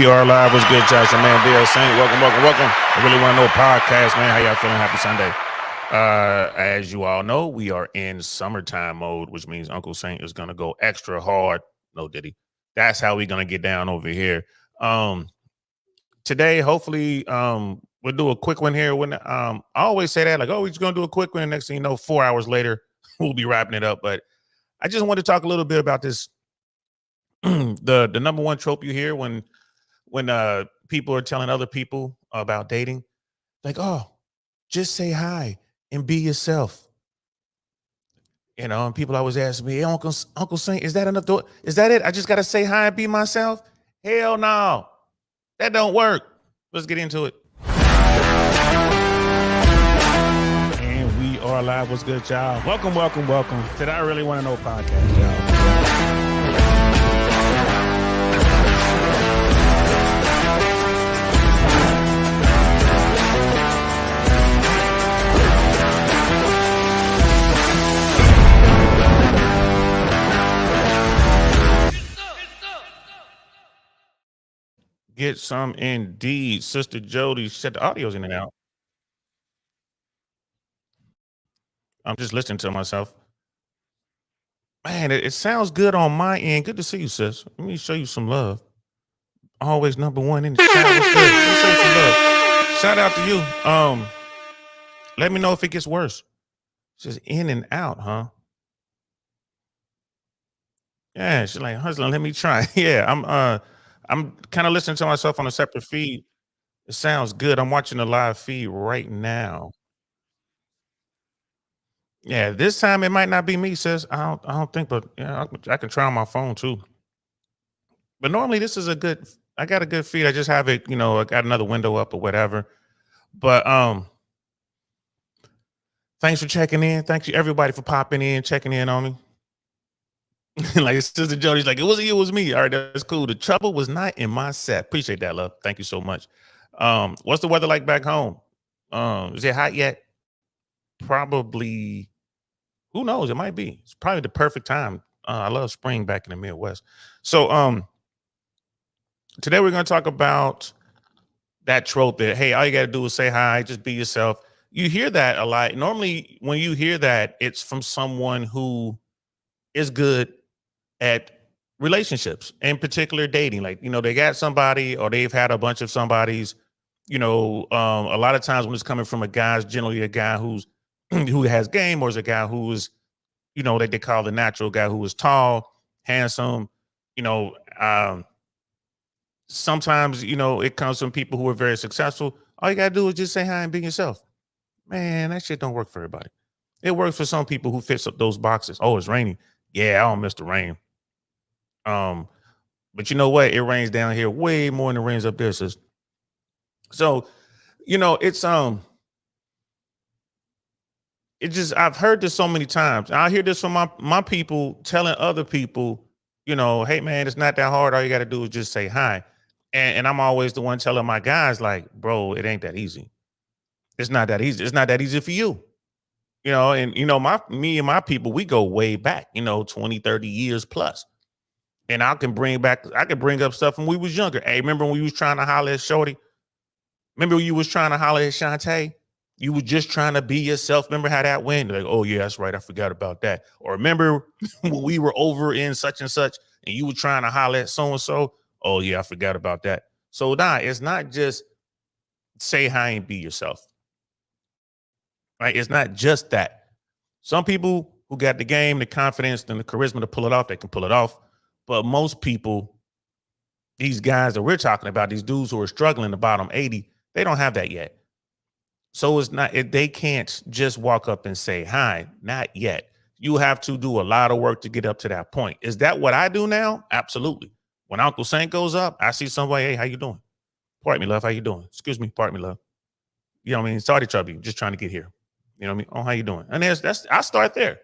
We are live. What's good, Josh? Your man, Bill Saint. Welcome. I really want to know podcast, man. How y'all feeling? Happy Sunday. As you all know, we are in summertime mode, which means Uncle Saint is going to go extra hard. No, did he? That's how we're going to get down over here. Today, hopefully, we'll do a quick one here. When I always say that, like, oh, we're just going to do a quick one. Next thing you know, 4 hours later, we'll be wrapping it up. But I just want to talk a little bit about this. the number one trope you hear when people are telling other people about dating, like, oh, just say hi and be yourself. You know, and people always ask me, hey, Uncle Saint, is that enough? Is that it? I just got to say hi and be myself? Hell no. That don't work. Let's get into it. And we are live. What's good, y'all? Welcome to the I Really Want to Know podcast, y'all. Get some indeed. Sister Jody said the audio's in and out. I'm just listening to myself. Man, it sounds good on my end. Good to see you, sis. Let me show you some love. Always number one in the chat. What's good? Let me show you some love. Shout out to you. Let me know if it gets worse. It's just in and out, huh? Yeah, she's like, hustling, let me try. Yeah, I'm kind of listening to myself on a separate feed. It sounds good. I'm watching the live feed right now. Yeah, this time it might not be me, sis. I don't think, but yeah, I can try on my phone too. But normally this is I got a good feed. I just have it, I got another window up or whatever. But thanks for checking in. Thank you everybody for popping in, checking in on me. Like Sister Jody's like, it wasn't you, it was me. All right, that's cool. The trouble was not in my set. Appreciate that, love. Thank you so much. What's the weather like back home? Is it hot yet? Probably. Who knows? It might be. It's probably the perfect time. I love spring back in the Midwest. So today we're going to talk about that trope that, hey, all you got to do is say hi, just be yourself. You hear that a lot. Normally, when you hear that, it's from someone who is good at relationships, in particular dating. Like, they got somebody or they've had a bunch of somebodies. A lot of times when it's coming from a guy, it's generally a guy who's who has game, or is a guy who is, that they call the natural guy, who is tall, handsome. Sometimes, it comes from people who are very successful. All you got to do is just say hi and be yourself. Man, that shit don't work for everybody. It works for some people who fits up those boxes. Oh, it's raining. Yeah, I don't miss the rain. But you know what? It rains down here way more than it rains up there, sis. So, I've heard this so many times. I hear this from my people telling other people, hey man, it's not that hard. All you got to do is just say hi. And I'm always the one telling my guys, like, bro, it ain't that easy. It's not that easy. It's not that easy for you. Me and my people, we go way back, 20, 30 years plus. And I can bring up stuff when we was younger. Hey, remember when we was trying to holler at Shorty? Remember when you was trying to holler at Shantae? You were just trying to be yourself. Remember how that went? Like, oh yeah, that's right. I forgot about that. Or remember when we were over in such and such and you were trying to holler at so-and-so? Oh yeah, I forgot about that. So it's not just say hi and be yourself. Right? It's not just that. Some people who got the game, the confidence, and the charisma to pull it off, they can pull it off. But most people, these guys that we're talking about, these dudes who are struggling, the bottom 80, they don't have that yet. So they can't just walk up and say hi, not yet. You have to do a lot of work to get up to that point. Is that what I do now? Absolutely. When Uncle Saint goes up, I see somebody, hey, how you doing? Pardon me, love, how you doing? Excuse me, pardon me, love. You know what I mean? Sorry to trouble you, just trying to get here. You know what I mean? Oh, how you doing? And I start there.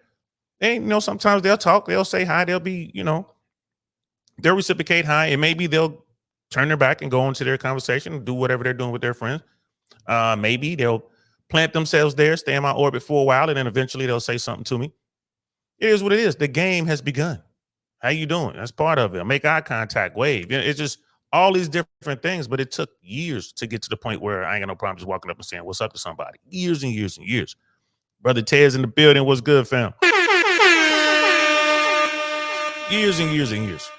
And, sometimes they'll talk, they'll say hi, they'll be, they'll reciprocate hi, and maybe they'll turn their back and go into their conversation and do whatever they're doing with their friends. Maybe they'll plant themselves there, stay in my orbit for a while, and then eventually they'll say something to me. It is what it is. The game has begun. How you doing? That's part of it. Make eye contact, wave. It's just all these different things, but it took years to get to the point where I ain't got no problem just walking up and saying, what's up to somebody. Years and years and years. Brother Ted's in the building. What's good, fam? Years and years and years.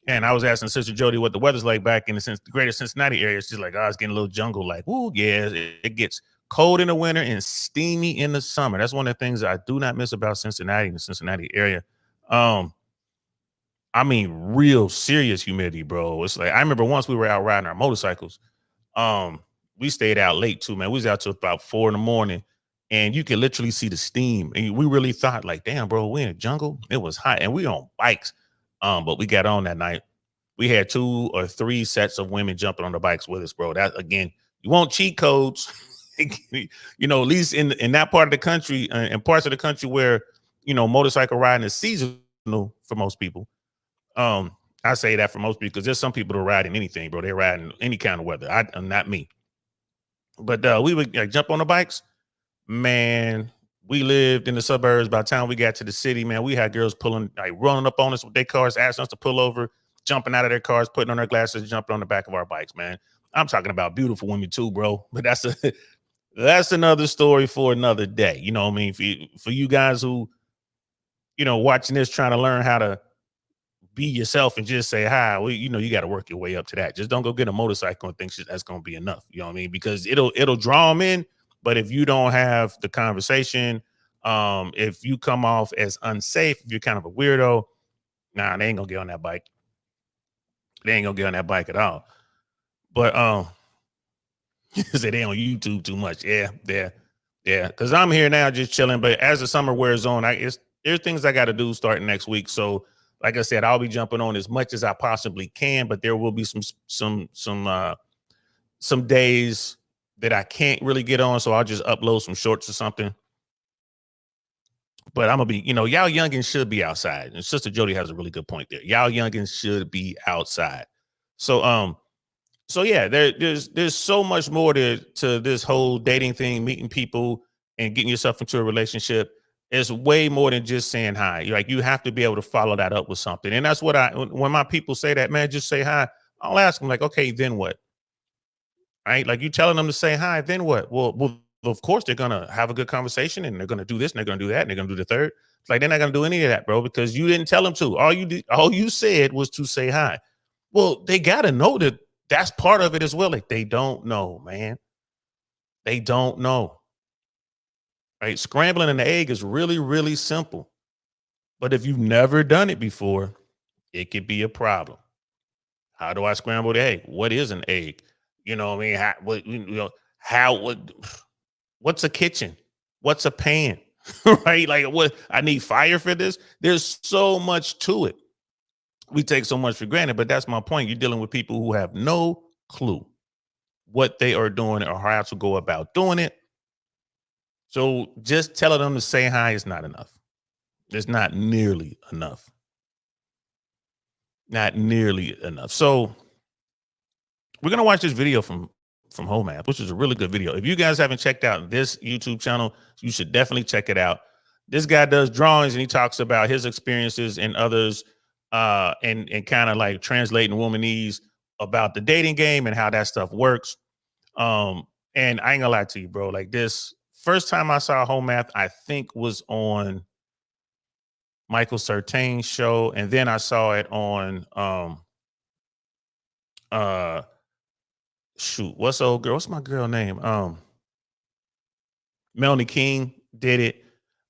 And I was asking Sister Jody what the weather's like back in the greater Cincinnati area. She's like, oh, it's getting a little jungle. Like, ooh, yeah, it gets cold in the winter and steamy in the summer. That's one of the things I do not miss about Cincinnati and the Cincinnati area. I mean, real serious humidity, bro. It's like, I remember once we were out riding our motorcycles. We stayed out late too, man. We was out till about 4 a.m. and you could literally see the steam. And we really thought like, damn, bro, we in a jungle. It was hot and we on bikes. But we got on that night. We had 2 or 3 sets of women jumping on the bikes with us, bro. That, again, you want cheat codes, you know, at least in that part of the country and parts of the country where, you know, motorcycle riding is seasonal for most people. I say that for most people because there's some people that are riding anything, bro. They're riding any kind of weather. Not me. But we would jump on the bikes. Man, we lived in the suburbs. By the time we got to the city, man, we had girls pulling, like running up on us with their cars, asking us to pull over, jumping out of their cars, putting on their glasses, jumping on the back of our bikes, man. I'm talking about beautiful women too, bro. But that's another story for another day. You know what I mean? For you guys who, you know, watching this, trying to learn how to be yourself and just say hi. Well, you know, you got to work your way up to that. Just don't go get a motorcycle and think that's going to be enough. You know what I mean? Because it'll draw them in. But if you don't have the conversation, if you come off as unsafe, if you're kind of a weirdo, nah, they ain't gonna get on that bike. They ain't gonna get on that bike at all. But say they on YouTube too much. Yeah. Because I'm here now just chilling. But as the summer wears on, there's things I got to do starting next week. So like I said, I'll be jumping on as much as I possibly can, but there will be some days that I can't really get on. So I'll just upload some shorts or something. But I'm gonna be, you know, y'all youngins should be outside. And Sister Jody has a really good point there. Y'all youngins should be outside. So yeah, there's so much more to this whole dating thing, meeting people and getting yourself into a relationship. It's way more than just saying hi. Like, you have to be able to follow that up with something. And that's what when my people say that, man, just say hi, I'll ask them like, okay, then what? Right? Like, you telling them to say hi, then what? Well, of course they're gonna have a good conversation and they're gonna do this and they're gonna do that and they're gonna do the third. It's like, they're not gonna do any of that, bro, because you didn't tell them to. All you said was to say hi. Well, they gotta know that that's part of it as well. Like, they don't know, man. They don't know. Right? Scrambling an egg is really, really simple. But if you've never done it before, it could be a problem. How do I scramble the egg? What is an egg? You know what I mean? What's a kitchen? What's a pan? Right? Like, what? I need fire for this. There's so much to it. We take so much for granted, but that's my point. You're dealing with people who have no clue what they are doing or how to go about doing it. So just telling them to say hi is not enough. It's not nearly enough. Not nearly enough. So we're gonna watch this video from Home App, which is a really good video. If you guys haven't checked out this YouTube channel, you should definitely check it out. This guy does drawings and he talks about his experiences and others, and kind of like translating womanese about the dating game and how that stuff works. And I ain't gonna lie to you, bro. Like, this first time I saw Home Math, I think was on Michael Certain's show, and then I saw it on shoot, what's the old girl? What's my girl name? Melanie King did it.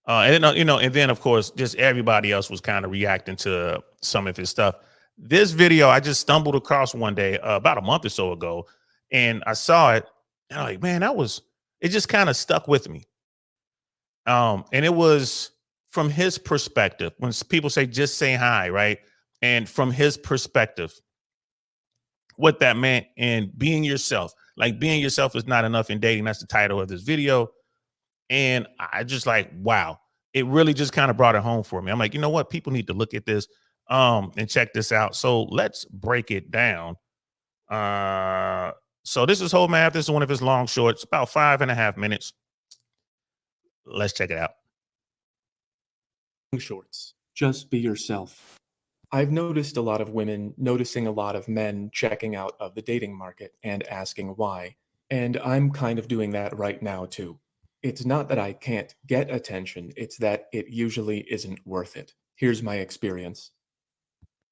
And then, you know, and then of course, just everybody else was kind of reacting to some of his stuff. This video I just stumbled across one day about a month or so ago, and I saw it, and I'm like, man, it just kind of stuck with me. And it was from his perspective. When people say just say hi, right? And from his perspective, what that meant, and being yourself. Like, being yourself is not enough in dating. That's the title of this video. And I just like, wow, it really just kind of brought it home for me. I'm like, you know what? People need to look at this and check this out. So let's break it down. So this is Whole Math. This is one of his long shorts, about 5.5 minutes. Let's check it out. Shorts. Just be yourself. I've noticed a lot of women noticing a lot of men checking out of the dating market and asking why. And I'm kind of doing that right now too. It's not that I can't get attention, it's that it usually isn't worth it. Here's my experience.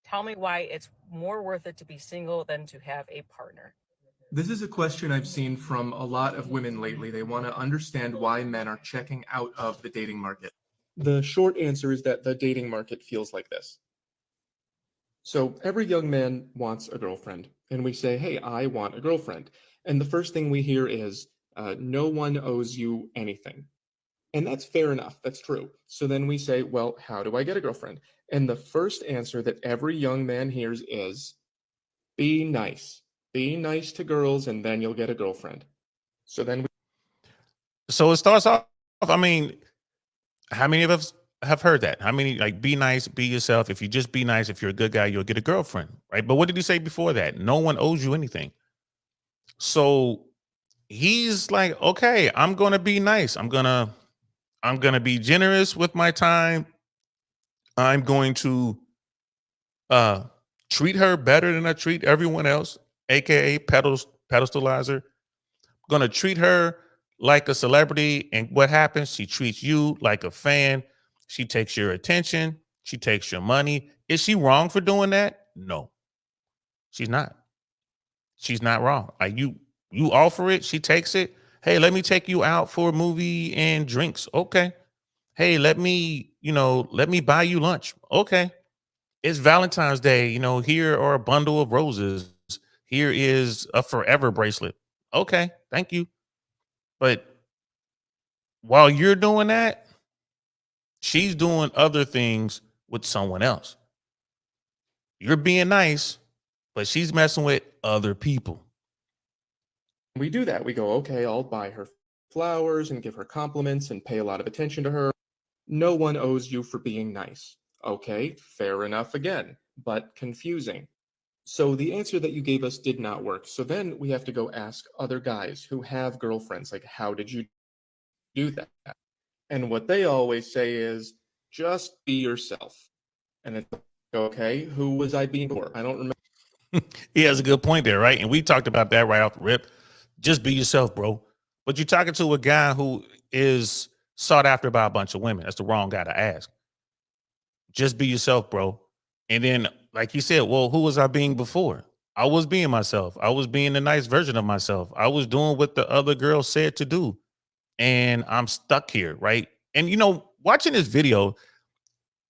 Tell me why it's more worth it to be single than to have a partner. This is a question I've seen from a lot of women lately. They want to understand why men are checking out of the dating market. The short answer is that the dating market feels like this. So every young man wants a girlfriend, and we say, "Hey, I want a girlfriend." And the first thing we hear is, "No one owes you anything." And that's fair enough. That's true. So then we say, "Well, how do I get a girlfriend?" And the first answer that every young man hears is, "Be nice. Be nice to girls, and then you'll get a girlfriend." So then So it starts off. I mean, how many of us have heard that? How many like be nice, be yourself? If you just be nice, if you're a good guy, you'll get a girlfriend, right? But what did he say before that? No one owes you anything. So he's like, okay, I'm gonna be nice. I'm gonna be generous with my time. I'm going to uh treat her better than I treat everyone else, aka pedestalizer. Gonna treat her like a celebrity, and what happens? She treats you like a fan. She takes your attention. She takes your money. Is she wrong for doing that? No, she's not. She's not wrong. Like you offer it, she takes it. Hey, let me take you out for a movie and drinks. Okay. Hey, let me buy you lunch. Okay. It's Valentine's Day. Here are a bundle of roses. Here is a forever bracelet. Okay. Thank you. But while you're doing that, she's doing other things with someone else. You're being nice, but she's messing with other people. we do that. We go, "Okay, I'll buy her flowers and give her compliments and pay a lot of attention to her. No one owes you for being nice." Okay, fair enough again, but confusing. So the answer that you gave us did not work. So then we have to go ask other guys who have girlfriends, like, "How did you do that?" And what they always say is, "Just be yourself." And it's like, okay, who was I being before? I don't remember. He has a good point there, right? And we talked about that right off the rip. Just be yourself, bro. But you're talking to a guy who is sought after by a bunch of women. That's the wrong guy to ask. Just be yourself, bro. And then, like you said, well, who was I being before? I was being myself. I was being the nice version of myself. I was doing what the other girl said to do. And I'm stuck here, right? And watching this video,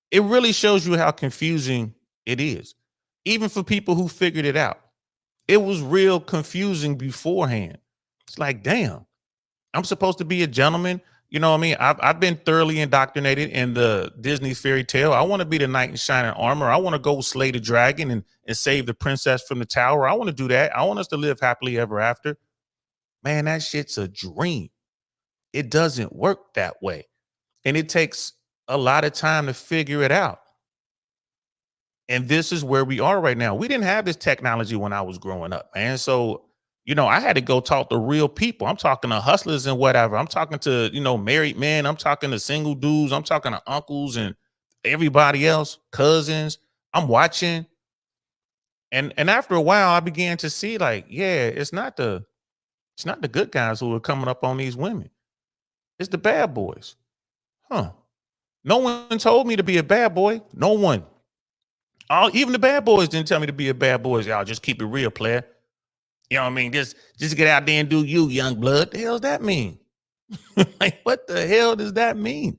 it really shows you how confusing it is, even for people who figured it out. It was real confusing beforehand. It's like, damn, I'm supposed to be a gentleman. You know what I mean? I've been thoroughly indoctrinated in the Disney fairy tale. I want to be the knight in shining armor. I want to go slay the dragon and save the princess from the tower. I want to do that. I want us to live happily ever after. Man, that shit's a dream. It doesn't work that way. And it takes a lot of time to figure it out. And this is where we are right now. We didn't have this technology when I was growing up, man. So, I had to go talk to real people. I'm talking to hustlers and whatever. I'm talking to, married men. I'm talking to single dudes. I'm talking to uncles and everybody else, cousins. I'm watching. And after a while, I began to see like, yeah, it's not the good guys who are coming up on these women. It's the bad boys. Huh. No one told me to be a bad boy. No one. Even the bad boys didn't tell me to be a bad boy. Y'all just keep it real, player. You know what I mean? Just get out there and do you, young blood. The hell does that mean? Like, what the hell does that mean?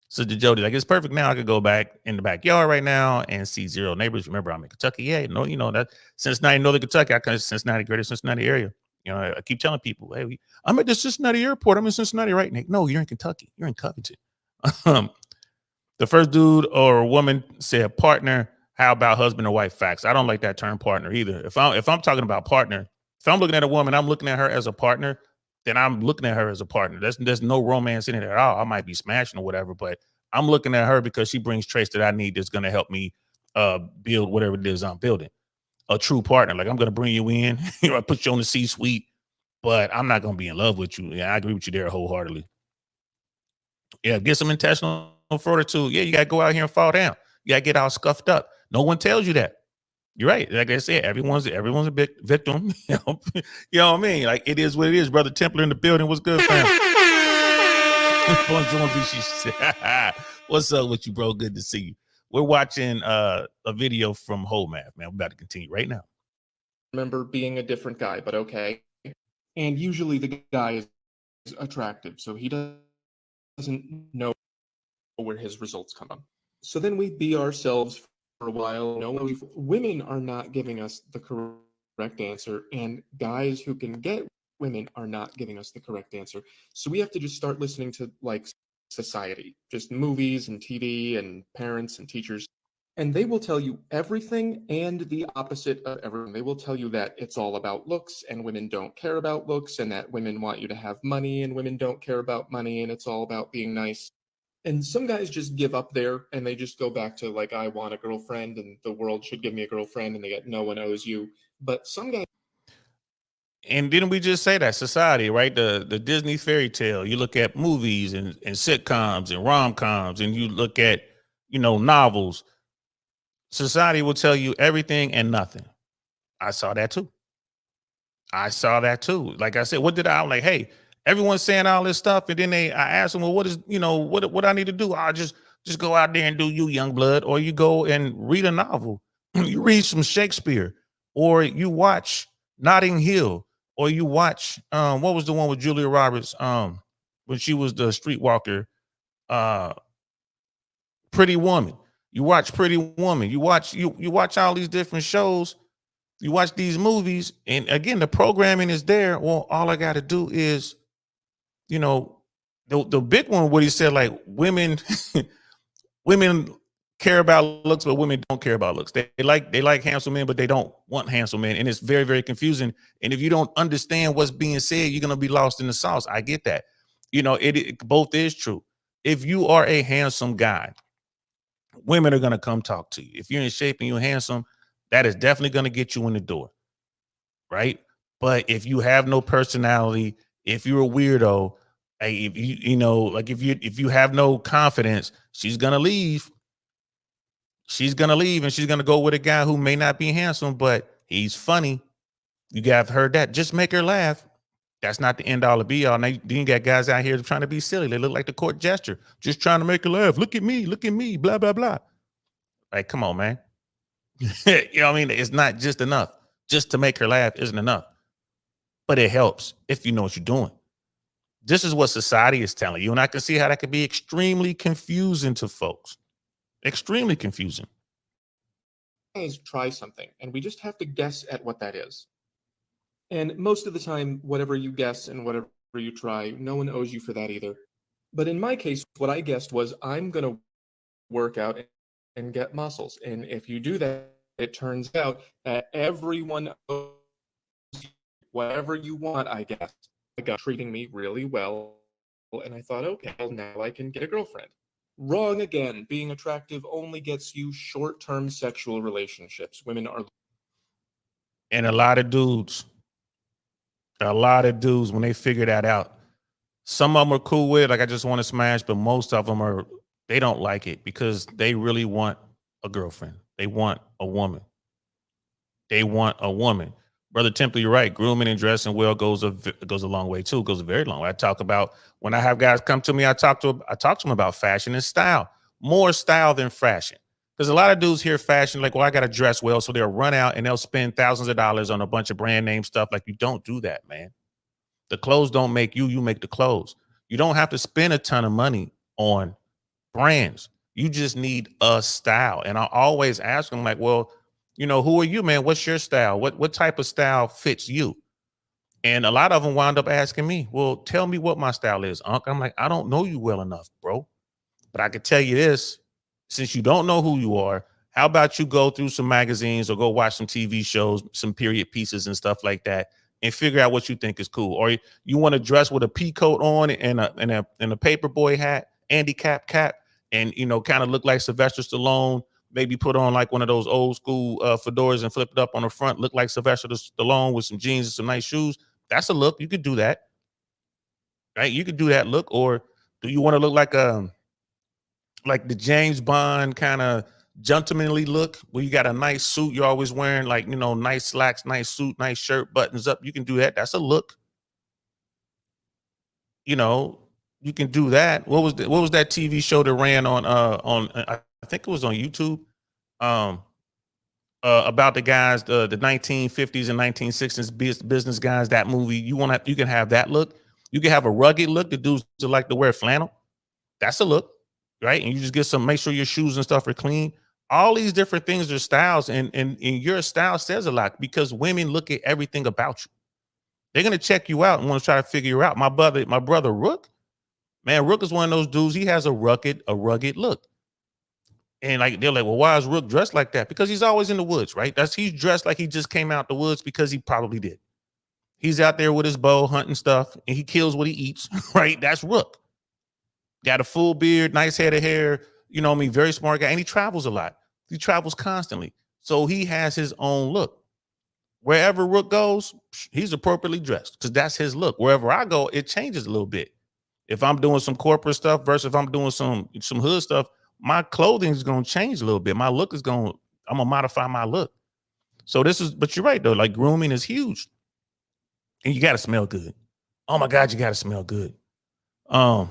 So the Jody, like, it's perfect now. I could go back in the backyard right now and see zero neighbors. Remember, I'm in Kentucky. Yeah, no, that Cincinnati, Northern Kentucky. I come to Cincinnati, greater Cincinnati area. I keep telling people, hey, I'm at the Cincinnati airport. I'm in Cincinnati, right? Nick? No, you're in Kentucky. You're in Covington. The first dude or woman said partner. How about husband or wife? Facts. I don't like that term partner either. If I'm talking about partner, if I'm looking at a woman, I'm looking at her as a partner, then I'm looking at her as a partner. There's no romance in it at all. I might be smashing or whatever, but I'm looking at her because she brings traits that I need that's gonna help me build whatever it is I'm building. A true partner. Like, I'm gonna bring you in, I put you on the C-suite, but I'm not gonna be in love with you. Yeah, I agree with you there wholeheartedly. Yeah, get some intentional fortitude. Yeah, you gotta go out here and fall down. You gotta get all scuffed up. No one tells you that. You're right. Like I said, everyone's a big victim. You know what I mean? Like, it is what it is. Brother Templar in the building. What's good, fam? Bonjour, BC. What's up with you, bro? Good to see you. We're watching a video from Whole Math, man. We're about to continue right now. Remember being a different guy, but okay. And usually the guy is attractive, so he doesn't know where his results come from. So then we be ourselves for a while. Women are not giving us the correct answer, and guys who can get women are not giving us the correct answer. So we have to just start listening to like society, just movies and TV and parents and teachers. And they will tell you everything and the opposite of everything. They will tell you that it's all about looks and women don't care about looks, and that women want you to have money and women don't care about money, and it's all about being nice. And some guys just give up there and they just go back to like, I want a girlfriend and the world should give me a girlfriend, and they get no one owes you. But some guys. And didn't we just say that society, right? The Disney fairy tale. You look at movies and sitcoms and rom-coms, and you look at, novels. Society will tell you everything and nothing. I saw that too. Like I said, I'm like, hey, everyone's saying all this stuff, and then I ask them, well, what is, what I need to do? I'll just go out there and do you, young blood, or you go and read a novel, you read some Shakespeare, or you watch Notting Hill, or you watch what was the one with Julia Roberts when she was the streetwalker, Pretty Woman. You watch Pretty Woman. You watch all these different shows. You watch these movies, and again, the programming is there. Well, all I got to do is, the big one, what he said, like women, women care about looks, but women don't care about looks. They like handsome men, but they don't want handsome men, and it's very, very confusing. And if you don't understand what's being said, you're gonna be lost in the sauce. I get that. It both is true. If you are a handsome guy, women are gonna come talk to you. If you're in shape and you're handsome, that is definitely gonna get you in the door, right? But if you have no personality, if you're a weirdo, hey, if if you have no confidence, she's gonna leave. She's gonna leave, and she's gonna go with a guy who may not be handsome, but he's funny. You guys have heard that. Just make her laugh. That's not the end all to be all. Now, then you got guys out here trying to be silly. They look like the court jester, just trying to make her laugh. Look at me, blah, blah, blah. Like, come on, man. You know what I mean? It's not just enough. Just to make her laugh isn't enough. But it helps if you know what you're doing. This is what society is telling you. And I can see how that could be extremely confusing to folks. Extremely confusing. Guys try something, and we just have to guess at what that is. And most of the time, whatever you guess and whatever you try, no one owes you for that either. But in my case, what I guessed was I'm going to work out and get muscles. And if you do that, it turns out that everyone owes you whatever you want, I guess. The guy treating me really well. And I thought, okay, well, now I can get a girlfriend. Wrong again. Being attractive only gets you short-term sexual relationships. Women are. And a lot of dudes, when they figure that out, some of them are cool with it, like I just want to smash, but most of them they don't like it because they really want a girlfriend. They want a woman. Brother Temple, you're right. Grooming and dressing well goes a long way too. Goes a very long way. I talk about when I have guys come to me, I talk to them about fashion and style. More style than fashion. Because a lot of dudes hear fashion like, well, I got to dress well. So they'll run out and they'll spend thousands of dollars on a bunch of brand name stuff. Like, you don't do that, man. The clothes don't make you, you make the clothes. You don't have to spend a ton of money on brands. You just need a style. And I always ask them, like, well, who are you, man? What's your style? What type of style fits you? And a lot of them wind up asking me, well, tell me what my style is, Unc. I'm like, I don't know you well enough, bro. But I can tell you this, since you don't know who you are, how about you go through some magazines or go watch some TV shows, some period pieces and stuff like that, and figure out what you think is cool. Or you want to dress with a pea coat on and a paperboy hat, Andy cap, and kind of look like Sylvester Stallone. Maybe put on like one of those old school fedoras and flip it up on the front, look like Sylvester Stallone with some jeans and some nice shoes. That's a look. You could do that, right? You could do that look. Or do you want to look like the James Bond kind of gentlemanly look where you got a nice suit, you're always wearing like, you know, nice slacks, nice suit, nice shirt, buttons up. You can do that. That's a look. You know, you can do that. What was that TV show that ran on I think it was on YouTube. About the guys, the 1950s and 1960s business guys, that movie. You can have that look. You can have a rugged look. The dudes that like to wear flannel. That's a look, right? And you just make sure your shoes and stuff are clean. All these different things are styles, and your style says a lot because women look at everything about you. They're gonna check you out and want to try to figure you out. My brother Rook, man, Rook is one of those dudes. He has a rugged look. And like they're like, well, why is Rook dressed like that? Because he's always in the woods, right? He's dressed like he just came out the woods because he probably did. He's out there with his bow hunting stuff, and he kills what he eats, right? That's Rook. Got a full beard, nice head of hair, you know what I mean? Very smart guy, and he travels a lot. He travels constantly. So he has his own look. Wherever Rook goes, he's appropriately dressed because that's his look. Wherever I go, it changes a little bit. If I'm doing some corporate stuff versus if I'm doing some hood stuff, my clothing is going to change a little bit. I'm going to modify my look. So but you're right though. Like grooming is huge and you got to smell good. Oh my God, you got to smell good. But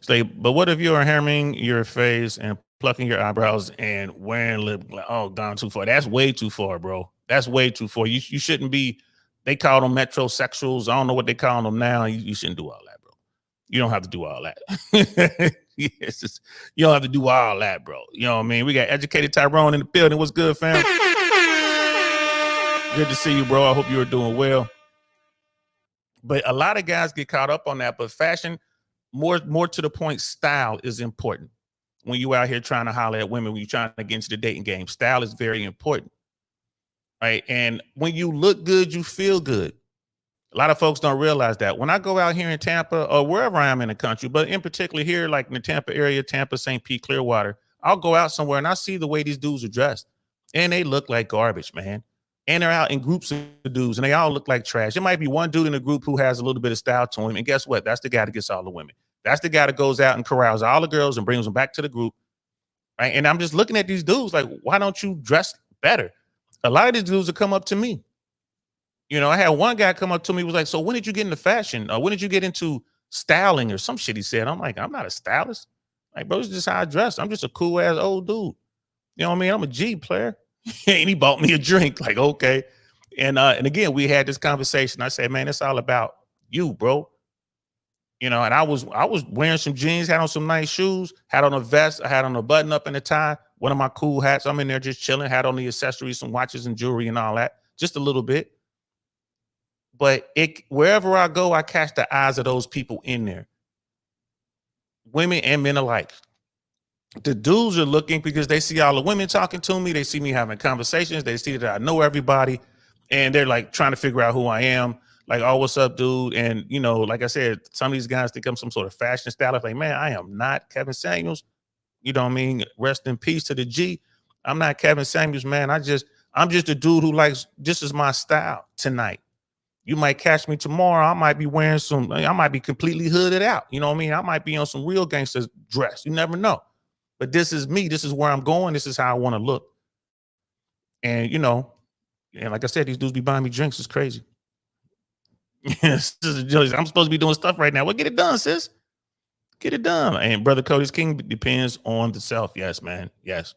what if you're hammering your face and plucking your eyebrows and wearing lip gloss? Oh, gone too far. That's way too far, bro. That's way too far. You shouldn't be. They call them metrosexuals. I don't know what they call them now. You shouldn't do all that, bro. You don't have to do all that. You don't have to do all that, bro. You know what I mean? We got educated Tyrone in the building. What's good, fam? Good to see you, bro. I hope you're doing well. But a lot of guys get caught up on that. But fashion, more to the point, style is important. When you out here trying to holler at women, when you're trying to get into the dating game, style is very important, right? And when you look good, you feel good. A lot of folks don't realize that. When I go out here in Tampa or wherever I am in the country, but in particular here, like in the Tampa area, Tampa, St. Pete, Clearwater, I'll go out somewhere and I see the way these dudes are dressed and they look like garbage, man. And they're out in groups of dudes and they all look like trash. There might be one dude in the group who has a little bit of style to him. And guess what? That's the guy that gets all the women. That's the guy that goes out and corrals all the girls and brings them back to the group. Right. And I'm just looking at these dudes like, why don't you dress better? A lot of these dudes will come up to me. You know, I had one guy come up to me, was like, so when did you get into fashion? When did you get into styling or some shit he said? I'm like, I'm not a stylist. Like, bro, it's just how I dress. I'm just a cool ass old dude. You know what I mean? I'm a G player. And he bought me a drink. Like, okay. And again, we had this conversation. I said, man, it's all about you, bro. You know, and I was wearing some jeans, had on some nice shoes, had on a vest, I had on a button up and a tie, one of my cool hats. I'm in there just chilling, had on the accessories, some watches and jewelry and all that, just a little bit. But wherever I go, I catch the eyes of those people in there, women and men alike. The dudes are looking because they see all the women talking to me. They see me having conversations. They see that I know everybody, and they're like trying to figure out who I am. Like, oh, what's up, dude? And you know, like I said, some of these guys think I'm some sort of fashion stylist. Like, man, I am not Kevin Samuels. You know what I mean? Rest in peace to the G. I'm not Kevin Samuels, man. I'm just a dude who likes, this is my style tonight. You might catch me tomorrow. I might be wearing I might be completely hooded out. You know what I mean? I might be on some real gangster dress. You never know. But this is me. This is where I'm going. This is how I want to look. And, you know, and like I said, these dudes be buying me drinks. It's crazy. I'm supposed to be doing stuff right now. Well, get it done, sis. Get it done. And Brother Cody's King depends on the self. Yes, man. Yes.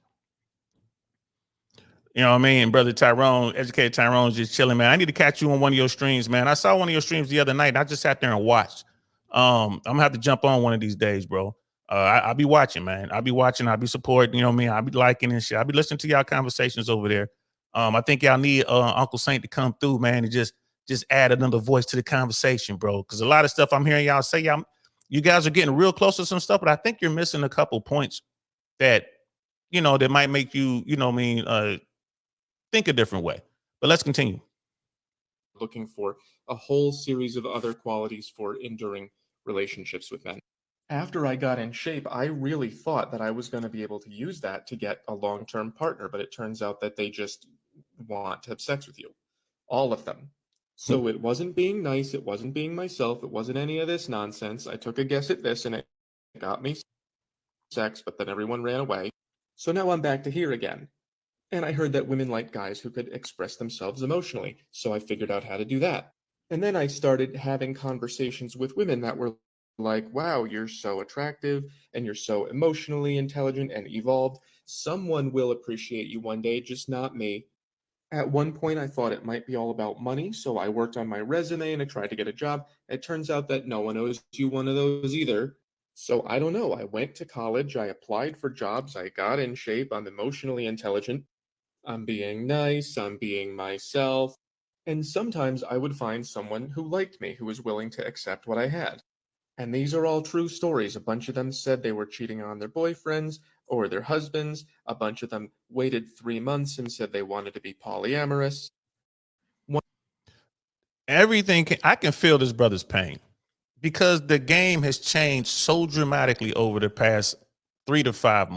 You know what I mean? Brother Tyrone, educated Tyrone's just chilling, man. I need to catch you on one of your streams, man. I saw one of your streams the other night. I just sat there and watched. I'm gonna have to jump on one of these days, bro. I'll be watching, man. I'll be watching. I'll be supporting. You know what I mean? I'll be liking and shit. I'll be listening to y'all conversations over there. I think y'all need Uncle Saint to come through, man, and just add another voice to the conversation, bro. Because a lot of stuff I'm hearing y'all say, you guys are getting real close to some stuff, but I think you're missing a couple points that, you know, that might make you, you know what I mean, think a different way. But let's continue. Looking for a whole series of other qualities for enduring relationships with men. After I got in shape, I really thought that I was going to be able to use that to get a long-term partner, but it turns out that they just want to have sex with you. All of them. So it wasn't being nice, it wasn't being myself, it wasn't any of this nonsense. I took a guess at this and it got me sex, but then everyone ran away. So now I'm back to here again. And I heard that women like guys who could express themselves emotionally, so I figured out how to do that. And then I started having conversations with women that were like, wow, you're so attractive and you're so emotionally intelligent and evolved. Someone will appreciate you one day, just not me. At one point, I thought it might be all about money, so I worked on my resume and I tried to get a job. It turns out that no one owes you one of those either. So I don't know. I went to college, I applied for jobs, I got in shape, I'm emotionally intelligent, I'm being nice, I'm being myself. And sometimes I would find someone who liked me, who was willing to accept what I had. And these are all true stories. A bunch of them said they were cheating on their boyfriends or their husbands. A bunch of them waited 3 months and said they wanted to be polyamorous. I can feel this brother's pain because the game has changed so dramatically over the past 3 to 5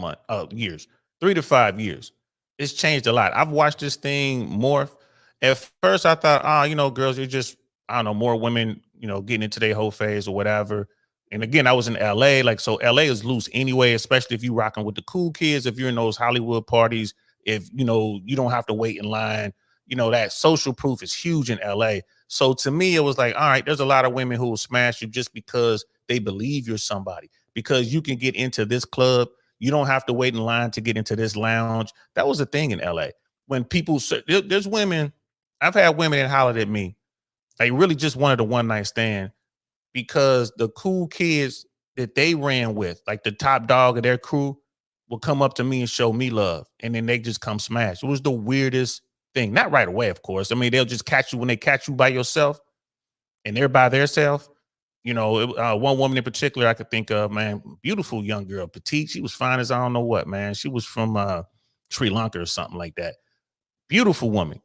years, 3 to 5 years. It's changed a lot. I've watched this thing morph. At first, I thought, girls, you're just, I don't know, more women, getting into their whole phase or whatever. And again, I was in LA, like, so LA is loose anyway, especially if you're rocking with the cool kids, if you're in those Hollywood parties, if, you don't have to wait in line, that social proof is huge in LA. So to me, it was like, all right, there's a lot of women who will smash you just because they believe you're somebody, because you can get into this club. You don't have to wait in line to get into this lounge. That was a thing in LA. When people, there's women, I've had women that hollered at me. They really just wanted a one night stand because the cool kids that they ran with, like the top dog of their crew, will come up to me and show me love. And then they just come smash. It was the weirdest thing. Not right away, of course. I mean, they'll just catch you when they catch you by yourself and they're by themselves. One woman in particular I could think of, man, beautiful young girl, petite. She was fine as I don't know what, man. She was from Sri Lanka or something like that. Beautiful woman.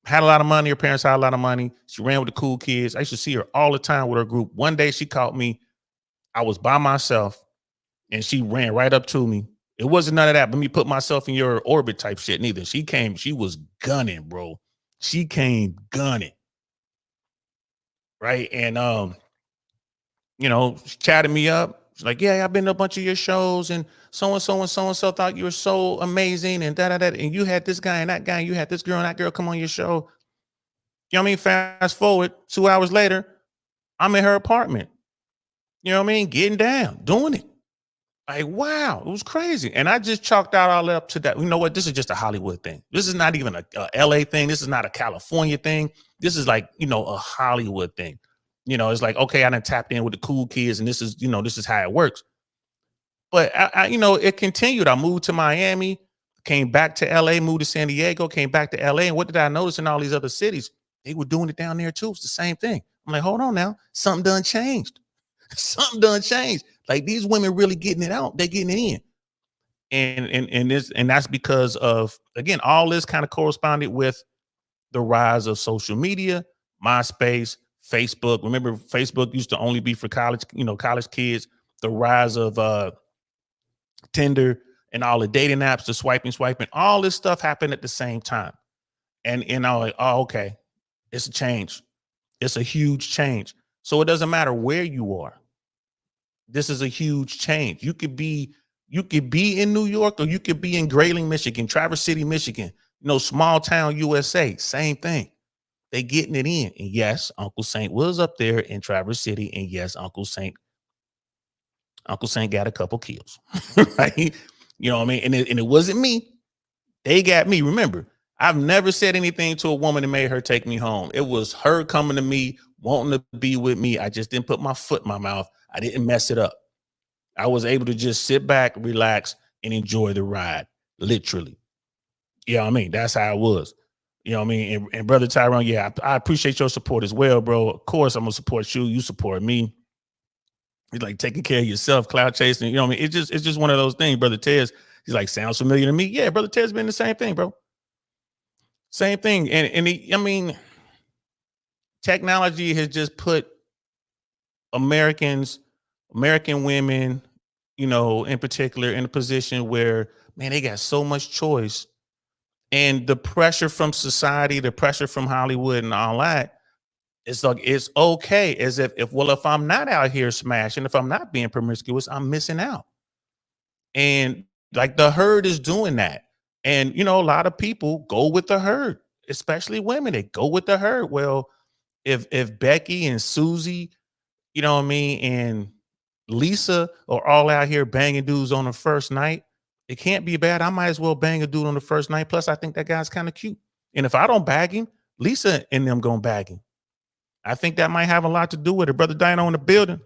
Had a lot of money. Her parents had a lot of money. She ran with the cool kids. I used to see her all the time with her group. One day she caught me. I was by myself and she ran right up to me. It wasn't none of that, but me put myself in your orbit type shit neither. She was gunning, bro. She came gunning. Right. And she chatted me up. She's like, yeah, I've been to a bunch of your shows and so and so and so and so thought you were so amazing and da da da. And you had this guy and that guy, and you had this girl and that girl come on your show. You know what I mean? Fast forward 2 hours later, I'm in her apartment. You know what I mean? Getting down, doing it. Like, wow, it was crazy. And I just chalked out all up to that. You know what? This is just a Hollywood thing. This is not even a LA thing. This is not a California thing. This is like, a Hollywood thing. It's like, okay, I done tapped in with the cool kids and this is how it works. But it continued. I moved to Miami, came back to LA, moved to San Diego, came back to LA. And what did I notice in all these other cities? They were doing it down there too. It's the same thing. I'm like, hold on now. Something done changed. Something done changed. Like these women really getting it out. They're getting it in. And that's because of, again, all this kind of corresponded with the rise of social media, MySpace, Facebook. Remember, Facebook used to only be for college kids. The rise of Tinder and all the dating apps, the swiping, all this stuff happened at the same time. And I'm like, oh, okay, it's a change. It's a huge change. So it doesn't matter where you are. This is a huge change. You could be in New York or you could be in Grayling, Michigan, Traverse City, Michigan, small town USA, same thing. They getting it in. And yes, Uncle Saint was up there in Traverse City. And yes, Uncle Saint got a couple kills, right? You know what I mean? And it wasn't me. They got me. Remember, I've never said anything to a woman that made her take me home. It was her coming to me, wanting to be with me. I just didn't put my foot in my mouth. I didn't mess it up. I was able to just sit back, relax, and enjoy the ride, literally. You know what I mean? That's how it was. You know what I mean? And Brother Tyrone, yeah, I appreciate your support as well, bro. Of course, I'm going to support you. You support me. He's like taking care of yourself, cloud chasing. You know what I mean? It's just one of those things, Brother Tez. He's like, sounds familiar to me. Yeah, Brother Tez been the same thing, bro. Same thing. And technology has just put American women, in particular, in a position where, man, they got so much choice. And the pressure from society, the pressure from Hollywood and all that, it's like, it's okay. As if I'm not out here smashing, if I'm not being promiscuous, I'm missing out. And Like the herd is doing that. And you know, a lot of people go with the herd, especially women. They go with the herd. Well, if Becky and Susie, you know what I mean, and Lisa are all out here banging dudes on the first night, it can't be bad. I might as well bang a dude on the first night. Plus, I think that guy's kind of cute. And if I don't bag him, Lisa and them gonna bag him. I think that might have a lot to do with it. Brother Dino in the building.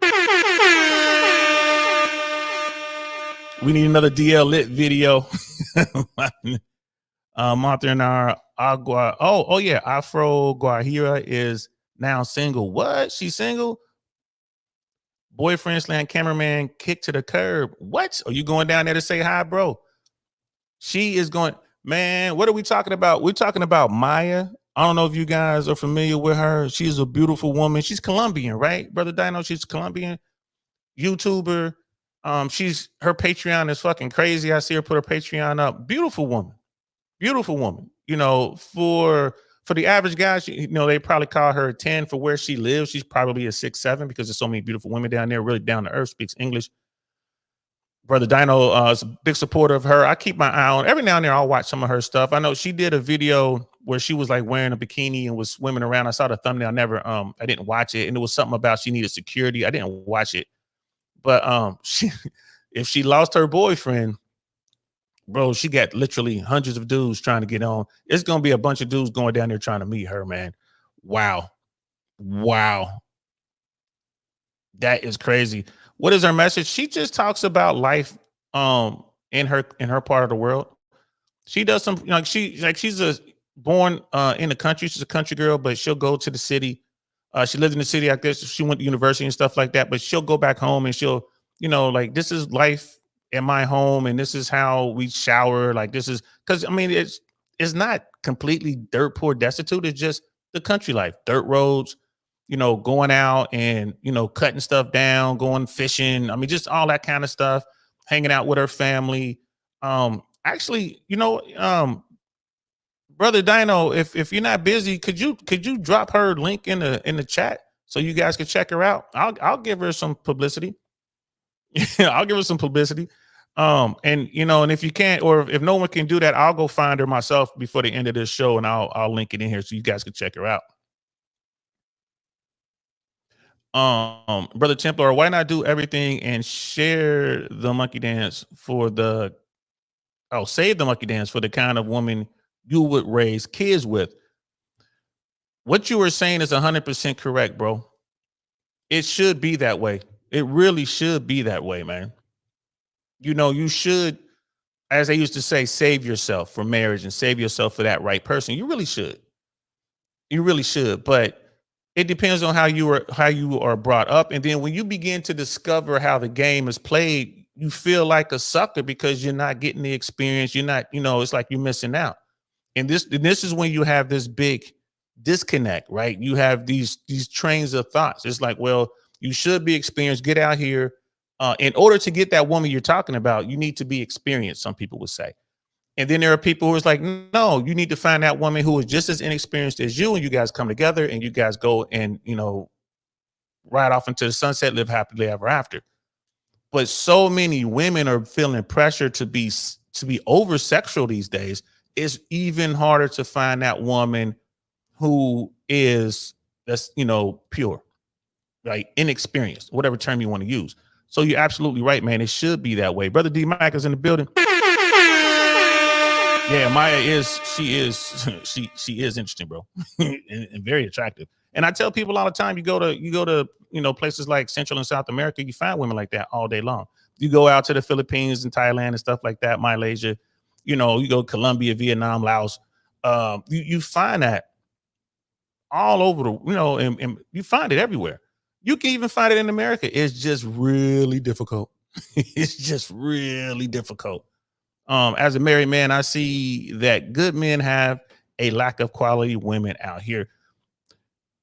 We need another DL lit video. Martha and our Agua. Oh yeah, Afro Guajira is now single. What? She's single? Boyfriend slam cameraman kicked to the curb. What? Are you going down there to say hi, bro? She is going, man. What are we talking about? We're talking about Maya. I don't know if you guys are familiar with her. She's a beautiful woman. She's Colombian, right, Brother Dino? She's Colombian YouTuber. She's her Patreon is fucking crazy. I see her put her Patreon up. Beautiful woman. Beautiful woman. You know, for the average guy, you know, they probably call her a 10 for where she lives. She's probably a 6'7" because there's so many beautiful women down there, really down to earth, speaks English. Brother Dino is a big supporter of her. I keep my eye on every now and then. I'll watch some of her stuff. I know she did a video where she was like wearing a bikini and was swimming around. I saw the thumbnail. I didn't watch it. And it was something about she needed security. I didn't watch it. But if she lost her boyfriend, bro, she got literally hundreds of dudes trying to get on. It's gonna be a bunch of dudes going down there trying to meet her, man. Wow. That is crazy. What is her message? She just talks about life in her part of the world. She does some she's a born in the country. She's a country girl, but she'll go to the city. She lived in the city, I guess. She went to university and stuff like that, but she'll go back home and she'll, you know, like, this is life in my home and this is how we shower. Like, this is because I mean it's not completely dirt poor destitute. It's just the country life, dirt roads, you know, going out and, you know, cutting stuff down, going fishing. I mean, just all that kind of stuff, hanging out with her family. Actually, you know, Brother Dino, if you're not busy, could you drop her link in the chat so you guys can check her out? I'll give her some publicity. I'll give her some publicity. And you know, and if you can't, or if no one can do that, I'll go find her myself before the end of this show, and I'll link it in here so you guys can check her out. Brother Templar, why not do everything and share the monkey dance for the save the monkey dance for the kind of woman you would raise kids with? What you were saying is 100% correct, bro. It should be that way. It really should be that way, man. You know, you should, as they used to say, save yourself for marriage and save yourself for that right person. You really should. You really should. But it depends on how you are brought up. And then when you begin to discover how the game is played, you feel like a sucker because you're not getting the experience. You're not, you know, it's like you're missing out. And this is when you have this big disconnect, right? You have these trains of thoughts. It's like, well, you should be experienced. Get out here. In order to get that woman you're talking about, you need to be experienced, some people would say. And then there are people who is like, no, you need to find that woman who is just as inexperienced as you, and you guys come together and you guys go and, you know, ride off into the sunset, live happily ever after. But so many women are feeling pressure to be over sexual these days. It's even harder to find that woman who is, that's, you know, pure, right? Inexperienced, whatever term you want to use. So you're absolutely right, man. It should be that way. Brother D Mike is in the building. Yeah, Maya she is interesting, bro. and very attractive. And I tell people all the time, you go to, you know, places like Central and South America, you find women like that all day long. You go out to the Philippines and Thailand and stuff like that, Malaysia, you know, you go to Colombia, Vietnam, Laos. You find that all over the, you know, and you find it everywhere. You can even find it in America. It's just really difficult. It's just really difficult. As a married man, I see that good men have a lack of quality women out here.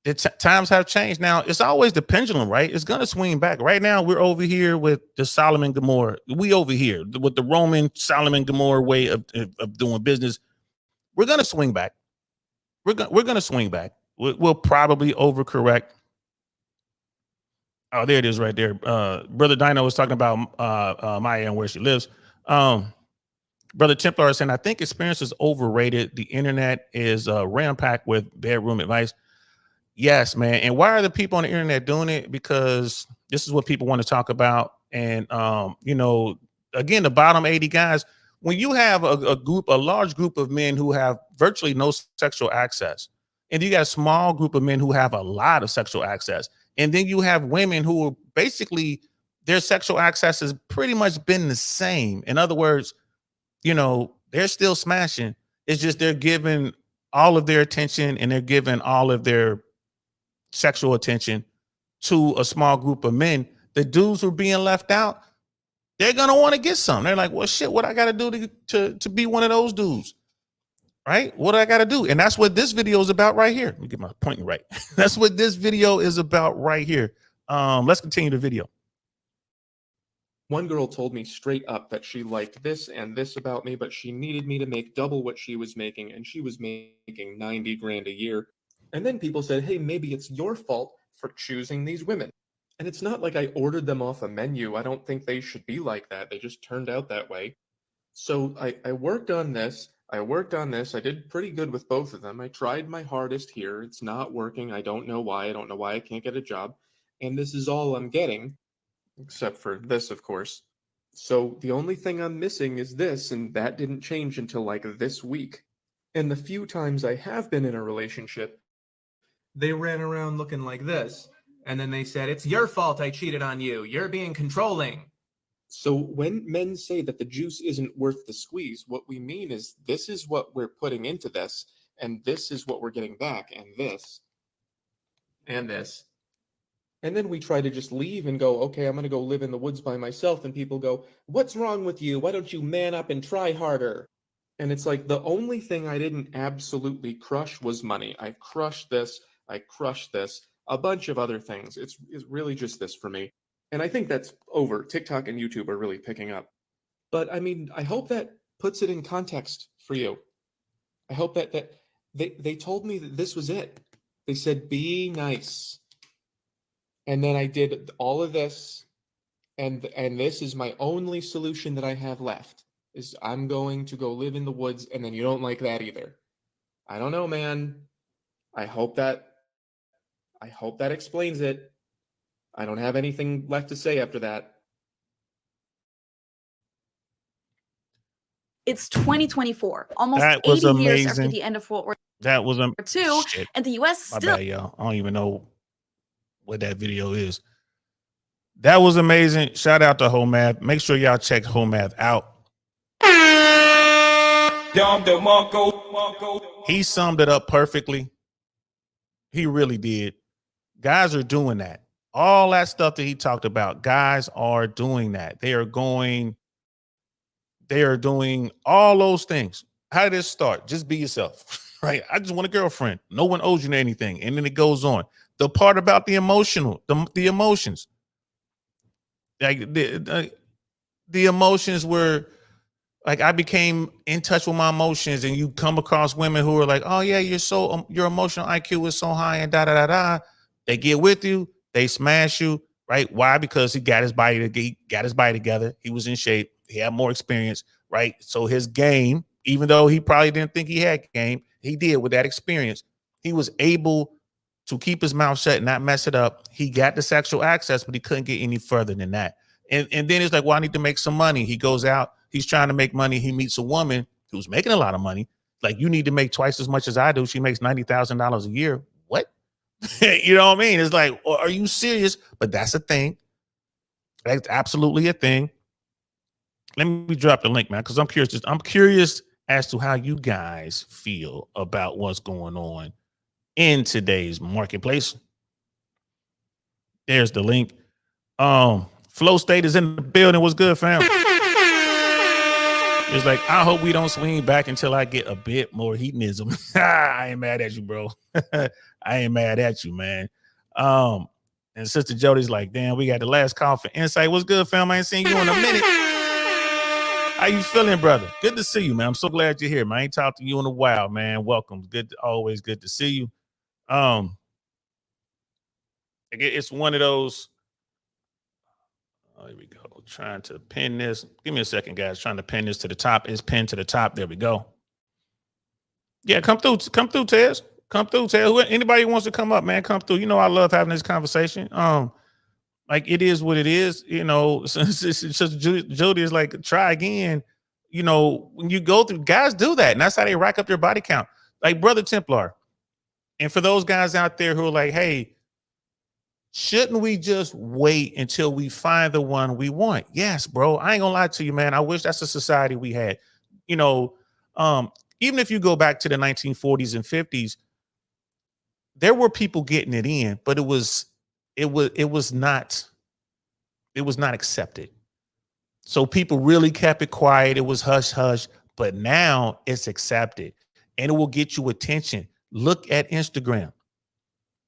The times have changed. Now, it's always the pendulum, right? It's going to swing back. Right now, we're over here with the Solomon Gomorrah. We over here with the Roman Solomon Gomorrah way of doing business. We're going to swing back. We're going to swing back. We'll probably overcorrect. Oh, there it is right there. Brother Dino was talking about Maya and where she lives. Brother Templar is saying, I think experience is overrated. The internet is rampacked with bedroom advice. Yes, man. And why are the people on the internet doing it? Because this is what people want to talk about. And you know, again, the bottom 80 guys, when you have a large group of men who have virtually no sexual access, and you got a small group of men who have a lot of sexual access, and then you have women who are basically their sexual access has pretty much been the same. In other words, you know, they're still smashing. It's just they're giving all of their attention and they're giving all of their sexual attention to a small group of men. The dudes who are being left out, they're gonna want to get some. They're like, well, shit, what I gotta do to be one of those dudes? Right? What do I gotta do? And that's what this video is about right here. Let me get my point right. That's what this video is about right here. Let's continue the video. One girl told me straight up that she liked this and this about me, but she needed me to make double what she was making, and she was making 90 grand a year. And then people said, hey, maybe it's your fault for choosing these women. And it's not like I ordered them off a menu. I don't think they should be like that. They just turned out that way. So I worked on this. I worked on this. I did pretty good with both of them. I tried my hardest here. It's not working. I don't know why. I don't know why I can't get a job. And this is all I'm getting, except for this, of course. So the only thing I'm missing is this, and that didn't change until like this week. And the few times I have been in a relationship, they ran around looking like this. And then they said, it's your fault I cheated on you. You're being controlling. So when men say that the juice isn't worth the squeeze, what we mean is this is what we're putting into this, and this is what we're getting back, and this, and this. And then we try to just leave and go, okay, I'm going to go live in the woods by myself. And people go, what's wrong with you? Why don't you man up and try harder? And it's like the only thing I didn't absolutely crush was money. I crushed this. I crushed this. A bunch of other things. It's really just this for me. And I think that's over. TikTok and YouTube are really picking up. But I mean, I hope that puts it in context for you. I hope that they told me that this was it. They said, be nice. And then I did all of this. And this is my only solution that I have left is I'm going to go live in the woods. And then you don't like that either. I don't know, man. I hope that explains it. I don't have anything left to say after that. It's 2024, almost That was 80 years after amazing. the end of World War That was II, shit. and the U.S. My still bad, y'all. I don't even know what that video is. That was amazing. Shout out to Homath. Make sure y'all check Homath out. He summed it up perfectly. He really did. Guys are doing that. All that stuff that he talked about, guys are doing that. They are doing all those things. How did this start? Just be yourself, right? I just want a girlfriend. No one owes you anything. And then it goes on. The part about the emotional, the emotions. Like the emotions were like I became in touch with my emotions, and you come across women who are like, oh yeah, your emotional IQ is so high and da da da da. They get with you, they smash you, right? Why? Because he got his body together. He was in shape. He had more experience, right? So his game, even though he probably didn't think he had game, he did with that experience. He was able to keep his mouth shut and not mess it up. He got the sexual access, but he couldn't get any further than that. And then it's like, well, I need to make some money. He goes out, he's trying to make money. He meets a woman who's making a lot of money. Like, you need to make twice as much as I do. She makes $90,000 a year. What? You know what I mean? It's like, well, are you serious? But that's a thing. That's absolutely a thing. Let me drop the link, man, because I'm curious as to how you guys feel about what's going on in today's marketplace. There's the link. Flow State is in the building. What's good, fam? It's like, I hope we don't swing back until I get a bit more hedonism. I ain't mad at you, bro. I ain't mad at you, man. And Sister Jody's like, damn, we got the last call for insight. What's good, fam? I ain't seen you in a minute. How you feeling, brother? Good to see you, man. I'm so glad you're here, man. I ain't talked to you in a while, man. Welcome. Always good to see you. It's one of those. There we go. Trying to pin this. Give me a second, guys. Trying to pin this to the top. It's pinned to the top. There we go. Yeah, come through, Tez. Come through, Tez. Anybody who wants to come up, man, come through. You know, I love having this conversation. Like it is what it is. You know, since Jody is like, try again. You know, when you go through, guys do that, and that's how they rack up their body count. Like Brother Templar, and for those guys out there who are like, hey, shouldn't we just wait until we find the one we want? Yes, bro. I ain't gonna lie to you, man. I wish that's a society we had. You know, even if you go back to the 1940s and 50s, there were people getting it in, but it was not accepted. So people really kept it quiet. It was hush hush, but now it's accepted and it will get you attention. Look at Instagram.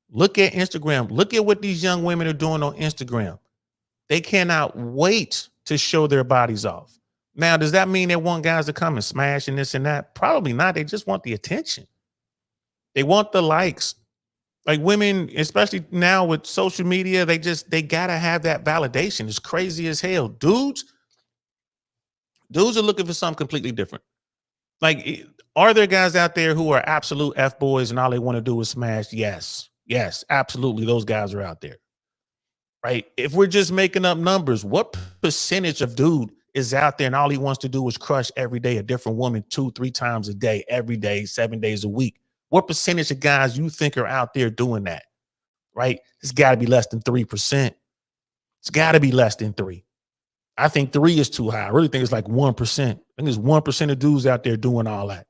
Look at Instagram. Look at what these young women are doing on Instagram. They cannot wait to show their bodies off. Now, does that mean they want guys to come and smash and this and that? Probably not. They just want the attention. They want the likes. Like women, especially now with social media, they gotta have that validation. It's crazy as hell. Dudes are looking for something completely different. Like, are there guys out there who are absolute F boys and all they want to do is smash? Yes, absolutely. Those guys are out there, right? If we're just making up numbers, what percentage of dude is out there and all he wants to do is crush every day a different woman 2-3 times a day, every day, 7 days a week? What percentage of guys you think are out there doing that, right? It's got to be less than 3%. It's got to be less than 3. I think 3 is too high. I really think it's like 1%. I think there's 1% of dudes out there doing all that,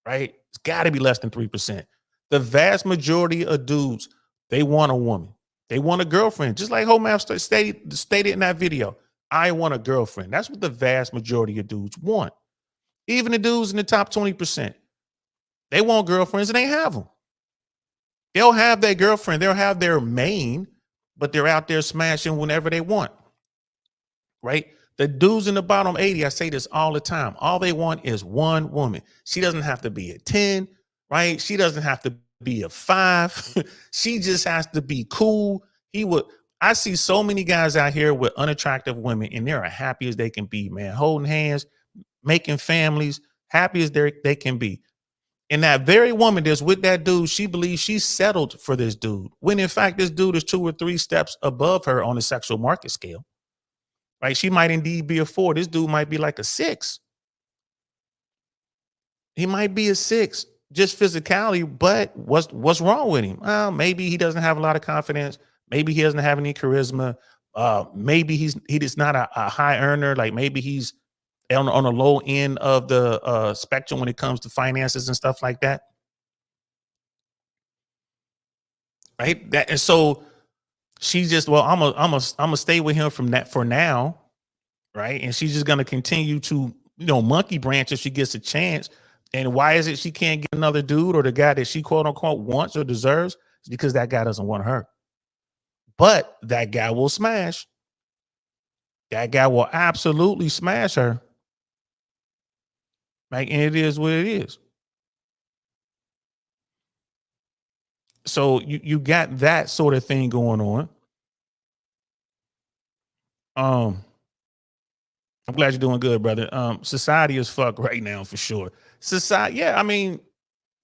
right? It's got to be less than 3%. The vast majority of dudes, they want a woman. They want a girlfriend. Just like Homemaster stated in that video, I want a girlfriend. That's what the vast majority of dudes want. Even the dudes in the top 20%, they want girlfriends and they have them. They'll have their girlfriend. They'll have their main, but they're out there smashing whenever they want, right? The dudes in the bottom 80, I say this all the time. All they want is one woman. She doesn't have to be a 10, right? She doesn't have to be a 5. She just has to be cool. I see so many guys out here with unattractive women and they're as happy as they can be, man. Holding hands, making families, happy as they can be. And that very woman that's with that dude, she believes she's settled for this dude. When in fact, this dude is 2 or 3 steps above her on the sexual market scale. Right? She might indeed be a 4. This dude might be like a 6. He might be a 6, just physicality, but what's wrong with him? Well, maybe he doesn't have a lot of confidence. Maybe he doesn't have any charisma. Maybe he's not a high earner. Like maybe he's on the low end of the spectrum when it comes to finances and stuff like that. Right? And so she just, well, I'm gonna stay with him from that for now, right? And she's just gonna continue to, monkey branch if she gets a chance. And why is it she can't get another dude or the guy that she quote unquote wants or deserves? It's because that guy doesn't want her. But that guy will smash. That guy will absolutely smash her. Like, and it is what it is. So you got that sort of thing going on. I'm glad you're doing good, brother. Society is fucked right now for sure. Society, yeah. I mean,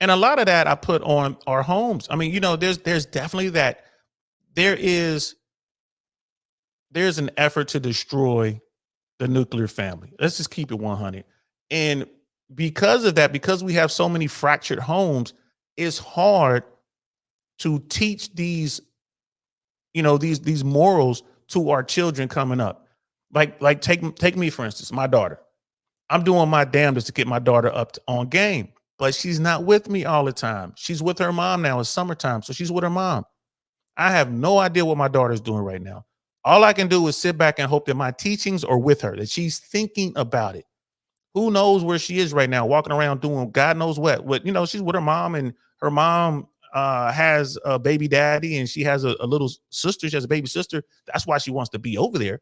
and a lot of that I put on our homes. I mean, there's definitely that. There's an effort to destroy the nuclear family. Let's just keep it 100. And because of that, because we have so many fractured homes, it's hard to teach these morals to our children coming up. Like take me for instance, my daughter. I'm doing my damnedest to get my daughter up on game, but she's not with me all the time. She's with her mom now. It's summertime, so she's with her mom. I have no idea what my daughter's doing right now. All I can do is sit back and hope that my teachings are with her, that she's thinking about it. Who knows where she is right now, walking around doing God knows what. She's with her mom, and her mom has a baby daddy, and she has a little sister. She has a baby sister. That's why she wants to be over there.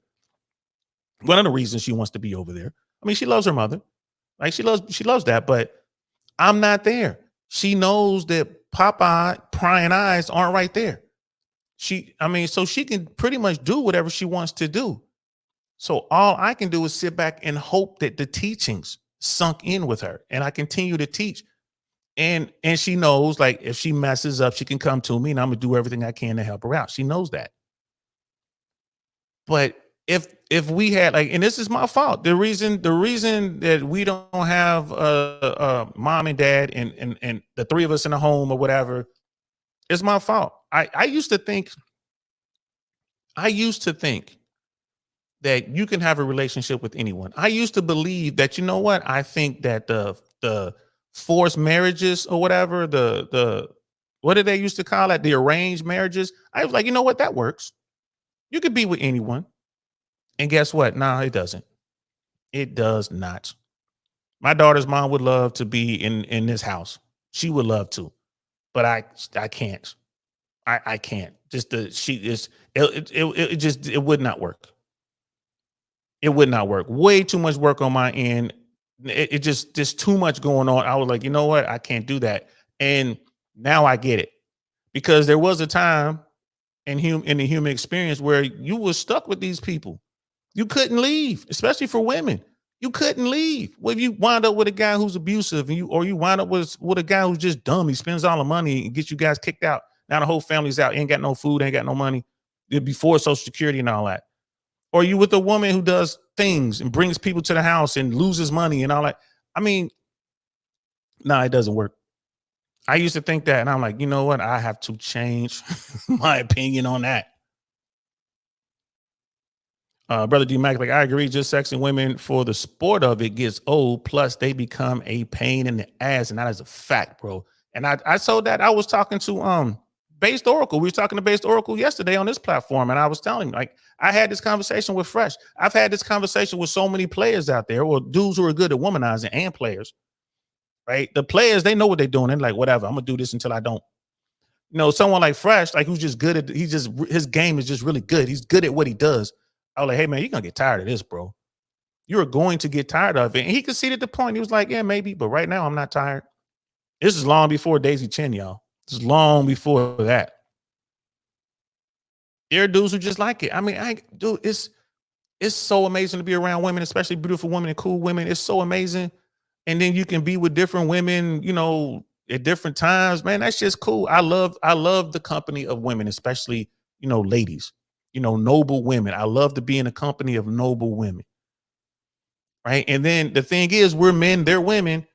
One of the reasons she wants to be over there. I mean, she loves her mother. Like she loves that, but I'm not there. She knows that Popeye prying eyes aren't right there. So she can pretty much do whatever she wants to do. So all I can do is sit back and hope that the teachings sunk in with her, and I continue to teach. And she knows, like, if she messes up, she can come to me, and I'm gonna do everything I can to help her out. She knows that. But if we had, like, and this is my fault, the reason that we don't have mom and dad and the three of us in the home or whatever, it's my fault. I used to think that you can have a relationship with anyone. I used to believe that, you know what? I think that the forced marriages or whatever, the what did they used to call it? The arranged marriages. I was like, you know what? That works. You could be with anyone. And guess what? No, it doesn't. It does not. My daughter's mom would love to be in this house. She would love to, but I can't. I can't. Just it would not work. It would not work. Way too much work on my end. It just too much going on. I was like, you know what? I can't do that. And now I get it, because there was a time in the human experience where you were stuck with these people. You couldn't leave, especially for women. You couldn't leave. Well, if you wind up with a guy who's abusive, and you wind up with a guy who's just dumb, he spends all the money and gets you guys kicked out. Now the whole family's out, ain't got no food, ain't got no money. Before Social Security and all that. Or you with a woman who does things and brings people to the house and loses money and all that. I mean, no, it doesn't work. I used to think that, and I'm like, you know what? I have to change my opinion on that. Brother D Mac, like, I agree, just sexing women for the sport of it gets old. Plus, they become a pain in the ass, and that is a fact, bro. And I told that I was talking to Based Oracle. We were talking to Based Oracle yesterday on this platform, and I was telling him, like, I had this conversation with Fresh. I've had this conversation with so many players out there, or dudes who are good at womanizing, and players. Right? The players, they know what they're doing. They're like, whatever, I'm gonna do this until I don't. You know, someone like Fresh, like, who's just good at, his game is just really good. He's good at what he does. I was like, hey man, you're gonna get tired of this, bro. You're going to get tired of it. And he conceded the point. He was like, yeah, maybe, but right now I'm not tired. This is long before Daisy Chin, y'all. This is long before that. There are dudes who just like it. I mean, dude, it's so amazing to be around women, especially beautiful women and cool women. It's so amazing. And then you can be with different women, you know, at different times. Man, that's just cool. I love the company of women, especially, you know, ladies. You know, noble women. I love to be in the company of noble women. Right. And then the thing is, we're men, they're women.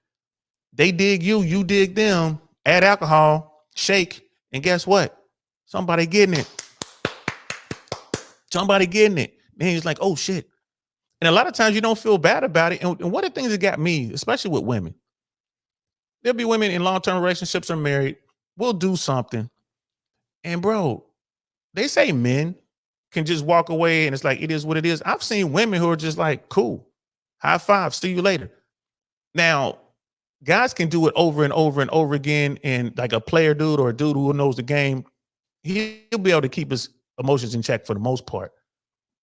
They dig you, you dig them. Add alcohol, shake, and guess what? Somebody getting it. Somebody getting it. And he's like, oh shit. And a lot of times you don't feel bad about it. And one of the things that got me, especially with women, there'll be women in long-term relationships or married. We'll do something. And bro, they say men can just walk away and it's like, it is what it is. I've seen women who are just like, cool, high five, see you later. Now, guys can do it over and over and over again. And like a player dude or a dude who knows the game, he'll be able to keep his emotions in check for the most part.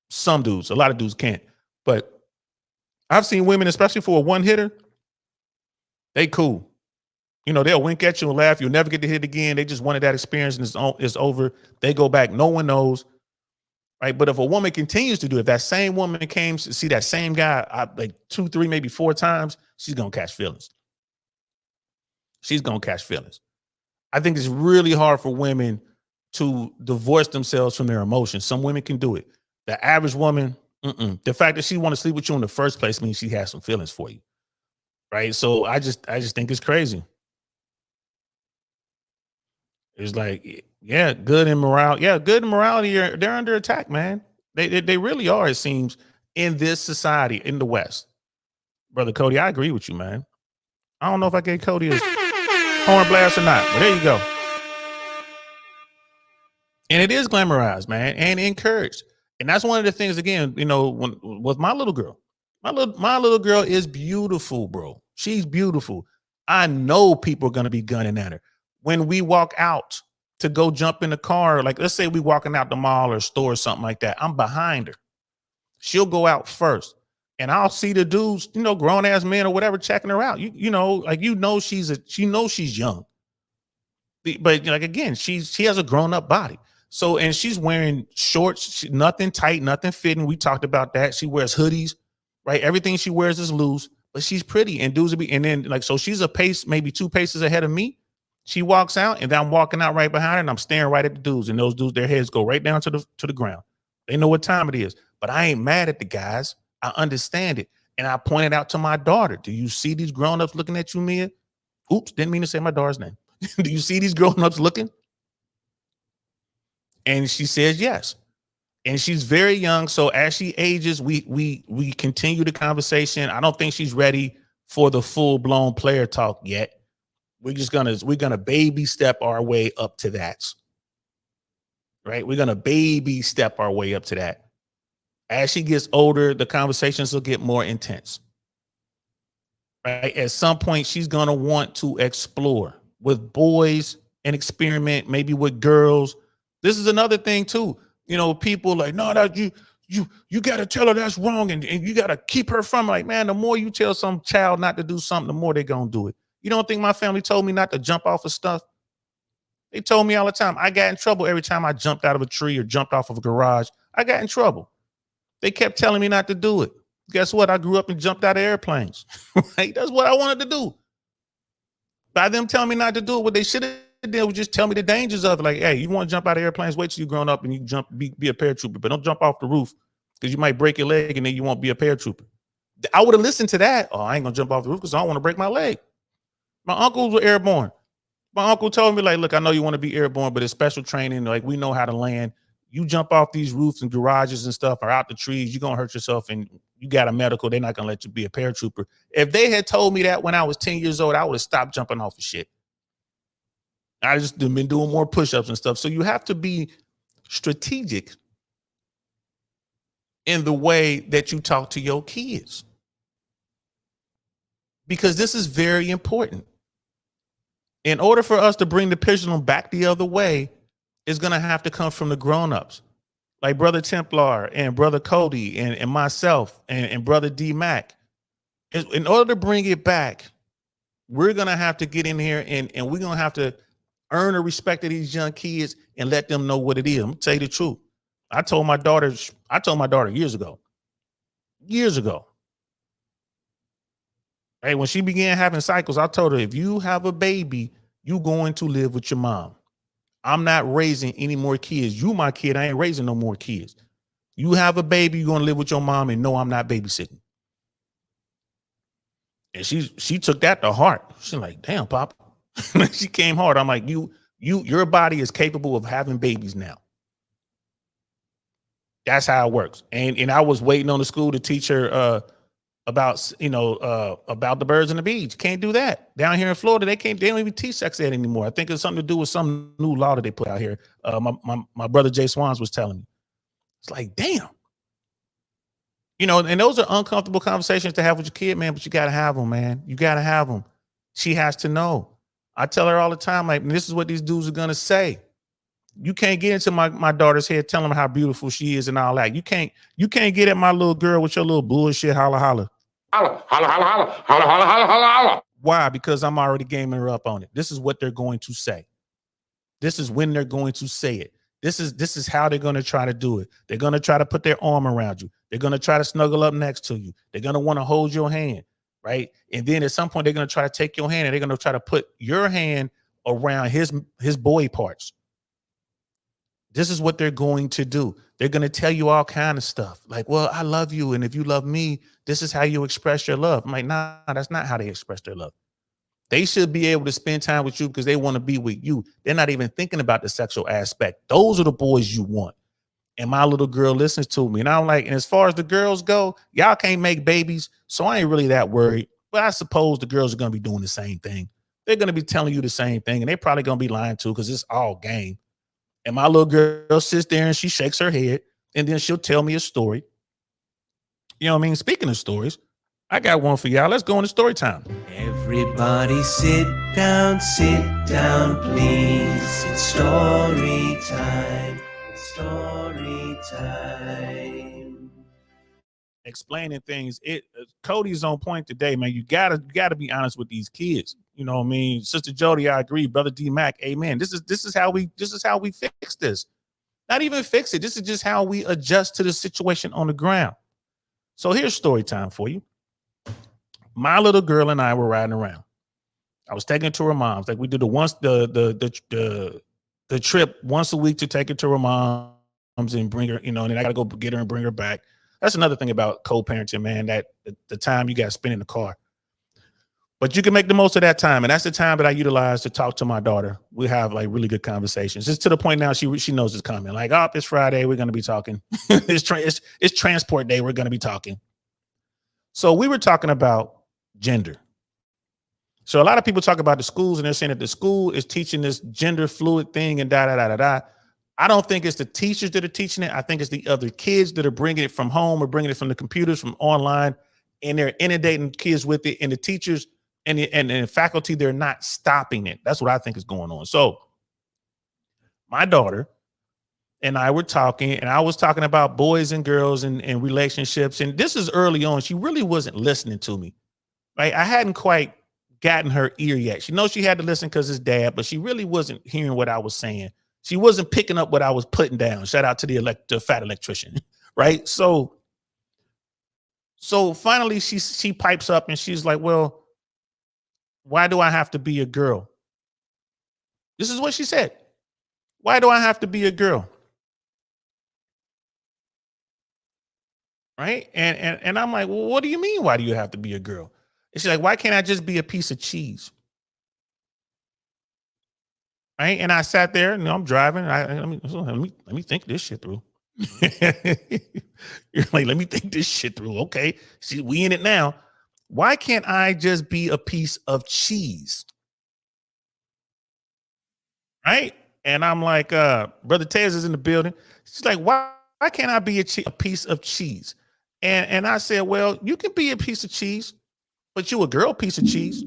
Some dudes, a lot of dudes can't. But I've seen women, especially for a one hitter, they cool. You know, they'll wink at you and laugh. You'll never get to hit again. They just wanted that experience and it's over. They go back. No one knows. Right. But if a woman continues to do it, if that same woman came to see that same guy like 2, 3, maybe 4 times, she's going to catch feelings. She's going to catch feelings. I think it's really hard for women to divorce themselves from their emotions. Some women can do it. The average woman, the fact that she want to sleep with you in the first place means she has some feelings for you. Right. So I just think it's crazy. It's like, yeah, good and morale. Yeah, good and morality. They're under attack, man. They really are, it seems, in this society, in the West. Brother Cody, I agree with you, man. I don't know if I gave Cody his horn blast or not, but there you go. And it is glamorized, man, and encouraged. And that's one of the things, again, you know, with my little girl. My little girl is beautiful, bro. She's beautiful. I know people are going to be gunning at her. When we walk out to go jump in the car, like let's say we walking out the mall or store or something like that, I'm behind her. She'll go out first. And I'll see the dudes, you know, grown ass men or whatever, checking her out. You know, like, she knows she's young. But like, again, she has a grown up body. So, and she's wearing shorts, nothing tight, nothing fitting. We talked about that. She wears hoodies, right? Everything she wears is loose, but she's pretty. And dudes will be, and then like, so she's a pace, maybe 2 paces ahead of me. She walks out, and then I'm walking out right behind her, and I'm staring right at the dudes. And those dudes, their heads go right down to the ground. They know what time it is. But I ain't mad at the guys. I understand it. And I pointed out to my daughter, do you see these grown-ups looking at you, Mia? Oops, didn't mean to say my daughter's name. Do you see these grown-ups looking? And she says yes. And she's very young. So as she ages, we continue the conversation. I don't think she's ready for the full-blown player talk yet. We're gonna baby step our way up to that. Right? We're gonna baby step our way up to that. As she gets older, the conversations will get more intense. Right? At some point, she's gonna want to explore with boys and experiment, maybe with girls. This is another thing too. You know, people like, no, that you gotta tell her that's wrong, and you gotta keep her from, like, man, the more you tell some child not to do something, the more they're gonna do it. You don't think my family told me not to jump off of stuff? They told me all the time. I got in trouble every time I jumped out of a tree or jumped off of a garage. I got in trouble. They kept telling me not to do it. Guess what? I grew up and jumped out of airplanes. Right? That's what I wanted to do. By them telling me not to do it, what they should have did was just tell me the dangers of it. Like, hey, you want to jump out of airplanes? Wait till you're grown up and you jump, be a paratrooper, but don't jump off the roof because you might break your leg and then you won't be a paratrooper. I would have listened to that. Oh, I ain't gonna jump off the roof because I don't want to break my leg. My uncles were airborne. My uncle told me, like, look, I know you want to be airborne, but it's special training. Like, we know how to land. You jump off these roofs and garages and stuff or out the trees, you're going to hurt yourself, and you got a medical. They're not going to let you be a paratrooper. If they had told me that when I was 10 years old, I would have stopped jumping off of shit. I just been doing more push-ups and stuff. So you have to be strategic in the way that you talk to your kids, because this is very important. In order for us to bring the pendulum back the other way, it's going to have to come from the grown-ups, like Brother Templar and Brother Cody and myself and Brother D Mac. In order to bring it back, we're going to have to get in here and we're going to have to earn the respect of these young kids and let them know what it is. I'm going to tell you the truth. I told my daughter years ago, hey, when she began having cycles, I told her, if you have a baby, you going to live with your mom. I'm not raising any more kids. You my kid. I ain't raising no more kids. You have a baby, you're going to live with your mom, and no, I'm not babysitting. And she took that to heart. She's like, damn, Papa. She came hard. I'm like, your body is capable of having babies now. That's how it works. And I was waiting on the school to teach her about the birds and the bees. Can't do that down here in Florida. They don't even teach sex ed anymore. I think it's something to do with some new law that they put out here. My brother Jay Swans was telling me. It's like, damn. And those are uncomfortable conversations to have with your kid, man, but you got to have them, man. You got to have them. She has to know. I tell her all the time, like, this is what these dudes are going to say. You can't get into my daughter's head telling her how beautiful she is and all that. You can't get at my little girl with your little bullshit holla holla. Holla, holla, holla, holla, holla, holla, holla, holla, holla. Why? Because I'm already gaming her up on it. This is what they're going to say. This is when they're going to say it. This is how they're going to try to do it. They're going to try to put their arm around you. They're going to try to snuggle up next to you. They're going to want to hold your hand, right? And then at some point, they're going to try to take your hand and they're going to try to put your hand around his boy parts. This is what they're going to do. They're going to tell you all kind of stuff like, well, I love you. And if you love me, this is how you express your love. I'm like, nah, that's not how they express their love. They should be able to spend time with you because they want to be with you. They're not even thinking about the sexual aspect. Those are the boys you want. And my little girl listens to me. And I'm like, and as far as the girls go, y'all can't make babies. So I ain't really that worried. But I suppose the girls are going to be doing the same thing. They're going to be telling you the same thing. And they're probably going to be lying too because it's all game. And my little girl sits there and she shakes her head and then she'll tell me a story. You know what I mean? Speaking of stories, I got one for y'all. Let's go into story time. Everybody sit down, please. It's story time. It's story time. Explaining things. Cody's on point today, man. You gotta be honest with these kids. You know what I mean? Sister Jody, I agree. Brother D Mac, amen. This is how we fix this. Not even fix it. This is just how we adjust to the situation on the ground. So here's story time for you. My little girl and I were riding around. I was taking her to her mom's. Like we do the trip once a week to take her to her mom's and bring her, and then I gotta go get her and bring her back. That's another thing about co-parenting, man, that the time you got to spend in the car. But you can make the most of that time. And that's the time that I utilize to talk to my daughter. We have like really good conversations. It's to the point now she knows it's coming. Like, oh, it's Friday. We're going to be talking. it's transport day. We're going to be talking. So we were talking about gender. So a lot of people talk about the schools and they're saying that the school is teaching this gender fluid thing and da, da, da, da, da. I don't think it's the teachers that are teaching it. I think it's the other kids that are bringing it from home or bringing it from the computers, from online, and they're inundating kids with it. And the teachers and the faculty, they're not stopping it. That's what I think is going on. So my daughter and I were talking, and I was talking about boys and girls and relationships. And this is early on. She really wasn't listening to me. Right? I hadn't quite gotten her ear yet. She knows she had to listen because it's dad, but she really wasn't hearing what I was saying. She wasn't picking up what I was putting down. Shout out to the fat electrician. Right? So finally she pipes up and she's like, well, why do I have to be a girl? This is what she said. Why do I have to be a girl? Right? And I'm like, well, what do you mean? Why do you have to be a girl? And she's like, why can't I just be a piece of cheese? Right? And I sat there and I'm driving. Let me think this shit through. You're like, let me think this shit through. Okay. See, we in it now. Why can't I just be a piece of cheese? Right? And I'm like, Brother Tez is in the building. She's like, why can't I be a piece of cheese? And I said, well, you can be a piece of cheese, but you a girl piece of cheese.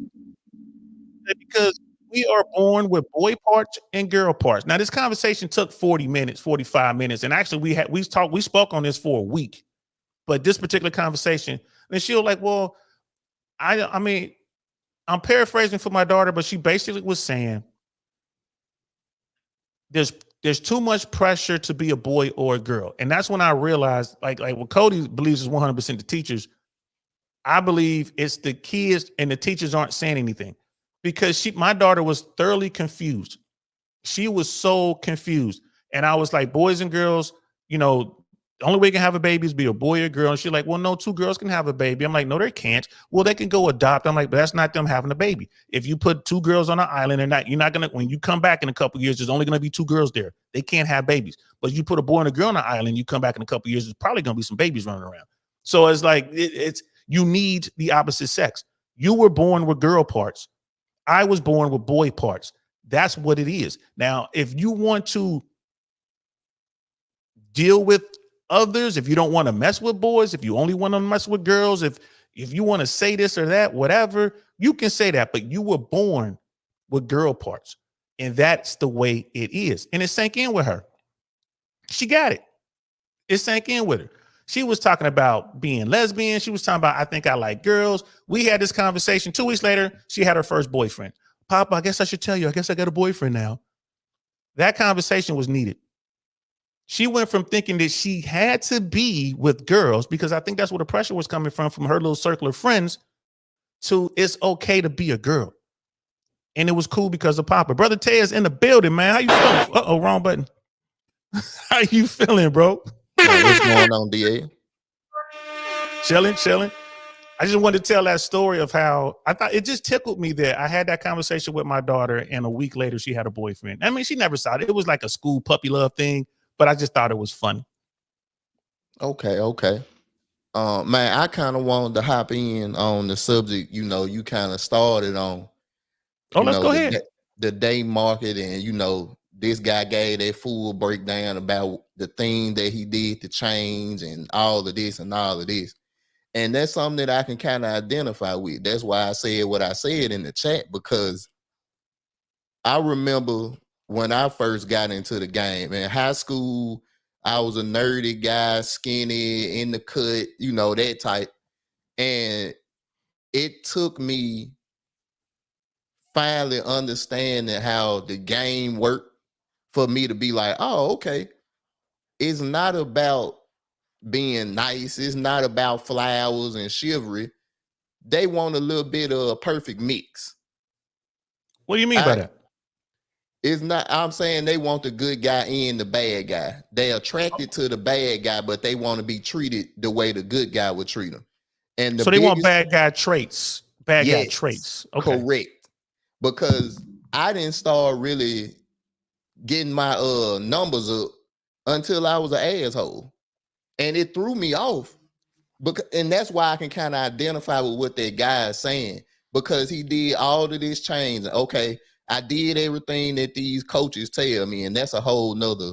Because we are born with boy parts and girl parts. Now, this conversation took 40 minutes, 45 minutes. And actually we spoke on this for a week. But this particular conversation, and she was like, well, I mean, I'm paraphrasing for my daughter, but she basically was saying there's too much pressure to be a boy or a girl. And that's when I realized, like what Cody believes is 100% the teachers. I believe it's the kids and the teachers aren't saying anything because my daughter was thoroughly confused. She was so confused. And I was like, boys and girls, the only way you can have a baby is be a boy or a girl. And she's like, well, no, two girls can have a baby. I'm like, no, they can't. Well, they can go adopt. I'm like, but that's not them having a baby. If you put two girls on an island, you're not going to, when you come back in a couple of years, there's only going to be two girls there. They can't have babies. But you put a boy and a girl on an island, you come back in a couple of years, there's probably going to be some babies running around. So it's like, you need the opposite sex. You were born with girl parts. I was born with boy parts. That's what it is. Now, if you want to deal with others, if you don't want to mess with boys, if you only want to mess with girls, if you want to say this or that, whatever, you can say that, but you were born with girl parts, and that's the way it is. And it sank in with her. She got it. It sank in with her. She was talking about being lesbian. She was talking about, I think I like girls. We had this conversation. 2 weeks later, she had her first boyfriend. Papa, I guess I should tell you, I guess I got a boyfriend now. That conversation was needed. She went from thinking that she had to be with girls, because I think that's where the pressure was coming from her little circle of friends, to it's okay to be a girl. And it was cool because of Papa. Brother Tez in the building, man. How you feeling? Uh-oh, wrong button. How you feeling, bro? What's going on, DA? Chilling. I just wanted to tell that story of how I thought it just tickled me that I had that conversation with my daughter, and a week later she had a boyfriend. I mean, she never saw it. It was like a school puppy love thing, but I just thought it was funny. Okay. Man, I kind of wanted to hop in on the subject, you kind of started on. Oh, let's go ahead. The day market, and this guy gave that full breakdown about the thing that he did to change and all of this and all of this. And that's something that I can kind of identify with. That's why I said what I said in the chat, because I remember when I first got into the game in high school, I was a nerdy guy, skinny, in the cut, that type. And it took me finally understanding how the game worked for me to be like, oh, okay. it's not about being nice. It's not about flowers and chivalry. They want a little bit of a perfect mix. What do you mean by that? It's not, I'm saying they want the good guy and the bad guy. They're attracted to the bad guy, but they want to be treated the way the good guy would treat them. And the So they want biggest, bad guy traits. Bad guy yes, traits. Okay. correct. Because I didn't start really getting my numbers up until I was an asshole. And it threw me off. And that's why I can kind of identify with what that guy is saying, because he did all of this change. Okay, I did everything that these coaches tell me, and that's a whole nother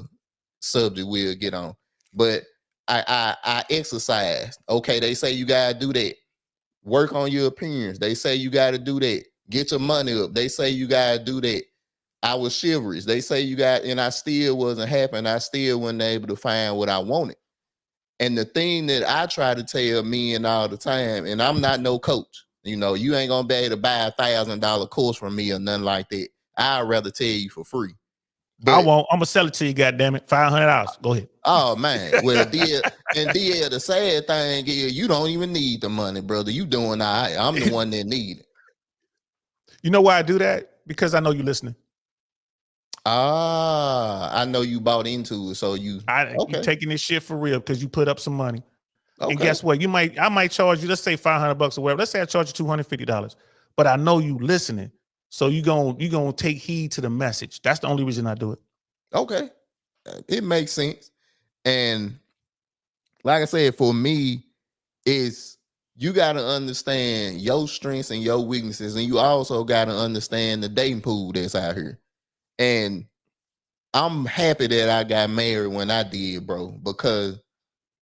subject we'll get on. But I exercised. Okay, they say you gotta do that. Work on your appearance. They say you gotta do that. Get your money up. They say you gotta do that. I was chivalrous. They say you got, and I still wasn't happy, and I still wasn't able to find what I wanted. And the thing that I try to tell men all the time, and I'm not no coach, you know, you ain't gonna be able to buy $1,000 course from me or nothing like that. I'd rather tell you for free. I won't. I'm gonna sell it to you. Goddamn it, $500. Go ahead. Oh man, well, the sad thing is you don't even need the money, brother. You doing all right. I'm the one that need it. You know why I do that? Because I know you listening. I know you bought into it, so you You taking this shit for real because you put up some money. okay. And guess what? I might charge you, let's say $500 or whatever. Let's say I charge you $250, but I know you listening. So you gonna take heed to the message. That's the only reason I do it. Okay. It makes sense. And like I said, for me, is you got to understand your strengths and your weaknesses, and you also got to understand the dating pool that's out here. And I'm happy that I got married when I did, bro, because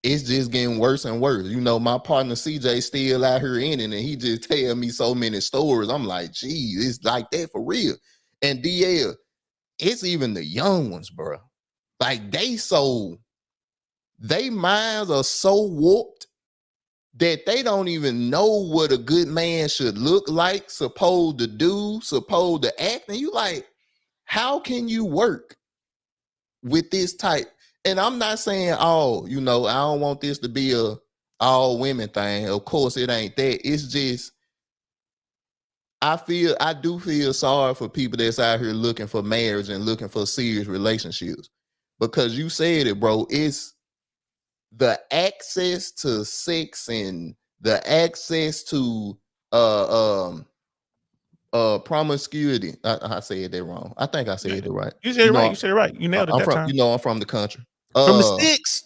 it's just getting worse and worse. You know, my partner CJ still out here in it, and he just tell me so many stories. I'm like, geez, it's like that for real. And DL, it's even the young ones, bro. Like they minds are so warped that they don't even know what a good man should look like, supposed to do, supposed to act. And you like, how can you work with this type? And I'm not saying, oh, you know, I don't want this to be a all women thing. Of course, it ain't that. It's just, I do feel sorry for people that's out here looking for marriage and looking for serious relationships. Because you said it, bro, it's the access to sex and the access to promiscuity. I said that wrong. I think I said it right. You said it right. You said it right. You nailed it that time. I'm from the country. From the sticks.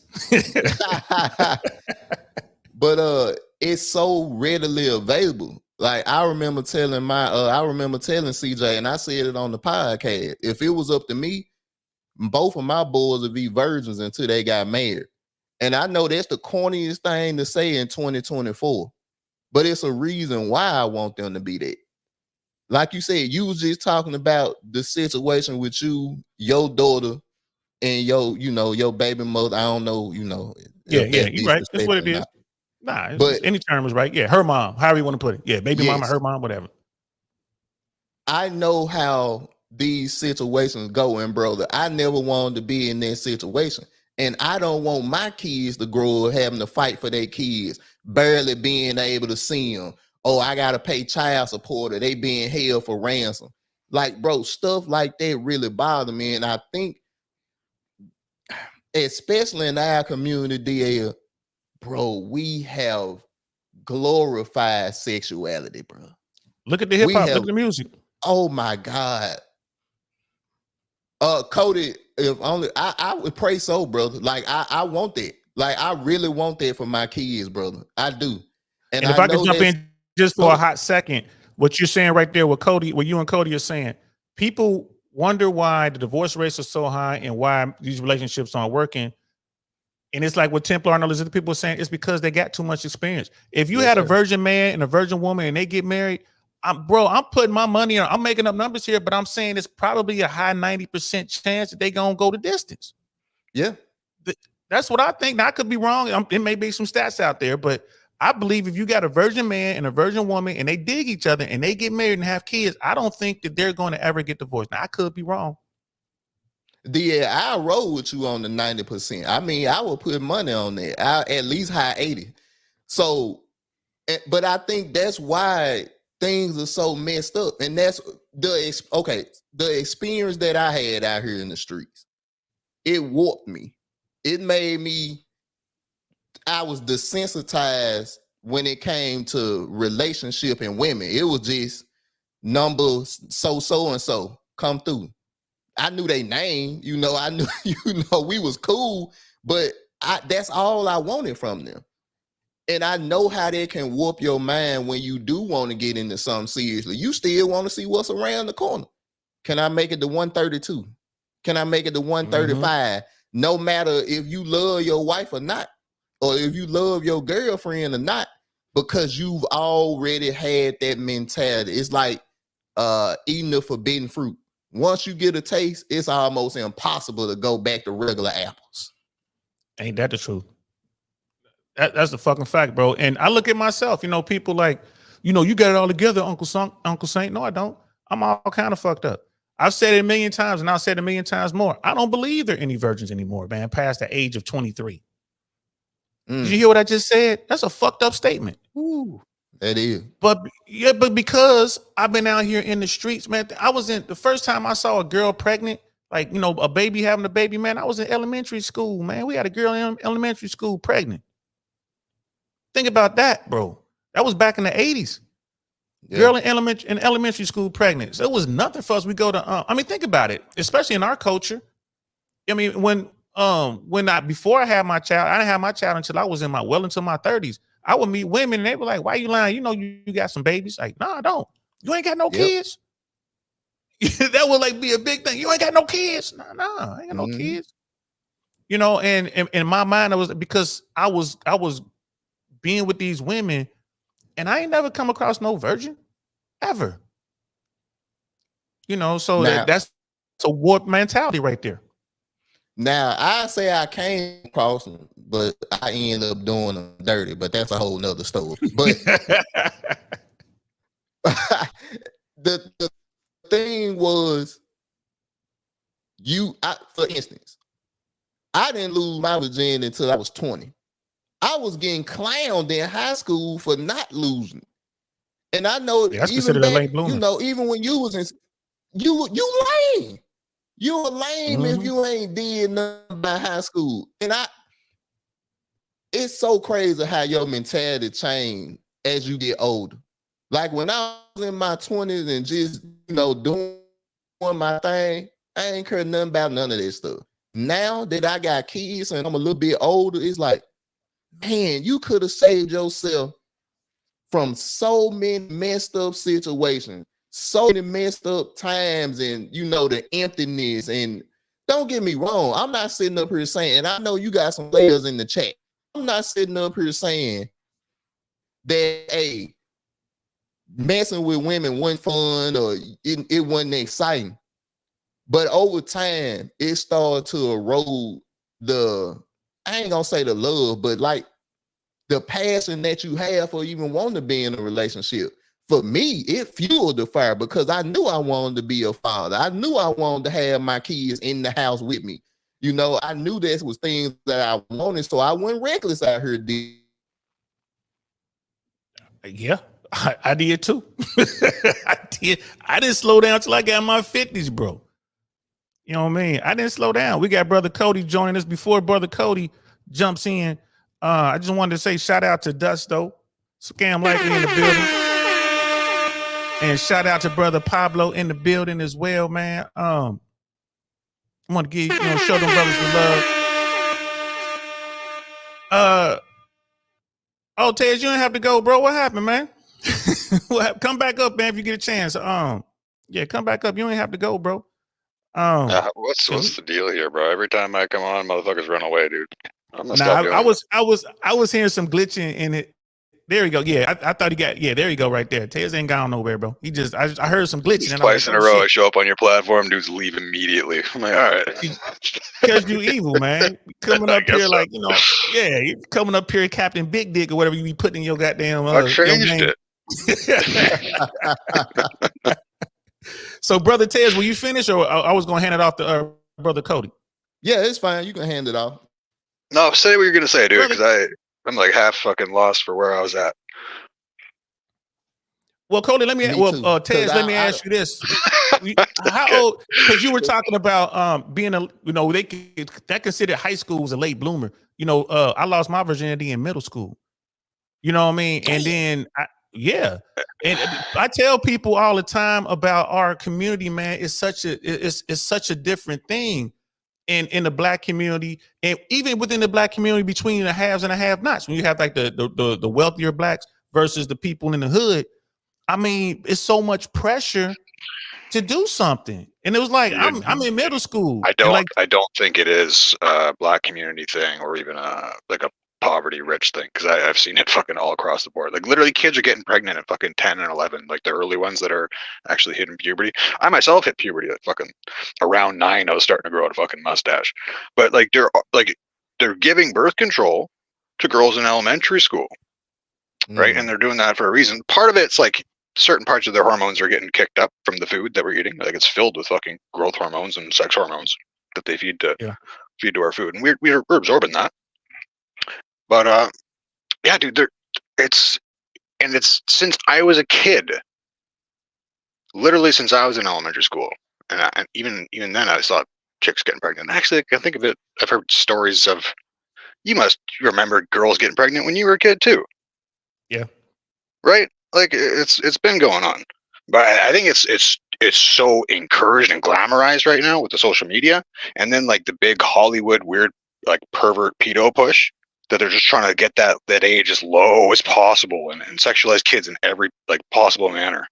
But it's so readily available. Like I remember telling CJ, and I said it on the podcast, if it was up to me, both of my boys would be virgins until they got married. And I know that's the corniest thing to say in 2024, but it's a reason why I want them to be that. Like you said, you was just talking about the situation with you, your daughter, and your baby mother. I don't know, Yeah, you're right. That's what it is. But any term is right. Yeah, her mom, however you want to put it. Yeah, baby mama, her mom, whatever. I know how these situations go, and brother, I never wanted to be in that situation. And I don't want my kids to grow up having to fight for their kids, barely being able to see them. Oh, I got to pay child support, or they being held for ransom. Like, bro, stuff like that really bother me. And I think, especially in our community, bro, we have glorified sexuality, bro. Look at the hip hop, look at the music. Oh my God. Cody, if only I would pray so, brother. Like I want that. Like I really want that for my kids, brother. I do. And if I could jump in just for a hot second, what you're saying right there with Cody, what you and Cody are saying, people wonder why the divorce rates are so high and why these relationships aren't working. And it's like what Templar Arnold is, the people are saying, it's because they got too much experience. If you had a virgin man and a virgin woman and they get married, I'm putting my money on, I'm making up numbers here, but I'm saying it's probably a high 90% chance that they gonna go the distance. Yeah. That's what I think. Now I could be wrong. It may be some stats out there, but I believe if you got a virgin man and a virgin woman and they dig each other and they get married and have kids, I don't think that they're going to ever get divorced. Now I could be wrong. Yeah, I'll roll with you on the 90%. I mean, I will put money on that. I at least high 80. So, but I think that's why things are so messed up. And that's the experience that I had out here in the streets. It warped me. It made me, I was desensitized when it came to relationship and women. It was just numbers so and so come through. I knew their name, I knew, we was cool, but that's all I wanted from them. And I know how they can warp your mind when you do want to get into something seriously. You still want to see what's around the corner. Can I make it to 132? Can I make it to 135? No matter if you love your wife or not, or if you love your girlfriend or not, because you've already had that mentality. It's like eating the forbidden fruit. Once you get a taste, it's almost impossible to go back to regular apples. Ain't that the truth? That's the fucking fact, bro. And I look at myself, people like, you got it all together, Uncle Saint. No, I don't. I'm all kind of fucked up. I've said it a million times, and I'll say it a million times more. I don't believe there are any virgins anymore, man, past the age of 23. Did you hear what I just said? That's a fucked up statement. Ooh, that is. But because I've been out here in the streets, man, the first time I saw a girl pregnant, like, a baby having a baby, man, I was in elementary school, man. We had a girl in elementary school pregnant. Think about that, bro. That was back in the 80s. Yeah. Girl in elementary school pregnant. So it was nothing for us. We go to, think about it, especially in our culture. I mean, before I had my child, I didn't have my child until I was into my 30s. I would meet women and they were like, why you lying? You got some babies. Like, no, I don't. You ain't got no kids. That would like be a big thing. You ain't got no kids. No, I ain't got no kids. And in my mind, it was because I was being with these women and I ain't never come across no virgin ever. So that's a warped mentality right there. Now, I say I came across them, but I end up doing them dirty, but that's a whole nother story. But the thing was, for instance, I didn't lose my virginity until I was 20. I was getting clowned in high school for not losing. And I know even back, even when you was in, you lame. You're lame if you ain't did nothing by high school. And it's so crazy how your mentality changed as you get older. Like when I was in my 20s and just, doing my thing, I ain't care nothing about none of this stuff. Now that I got kids and I'm a little bit older, it's like, man, you could have saved yourself from so many messed up situations. So many messed up times and the emptiness. And don't get me wrong, I'm not sitting up here saying, and I know you got some players in the chat, I'm not sitting up here saying that, hey, messing with women wasn't fun or it wasn't exciting. But over time, it started to erode I ain't gonna say the love, but like the passion that you have for even wanting to be in a relationship. For me, it fueled the fire because I knew I wanted to be a father. I knew I wanted to have my kids in the house with me. I knew this was things that I wanted, so I went reckless out here. Yeah, I did too. I did. I didn't slow down till I got my 50s, bro. You know what I mean? I didn't slow down. We got Brother Cody joining us. Before Brother Cody jumps in, I just wanted to say shout out to Dusto, Scam Likely in the building. And shout out to Brother Pablo in the building as well, man. I want to show them brothers the love. Oh, Tez, you didn't have to go, bro. What happened, man? Come back up, man, if you get a chance. Yeah, come back up. You ain't have to go, bro. What's the deal here, bro? Every time I come on, motherfuckers run away, dude. I was hearing some glitching in it. There you go. Yeah, I thought he got. Yeah, there you go, right there. Tez ain't gone nowhere, bro. I heard some glitching. Twice in a row, I show up on your platform, dudes leave immediately. I'm like, all right, because you evil, man. Coming up here, like you're coming up here, Captain Big Dick or whatever you be putting in your goddamn. I changed it. So, Brother Tez, will you finish, or I was gonna hand it off to brother Cody. Yeah, it's fine. You can hand it off. No, say what you're gonna say, dude, Brother- because I'm like half fucking lost for where I was at. Well, Cody, let me. Me Well, too, Tez, 'cause let me I- ask you this: how old? Because you were talking about being a, that considered high school was a late bloomer. I lost my virginity in middle school. You know what I mean? And then, and I tell people all the time about our community, man. It's such a different thing in the black community, and even within the black community, between the haves and the have-nots. When you have like the wealthier blacks versus the people in the hood. I mean, it's so much pressure to do something, and it was like I'm in middle school. I and don't think it is a black community thing or even like a poverty rich thing, because I've seen it fucking all across the board. Like literally, kids are getting pregnant at fucking 10 and 11, like the early ones that are actually hitting puberty. I myself hit puberty at fucking around 9. I was starting to grow out a fucking mustache, but like they're giving birth control to girls in elementary school, right? And they're doing that for a reason. Part of it's like certain parts of their hormones are getting kicked up from the food that we're eating. Like it's filled with fucking growth hormones and sex hormones that they feed to our food, and we're absorbing that. But yeah, dude, it's since I was a kid, literally since I was in elementary school, and even then I saw chicks getting pregnant. Actually, I can think of it. I've heard stories of, you must remember girls getting pregnant when you were a kid too. Yeah. Right. Like it's been going on, but I think it's so encouraged and glamorized right now with the social media, and then like the big Hollywood weird like pervert pedo push that they're just trying to get that age as low as possible and sexualize kids in every like possible manner.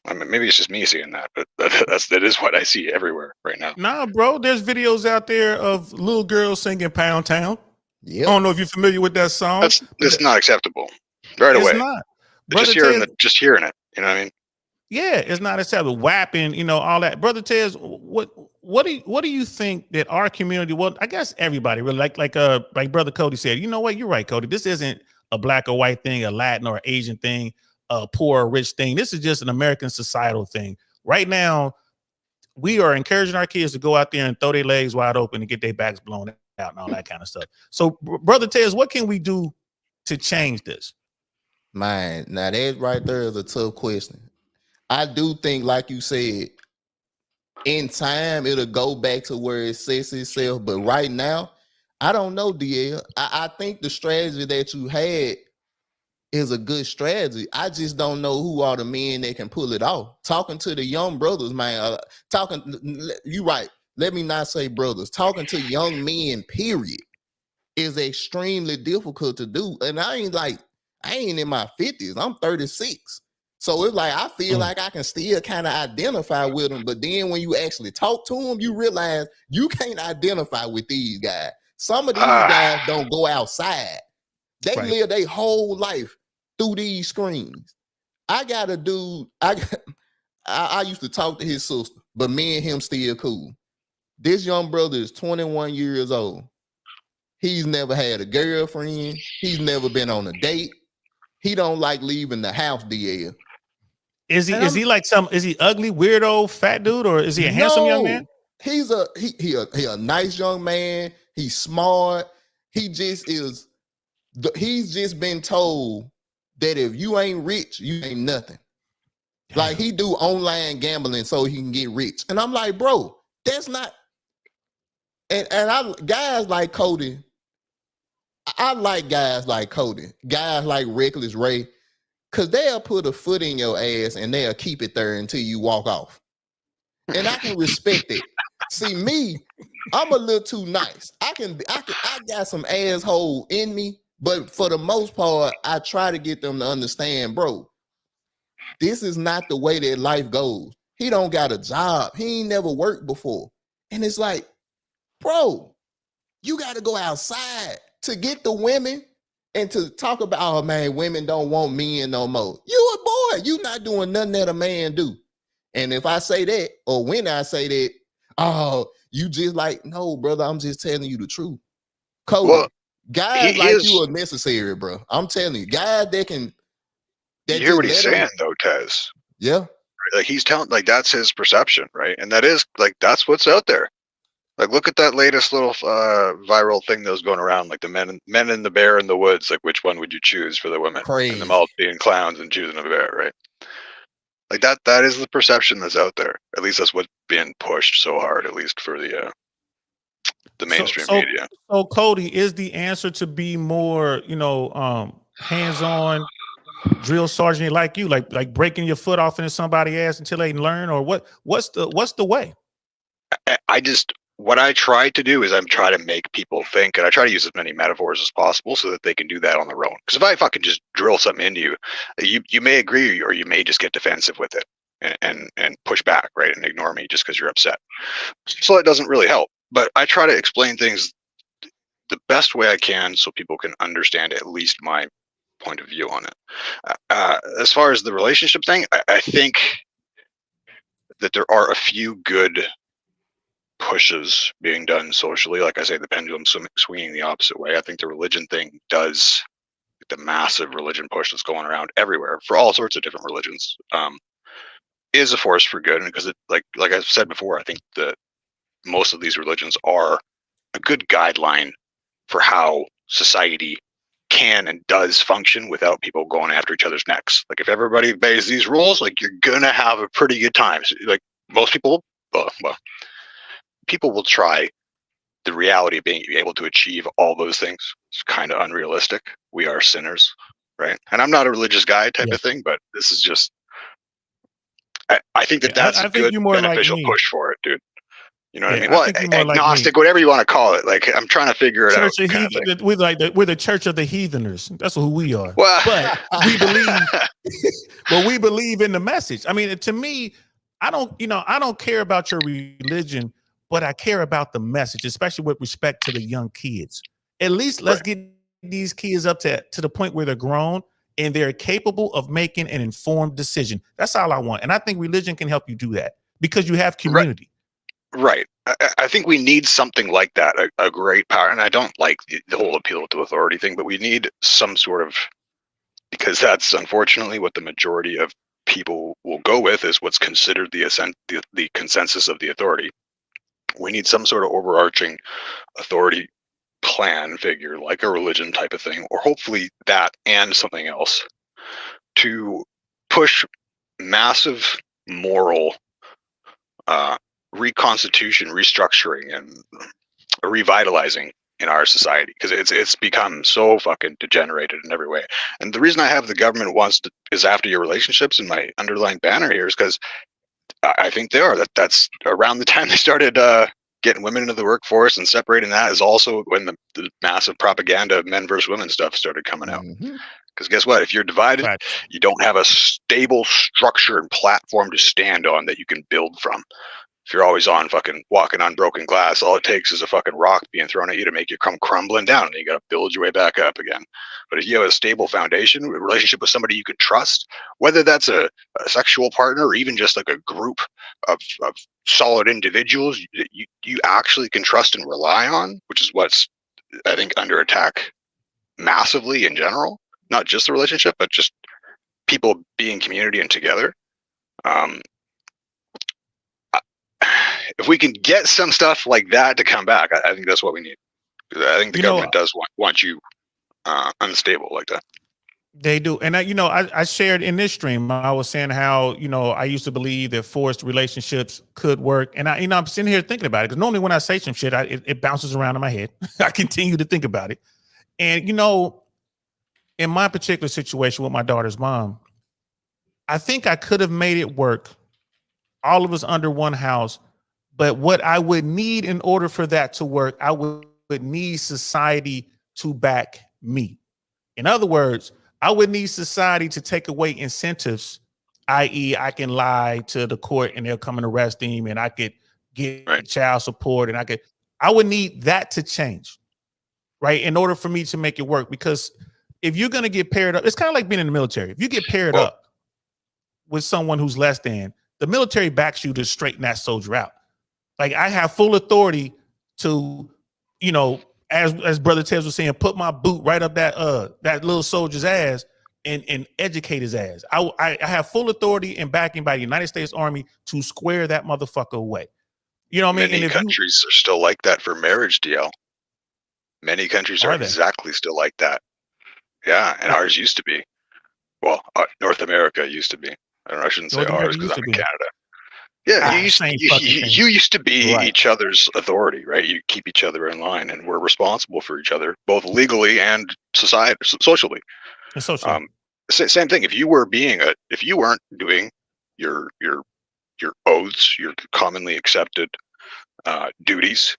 I mean, maybe it's just me seeing that, but that is what I see everywhere right now. Nah, bro, there's videos out there of little girls singing Pound Town. Yeah. I don't know if you're familiar with that song. It's not acceptable right away. It's not. Just hearing it, you know what I mean? Yeah, it's not acceptable. Whapping, all that. Brother Tez, what do you think that our community? Well, I guess everybody really like Brother Cody said. You know what? You're right, Cody. This isn't a black or white thing, a Latin or Asian thing, a poor or rich thing. This is just an American societal thing. Right now, we are encouraging our kids to go out there and throw their legs wide open and get their backs blown out and all that kind of stuff. So, Brother Tez, what can we do to change this? Man, now that right there is a tough question. I do think, like you said, in time it'll go back to where it sets itself. But right now, I don't know, DL. I think the strategy that you had is a good strategy. I just don't know who are the men that can pull it off. Talking to the young brothers, man. You right. Let me not say brothers. Talking to young men, period, is extremely difficult to do. And I ain't in my 50s. I'm 36. So it's like I feel like I can still kind of identify with them. But then when you actually talk to them, you realize you can't identify with these guys. Some of these guys don't go outside. They live their whole life through these screens. I got a dude, I used to talk to his sister, but me and him still cool. This young brother is 21 years old. He's never had a girlfriend. He's never been on a date. He don't like leaving the house, DL. Is he ugly, weirdo, fat dude, or is he a handsome young man? He's a nice young man. He's smart. He's just been told that if you ain't rich, you ain't nothing. Damn. Like he do online gambling so he can get rich. And I'm like, bro, that's not. And guys like Cody, I like guys like Cody, guys like Reckless Ray, because they'll put a foot in your ass and they'll keep it there until you walk off. And I can respect it. See, me, I'm a little too nice. I got some asshole in me, but for the most part, I try to get them to understand, bro, this is not the way that life goes. He don't got a job. He ain't never worked before. And it's like, bro, you got to go outside to get the women and to talk about, oh man, women don't want men no more. You a boy. You not doing nothing that a man do. And if I say that, or when I say that, oh, you just like, no, brother, I'm just telling you the truth. Cody, guys like you are necessary, bro. I'm telling you, guys that can. You hear what he's saying, though, Tez. Yeah. Like he's telling, like that's his perception, right? And that is like that's what's out there. Like, look at that latest little viral thing that was going around, like the men and the bear in the woods. Like, which one would you choose for the women? Crazy. And them all being clowns and choosing a bear, right? Like that is the perception that's out there. At least that's what's being pushed so hard, at least for the mainstream media. So Cody, is the answer to be more, hands-on drill sergeant like you, like breaking your foot off into somebody's ass until they learn, or what's the way? What I try to do is I'm try to make people think, and I try to use as many metaphors as possible so that they can do that on their own. Because if I fucking just drill something into you, you may agree or you may just get defensive with it and push back, right, and ignore me just because you're upset. So it doesn't really help. But I try to explain things the best way I can so people can understand at least my point of view on it. As far as the relationship thing, I think that there are a few good pushes being done socially. Like I say, the pendulum swinging the opposite way. I think the religion thing does, the massive religion push that's going around everywhere for all sorts of different religions, is a force for good. And because it, like I've said before, I think that most of these religions are a good guideline for how society can and does function without people going after each other's necks. Like if everybody obeys these rules, like you're gonna have a pretty good time. So, like most people, people will try. The reality of being able to achieve all those things is kind of unrealistic. We are sinners, right? And I'm not a religious guy type of thing, but this is just, I think that's a good beneficial push for it, dude. You know what I mean? Well, agnostic, whatever you want to call it. Like I'm trying to figure it out. We're the church of the heatheners. That's who we are. Well, but we believe in the message. I mean, to me, I don't care about your religion, but I care about the message, especially with respect to the young kids. At least let's get these kids up to the point where they're grown and they're capable of making an informed decision. That's all I want. And I think religion can help you do that because you have community. Right. I think we need something like that, a great power. And I don't like the whole appeal to authority thing, but we need some sort of, because that's unfortunately what the majority of people will go with, is what's considered the consensus of the authority. We need some sort of overarching authority plan figure, like a religion type of thing, or hopefully that and something else, to push massive moral reconstitution, restructuring, and revitalizing in our society, because it's become so fucking degenerated in every way. And the reason I have the government is after your relationships in my underlying banner here is because I think they are. That's around the time they started getting women into the workforce and separating that is also when the massive propaganda of men versus women stuff started coming out. Because guess what? If you're divided, you don't have a stable structure and platform to stand on that you can build from. If you're always on fucking walking on broken glass, all it takes is a fucking rock being thrown at you to make you come crumbling down, and you got to build your way back up again. But if you have a stable foundation, a relationship with somebody you can trust, whether that's a sexual partner or even just like a group of solid individuals that you actually can trust and rely on, which is what's, I think, under attack massively in general, not just the relationship, but just people being community and together. If we can get some stuff like that to come back, I think that's what we need. I think the government does want you unstable like that. They do. And I shared in this stream, I was saying how, I used to believe that forced relationships could work. And I'm sitting here thinking about it, because normally when I say some shit, it bounces around in my head. I continue to think about it. And, in my particular situation with my daughter's mom, I think I could have made it work, all of us under one house. But what I would need in order for that to work, I would need society to back me. In other words, I would need society to take away incentives, i.e. I can lie to the court and they'll come and arrest him, and I could get child support, and I would need that to change, right? In order for me to make it work. Because if you're going to get paired up, it's kind of like being in the military. If you get paired up with someone who's less than, the military backs you to straighten that soldier out. Like, I have full authority to, as Brother Tez was saying, put my boot right up that little soldier's ass and educate his ass. I have full authority and backing by the United States Army to square that motherfucker away. You know what I mean? Many And if you countries are still like that for marriage, DL. Many countries are are they? exactly still like that. Yeah, and ours used to be. Well, North America used to be. I shouldn't say North ours America because used I'm to in be. Canada. Yeah, Same fucking thing. you used to be Right. each other's authority, right? You keep each other in line, and we're responsible for each other, both legally and socially. And socially. Same thing. If you weren't doing your oaths, your commonly accepted duties,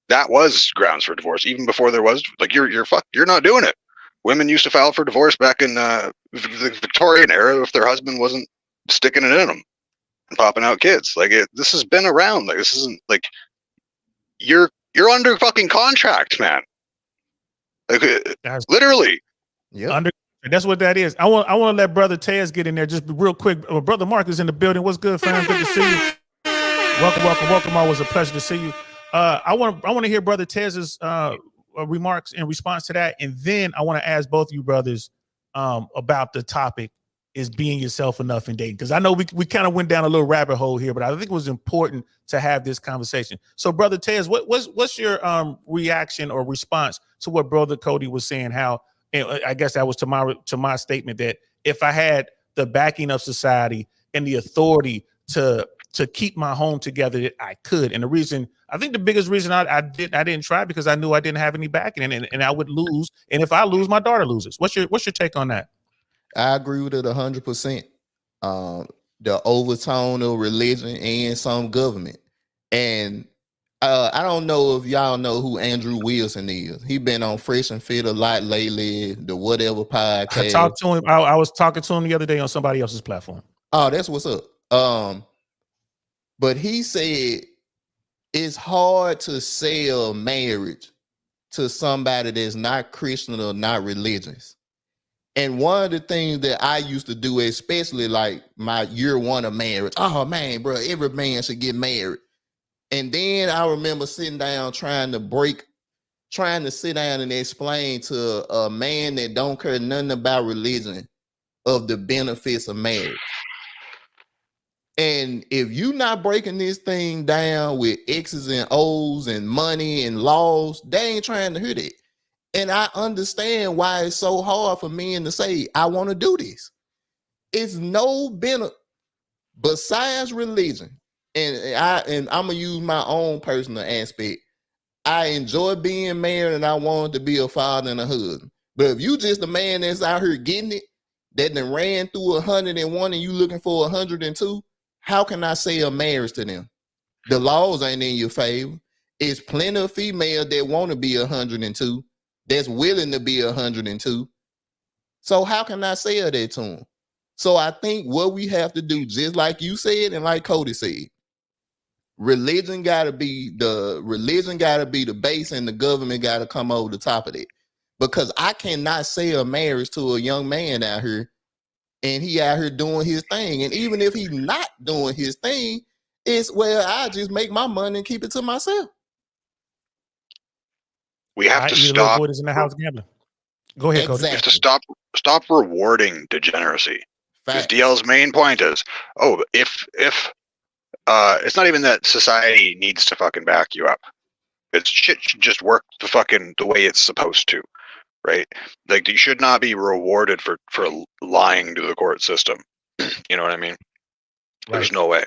that was grounds for divorce. Even before there was, like, you're not doing it. Women used to file for divorce back in the Victorian era if their husband wasn't sticking it in them and popping out kids. Like, this has been around. Like, this isn't like you're under fucking contract, man. Like, That's literally. Yep. under. That's what that is. I want to let Brother Tez get in there just real quick. Brother Mark is in the building. What's good, fam? Good to see you. Welcome. Always a pleasure to see you. I want to hear Brother Tez's remarks in response to that, and then I want to ask both of you brothers about the topic: is being yourself enough in dating? Because I know we kind of went down a little rabbit hole here, but I think it was important to have this conversation. So, Brother Tez, what's your reaction or response to what Brother Cody was saying? How, and I guess that was to my statement that if I had the backing of society and the authority to keep my home together, that I could. And I think the biggest reason I didn't try because I knew I didn't have any backing and I would lose. And if I lose, my daughter loses. What's your take on that? I agree with it 100%. The overtone of religion and some government. And I don't know if y'all know who Andrew Wilson is. He been on Fresh and Fit a lot lately, the whatever podcast. I talked to him. I was talking to him the other day on somebody else's platform. Oh, that's what's up. But he said it's hard to sell marriage to somebody that's not Christian or not religious. And one of the things that I used to do, especially like my year one of marriage, oh man, bro, every man should get married. And then I remember sitting down trying to sit down and explain to a man that don't care nothing about religion of the benefits of marriage. And if you're not breaking this thing down with X's and O's and money and laws, they ain't trying to hear that. And I understand why it's so hard for men to say, I want to do this. It's no benefit besides religion. And I'm gonna use my own personal aspect. I enjoy being married and I want to be a father and a husband. But if you just a man that's out here getting it, that done ran through 101 and you looking for 102, how can I say a marriage to them? The laws ain't in your favor. It's plenty of females that want to be 102, that's willing to be 102. So how can I say that to them? So I think what we have to do, just like you said and like Cody said, religion gotta be the base and the government gotta come over the top of it. Because I cannot say a marriage to a young man out here and he out here doing his thing. And even if he's not doing his thing, it's where I just make my money and keep it to myself. We have to Either little stop. boy that's in the house gambling. Go ahead, Cody. We have to Exactly. stop rewarding degeneracy. Because Facts. DL's main point is, if it's not even that society needs to fucking back you up. It's shit should just work the way it's supposed to, right? Like, you should not be rewarded for lying to the court system. You know what I mean? There's no way.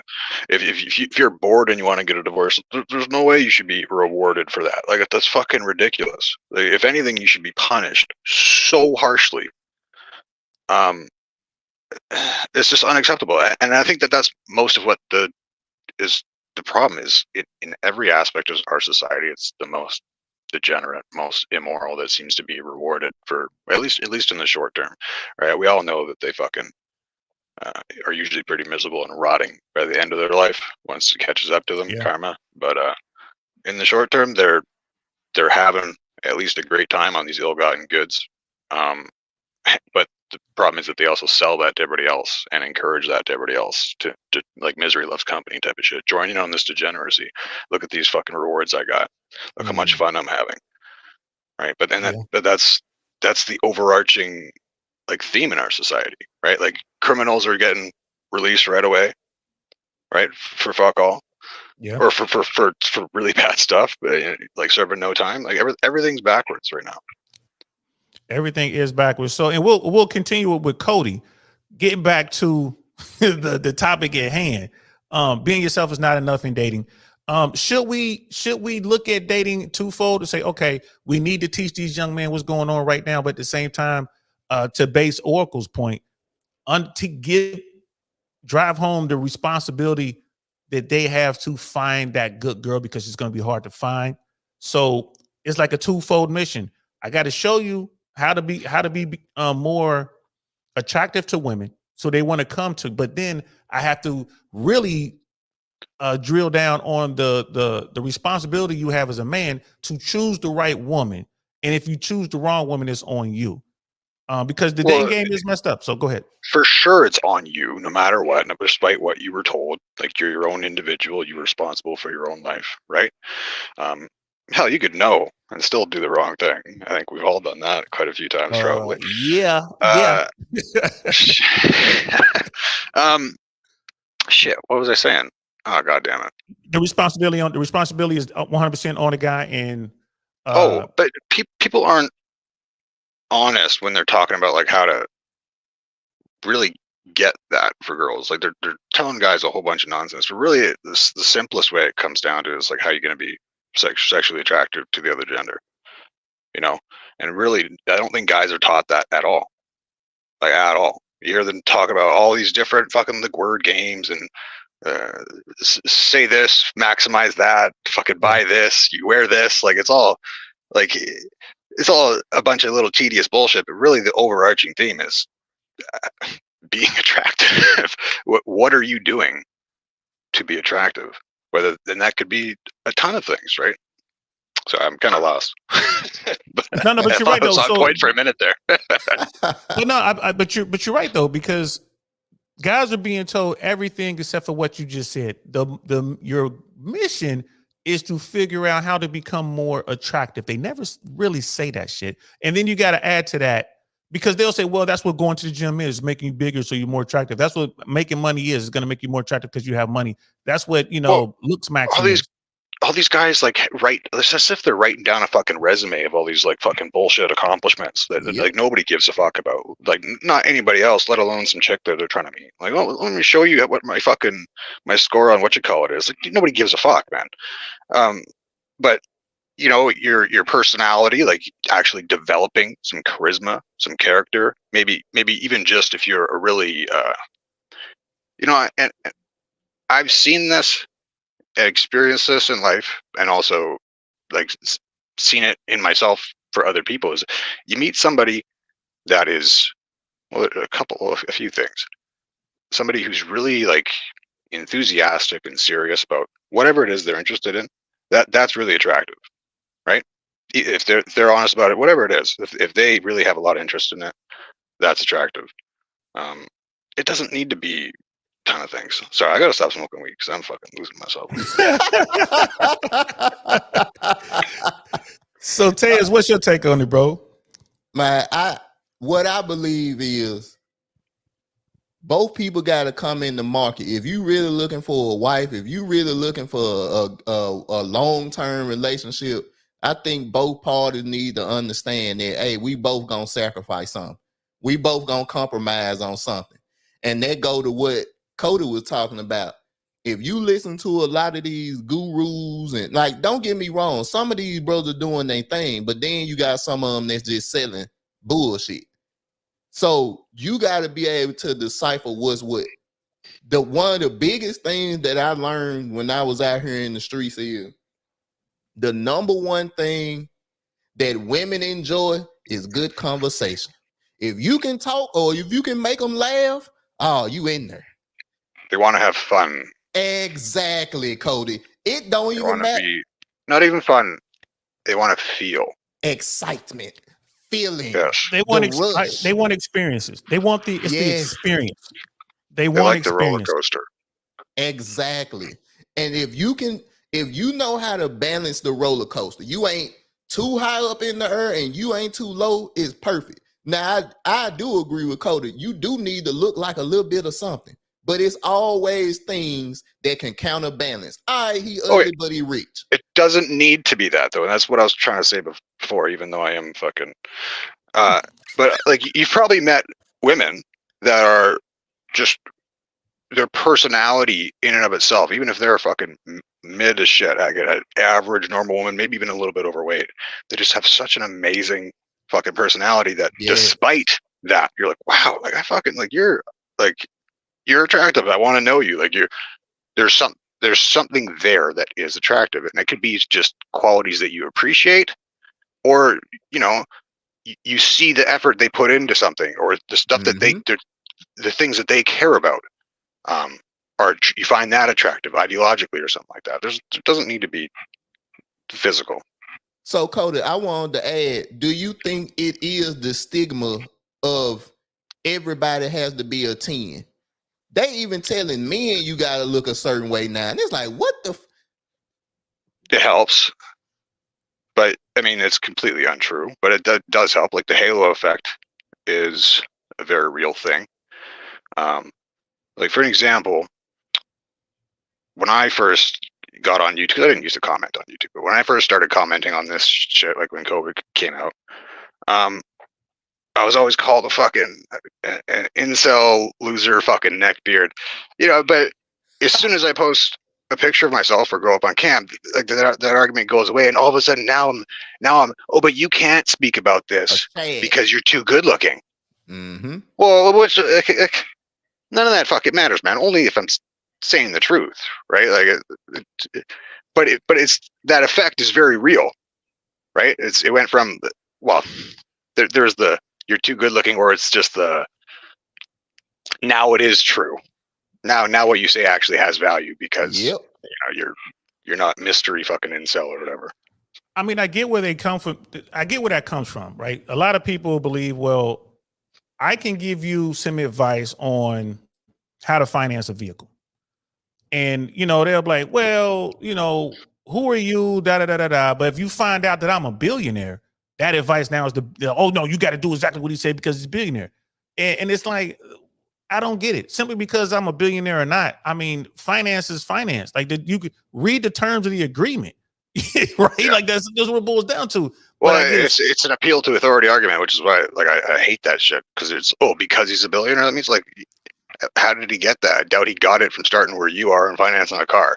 If you're bored and you want to get a divorce, there's no way you should be rewarded for that. Like, that's fucking ridiculous. Like, if anything, you should be punished so harshly. It's just unacceptable, and I think that's most of what the problem is. In every aspect of our society, it's the most degenerate, most immoral that seems to be rewarded for at least in the short term, right? We all know that they fucking are usually pretty miserable and rotting by the end of their life once it catches up to them, karma. But in the short term, they're having at least a great time on these ill-gotten goods. But the problem is that they also sell that to everybody else and encourage that to everybody else to like misery loves company type of shit. Joining on this degeneracy. Look at these fucking rewards I got. Look how much fun I'm having. Right. But then that's the overarching like theme in our society, right? Like, criminals are getting released right away, right? For fuck all. Yeah. or for really bad stuff, like serving no time. Like everything's backwards right now. Everything is backwards. So, and we'll continue it with Cody. Getting back to the topic at hand, being yourself is not enough in dating. Should we look at dating twofold to say, okay, we need to teach these young men what's going on right now, but at the same time, to base Oracle's point, to drive home the responsibility that they have to find that good girl, because it's going to be hard to find. So it's like a twofold mission. I got to show you how to be more attractive to women, so they want to come to. But then I have to really drill down on the responsibility you have as a man to choose the right woman. And if you choose the wrong woman, it's on you, because the dating game is messed up. So go ahead. For sure, it's on you, no matter what, despite what you were told. Like, you're your own individual. You're responsible for your own life, right? Hell, you could know and still do the wrong thing. I think we've all done that quite a few times, probably. Yeah. Shit. What was I saying? Oh, God damn it. The responsibility is 100% on the guy. And but people aren't honest when they're talking about like how to really get that for girls. Like, they're telling guys a whole bunch of nonsense, but really the simplest way it comes down to is like, how you're going to be sexually attractive to the other gender, you know? And really, I don't think guys are taught that at all. Like, at all. You hear them talk about all these different fucking like word games and say this, maximize that, fucking buy this, you wear this. Like, it's all a bunch of little tedious bullshit, but really the overarching theme is being attractive. What are you doing to be attractive? And that could be a ton of things, right? So I'm kind of lost. but you're right though. I was on point for a minute there. But you're right though, because guys are being told everything except for what you just said. Your mission is to figure out how to become more attractive. They never really say that shit. And then you got to add to that, because they'll say, well, that's what going to the gym is, making you bigger so you're more attractive. That's what making money is. It's going to make you more attractive because you have money. That's what, looks maximum. All these guys like it's as if they're writing down a fucking resume of all these like fucking bullshit accomplishments that like nobody gives a fuck about. Like, not anybody else, let alone some chick that they're trying to meet. Like, oh, let me show you what my score on what is. Like, nobody gives a fuck, man. But your personality, like actually developing some charisma, some character, maybe even just if you're a really and I've seen this, experienced this in life, and also like seen it in myself for other people, is you meet somebody that is, well, a few things. Somebody who's really like enthusiastic and serious about whatever it is they're interested in. That's really attractive, right? If they're honest about it, whatever it is, if they really have a lot of interest in it, that's attractive. It doesn't need to be a ton of things. Sorry, I gotta stop smoking weed because I'm fucking losing myself. So, Taz, what's your take on it, bro? What I believe is, both people got to come in the market. If you really looking for a wife, if you really looking for a long-term relationship, I think both parties need to understand that, hey, we both gonna sacrifice something. We both gonna compromise on something. And that go to what Cody was talking about. If you listen to a lot of these gurus, and like, don't get me wrong, some of these brothers are doing their thing, but then you got some of them that's just selling bullshit. So you got to be able to decipher what's what. One of the biggest things that I learned when I was out here in the streets is the number one thing that women enjoy is good conversation. If you can talk or if you can make them laugh, oh, you in there. They want to have fun. Exactly, Cody. It don't even matter. Not even fun. They want to feel excitement. Feeling. Yes. They want experiences. They want the experience. They want like experience. The roller coaster. Exactly. And if you know how to balance the roller coaster, you ain't too high up in the air and you ain't too low, it's perfect. Now I do agree with Cody. You do need to look like a little bit of something, but it's always things that can counterbalance. All right, he Oh, ugly, but he rich. it doesn't need to be that though, and that's what I was trying to say before. Even though I am fucking, but like you've probably met women that are just their personality in and of itself, even if they're fucking mid as shit, like an average normal woman, maybe even a little bit overweight, they just have such an amazing fucking personality that despite that, you're like, wow, like I fucking you're attractive. I want to know you. Like there's something there that is attractive, and it could be just qualities that you appreciate, or you see the effort they put into something, or the stuff that the things that they care about. Or you find that attractive ideologically or something like that. It doesn't need to be physical. So, Cody, I wanted to add, do you think it is the stigma of everybody has to be a 10? They even telling men you got to look a certain way now. And it's like, what the? It helps. But, I mean, it's completely untrue. But it does help. Like the halo effect is a very real thing. Like, for an example, when I first got on YouTube, I didn't used to comment on YouTube, but when I first started commenting on this shit, like when COVID came out, I was always called a fucking an incel loser, fucking neckbeard, but as soon as I post a picture of myself or go up on cam, like that argument goes away, and all of a sudden now I'm oh, but you can't speak about this because you're too good looking. Mm-hmm. Well, none of that fucking matters, man. Only if I'm saying the truth, right? Like, but it's that effect is very real, right? It went from there's the you're too good looking, or it's just now it is true. Now what you say actually has value because you're not mystery fucking incel or whatever. I mean, I get where they come from. I get where that comes from, right? A lot of people believe, well, I can give you some advice on how to finance a vehicle. And, they'll be like, well, who are you? Da, da, da, da, da. But if you find out that I'm a billionaire, that advice now is oh, no, you got to do exactly what he said because he's a billionaire. And it's like, I don't get it. Simply because I'm a billionaire or not. I mean, finance is finance. Like you could read the terms of the agreement, right? Yeah. Like that's what it boils down to. Well, it's an appeal to authority argument, which is why I hate that shit because because he's a billionaire. That means how did he get that? I doubt he got it from starting where you are and financing a car.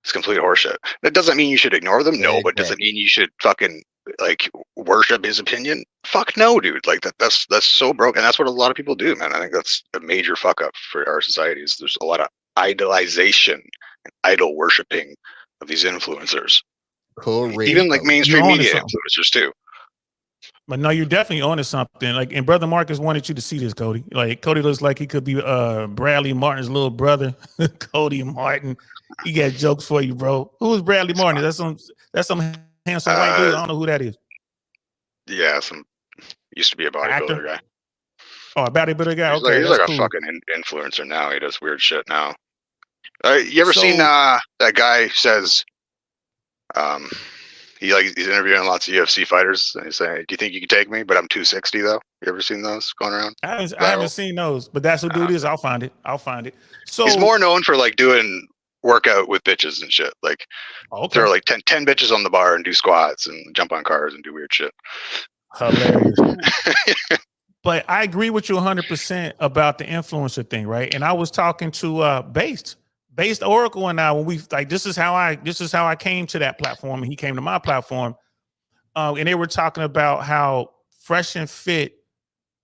It's complete horseshit. That doesn't mean you should ignore them. No, but does it mean you should fucking worship his opinion? Fuck no, dude. Like that's so broken. That's what a lot of people do, man. I think that's a major fuck up for our societies. There's a lot of idolization and idol worshiping of these influencers. Correct. Even like mainstream media influencers too. But no, you're definitely onto something. Like, and Brother Marcus wanted you to see this, Cody. Like, Cody looks like he could be Bradley Martin's little brother, Cody Martin. He got jokes for you, bro. Who is Bradley Martin? That's some handsome white dude. I don't know who that is. Yeah, used to be a bodybuilder guy. Oh, a bodybuilder guy. He's okay, he's like cool. a fucking influencer now. He does weird shit now. You ever seen that guy says, he's interviewing lots of UFC fighters, and he's saying, "Do you think you can take me? But I'm 260 though." You ever seen those going around? I haven't seen those, but that's what dude is. I'll find it. So he's more known for doing workout with bitches and shit. Throw 10 bitches on the bar and do squats and jump on cars and do weird shit. Hilarious. But I agree with you 100% about the influencer thing, right? And I was talking to Based Oracle and I when we this is how I came to that platform and he came to my platform, and they were talking about how Fresh and Fit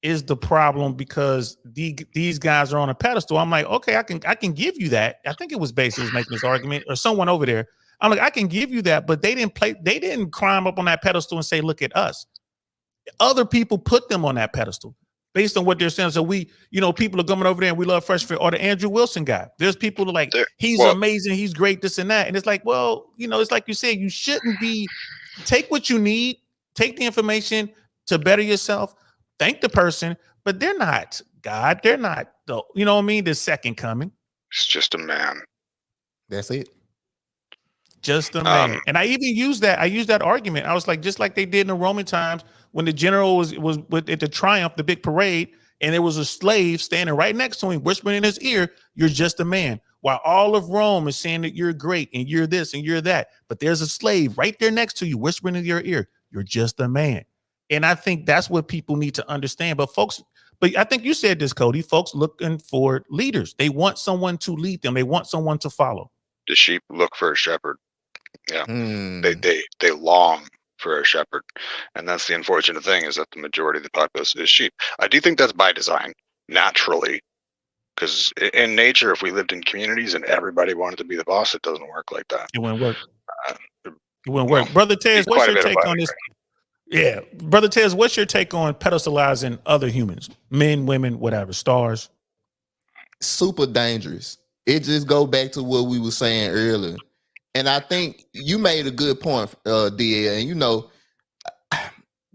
is the problem because these guys are on a pedestal. I'm like, okay, I can give you that. I think it was Based who was making this argument or someone over there. I'm like, I can give you that, but they didn't climb up on that pedestal and say, look at us. Other people put them on that pedestal based on what they're saying. So people are coming over there and we love Fresh Fit or the Andrew Wilson guy. There's people who are like, he's amazing, he's great, this and that. And it's like, well, it's like you said, you shouldn't take what you need, take the information to better yourself, thank the person, but they're not God. They're not, the second coming. It's just a man. That's it. Just a man. And I even used that argument. I was like, just like they did in the Roman times when the general was at the triumph, the big parade, and there was a slave standing right next to him, whispering in his ear, "You're just a man." While all of Rome is saying that you're great and you're this and you're that, but there's a slave right there next to you, whispering in your ear, "You're just a man." And I think that's what people need to understand. But I think you said this, Cody. Folks looking for leaders. They want someone to lead them. They want someone to follow. The sheep look for a shepherd. Yeah, Hmm. they long for a shepherd, and that's the unfortunate thing, is that the majority of the populace is sheep. I do think that's by design, naturally, because in nature, if we lived in communities and everybody wanted to be the boss, it doesn't work like that. It wouldn't work. Uh, It wouldn't work. Brother Tez, what's quite a your bit of take fighting, on this? Yeah, Brother Tez, what's your take on pedestalizing other humans, men, women, whatever, stars? Super dangerous. It just go back to what we were saying earlier. And I think you made a good point, DL. And you know,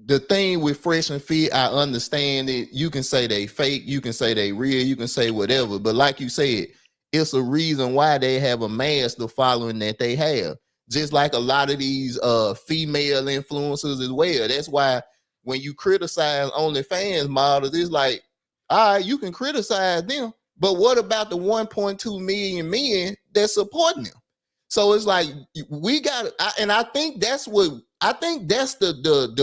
the thing with Fresh and Fit, I understand it. You can say they fake, you can say they real, you can say whatever. But like you said, it's a reason why they have a master following that they have. Just like a lot of these female influencers as well. That's why when you criticize OnlyFans models, it's like, all right, you can criticize them, but what about the 1.2 million men that's supporting them? So it's like we got, and I think that's the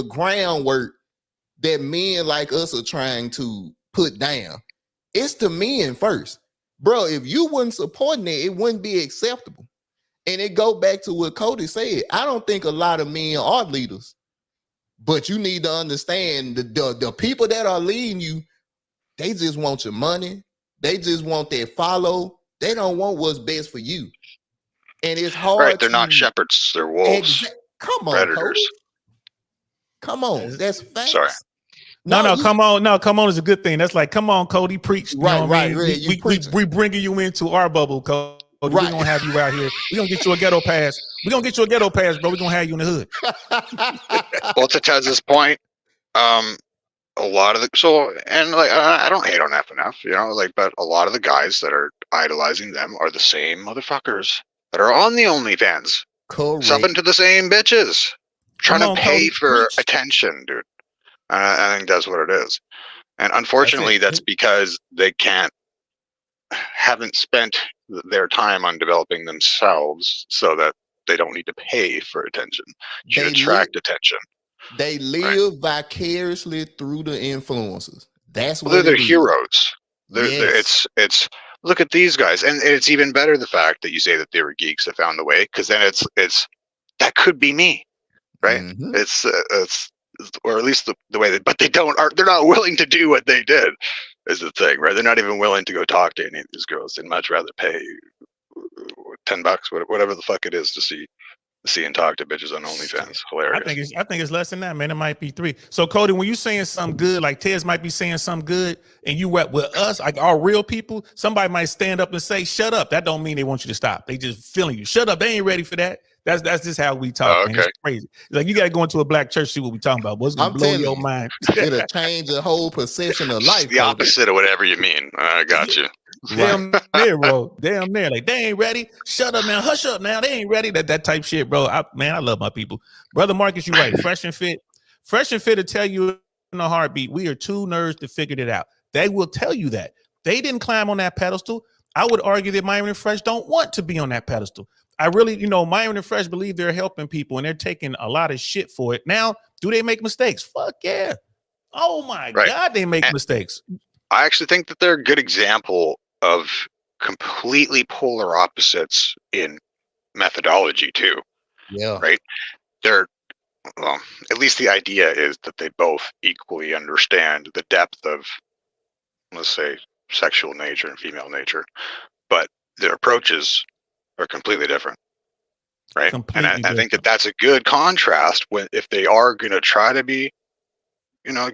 groundwork that men like us are trying to put down. It's the men first, bro. If you wasn't supporting it, it wouldn't be acceptable. And it go back to what Cody said. I don't think a lot of men are leaders, but you need to understand the people that are leading you, they just want your money. They just want their follow. They don't want what's best for you. And it's hard. Right, they're not shepherds, they're wolves. Come on, predators. Cody. Come on, that's facts. Sorry. Come on is a good thing. That's like, come on, Cody, preach. You know what I mean? We bringing you into our bubble, Cody. We're gonna have you out here. We're gonna get you a ghetto pass. We're gonna get you a ghetto pass, bro. We're gonna have you in the hood. Well, to Tez's point, a lot of I don't hate on FNF, but a lot of the guys that are idolizing them are the same motherfuckers that are on the OnlyFans. Correct. Subbing to the same bitches, trying to pay for preach. attention, dude. I think that's what it is. And unfortunately, that's because they haven't spent their time on developing themselves so that they don't need to pay for attention to attract attention. They live vicariously through the influencers. That's what they're their heroes. It's look at these guys, and it's even better the fact that you say that they were geeks that found the way, because then it's that could be me, right? Mm-hmm. It's or at least the way that, but they're not willing to do what they did is the thing, right? They're not even willing to go talk to any of these girls. They'd much rather pay $10, whatever the fuck it is, to see and talk to bitches on OnlyFans. Hilarious. I think it's less than that, man. It might be 3. So Cody, when you saying something good, like Tez might be saying something good, and you with us, like our real people, somebody might stand up and say, "Shut up." That don't mean they want you to stop. They just feeling you. Shut up. They ain't ready for that. That's just how we talk, man. It's crazy. Like, you got to go into a black church, see what we talking about. What's gonna blow your mind? It'll change the whole perception of life. The opposite of whatever you mean. I got you. Damn near, bro. Damn near. Like, they ain't ready. Shut up now. Hush up now. They ain't ready. That type shit, bro. I love my people. Brother Marcus, you're right. Fresh and Fit to tell you in a heartbeat, we are 2 nerds that figured it out. They will tell you that. They didn't climb on that pedestal. I would argue that Myron and Fresh don't want to be on that pedestal. I really, Myron and Fresh believe they're helping people, and they're taking a lot of shit for it. Now, do they make mistakes? Fuck yeah. Oh my God, they make mistakes. I actually think that they're a good example of completely polar opposites in methodology too. Yeah. Right? Well, at least the idea is that they both equally understand the depth of, let's say, sexual nature and female nature, but their approaches are completely different, right? And I think that that's a good contrast if they are going to try to be,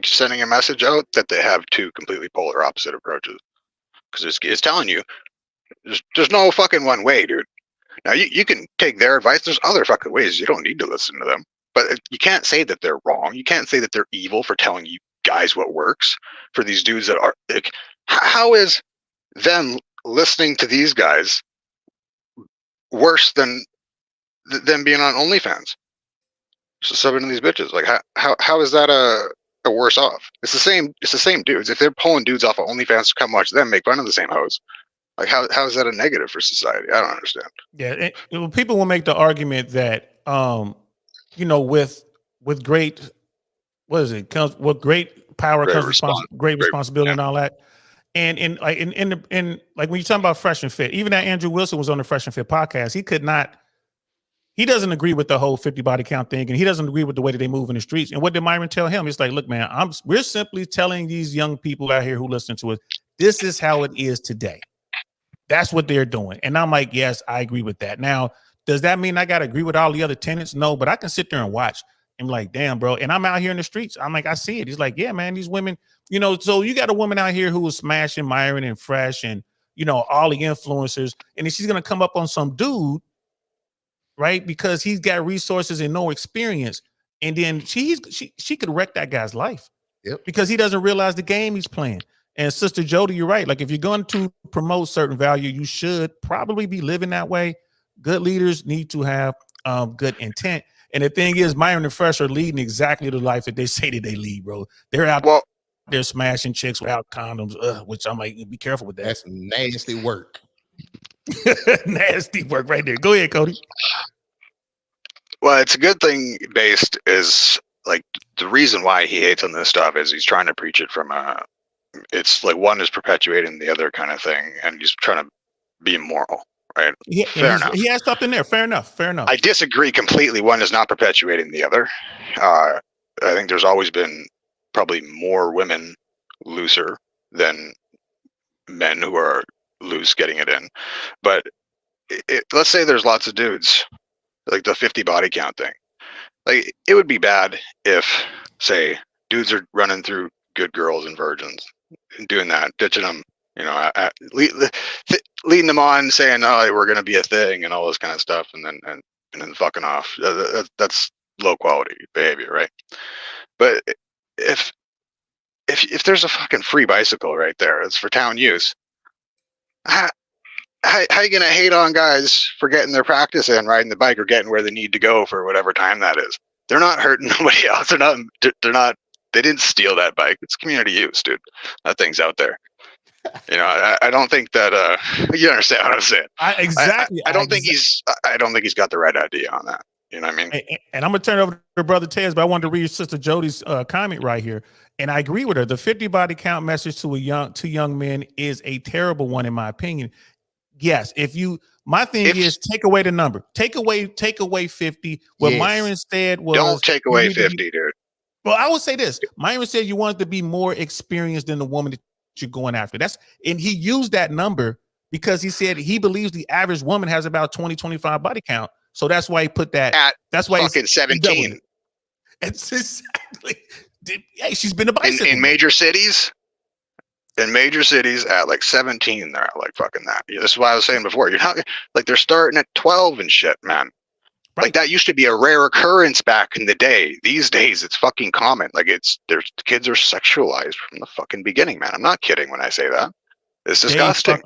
sending a message out, that they have 2 completely polar opposite approaches, because it's telling you there's no fucking one way, dude. Now you can take their advice. There's other fucking ways. You don't need to listen to them, but you can't say that they're wrong. You can't say that they're evil for telling you guys what works for these dudes that are like, how is them listening to these guys worse than them being on OnlyFans? So subbing to these bitches, like how is that are worse off. It's the same dudes. If they're pulling dudes off of OnlyFans to come watch them make fun of the same hoes, like how is that a negative for society? I don't understand. Yeah, people will make the argument that with great, what is it, comes with great power Great comes great responsibility yeah. and all that. And in like when you talk about Fresh and Fit, even that Andrew Wilson was on the Fresh and Fit podcast, he doesn't agree with the whole 50 body count thing, and he doesn't agree with the way that they move in the streets. And what did Myron tell him? It's like, look, man, we're simply telling these young people out here who listen to us, this is how it is today. That's what they're doing. And I'm like, yes, I agree with that. Now, does that mean I got to agree with all the other tenants? No, but I can sit there and watch. I'm like, damn, bro. And I'm out here in the streets. I'm like, I see it. He's like, yeah, man, these women, so you got a woman out here who was smashing Myron and Fresh and, all the influencers. And then she's going to come up on some dude, right? Because he's got resources and no experience. And then she could wreck that guy's life. Yep. Because he doesn't realize the game he's playing. And Sister Jody, you're right. Like if you're going to promote certain value, you should probably be living that way. Good leaders need to have good intent. And the thing is, Myron and Fresh are leading exactly the life that they say that they lead, bro. They're out there smashing chicks without condoms, which I'm like, be careful with that. That's nasty work. Nasty work right there. Go ahead, Cody. Well, it's a good thing based is like the reason why he hates on this stuff is he's trying to preach it from it's like one is perpetuating the other kind of thing, and he's trying to be moral, right? Yeah, fair enough. He has something there. Fair enough. I disagree completely. One is not perpetuating the other. I think there's always been probably more women looser than men who are loose getting it in. But let's say there's lots of dudes, like the 50 body count thing. Like it would be bad if, say, dudes are running through good girls and virgins, and doing that, ditching them, leading them on, saying, "Oh, we're gonna be a thing," and all this kind of stuff, and then fucking off. That's low quality behavior, right? But if there's a fucking free bicycle right there, it's for town use. How you gonna hate on guys for getting their practice in riding the bike or getting where they need to go for whatever time that is? They're not hurting nobody else. They're not. They didn't steal that bike. It's community use, dude. That thing's out there. I don't think that you understand what I'm saying. I don't think he's got the right idea on that. You know what I mean? And I'm gonna turn it over to Brother Tez, but I wanted to read Sister Jody's comment right here, and I agree with her. The 50 body count message to young men is a terrible one, in my opinion. Yes, my thing is take away the number, take away 50. What Myron said was don't take away 50, dude. Well, I would say this. Myron said you wanted to be more experienced than the woman that you're going after. And he used that number because he said he believes the average woman has about 20-25 body count. So that's why he put that. That's why fucking 17. It's exactly. Hey, she's been a bicycle in major cities. In major cities, at like 17, they're at like fucking that. This is why I was saying before. You're not like they're starting at 12 and shit, man. Right. Like that used to be a rare occurrence back in the day. These days, it's fucking common. Like kids are sexualized from the fucking beginning, man. I'm not kidding when I say that. It's disgusting.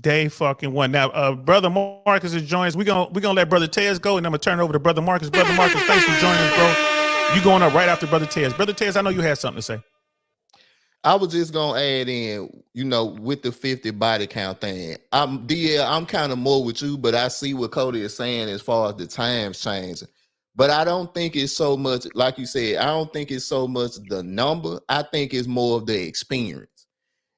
Day fucking one. Now, Brother Marcus is joining us. We're gonna let Brother Tez go, and I'm gonna turn it over to Brother Marcus. Brother Marcus, thanks for joining us, bro. You going up right after Brother Tez. Brother Tez, I know you had something to say. I was just gonna add in, with the 50 body count thing. I'm kind of more with you, but I see what Cody is saying as far as the times changing. But I don't think it's so much, like you said, I don't think it's so much the number. I think it's more of the experience.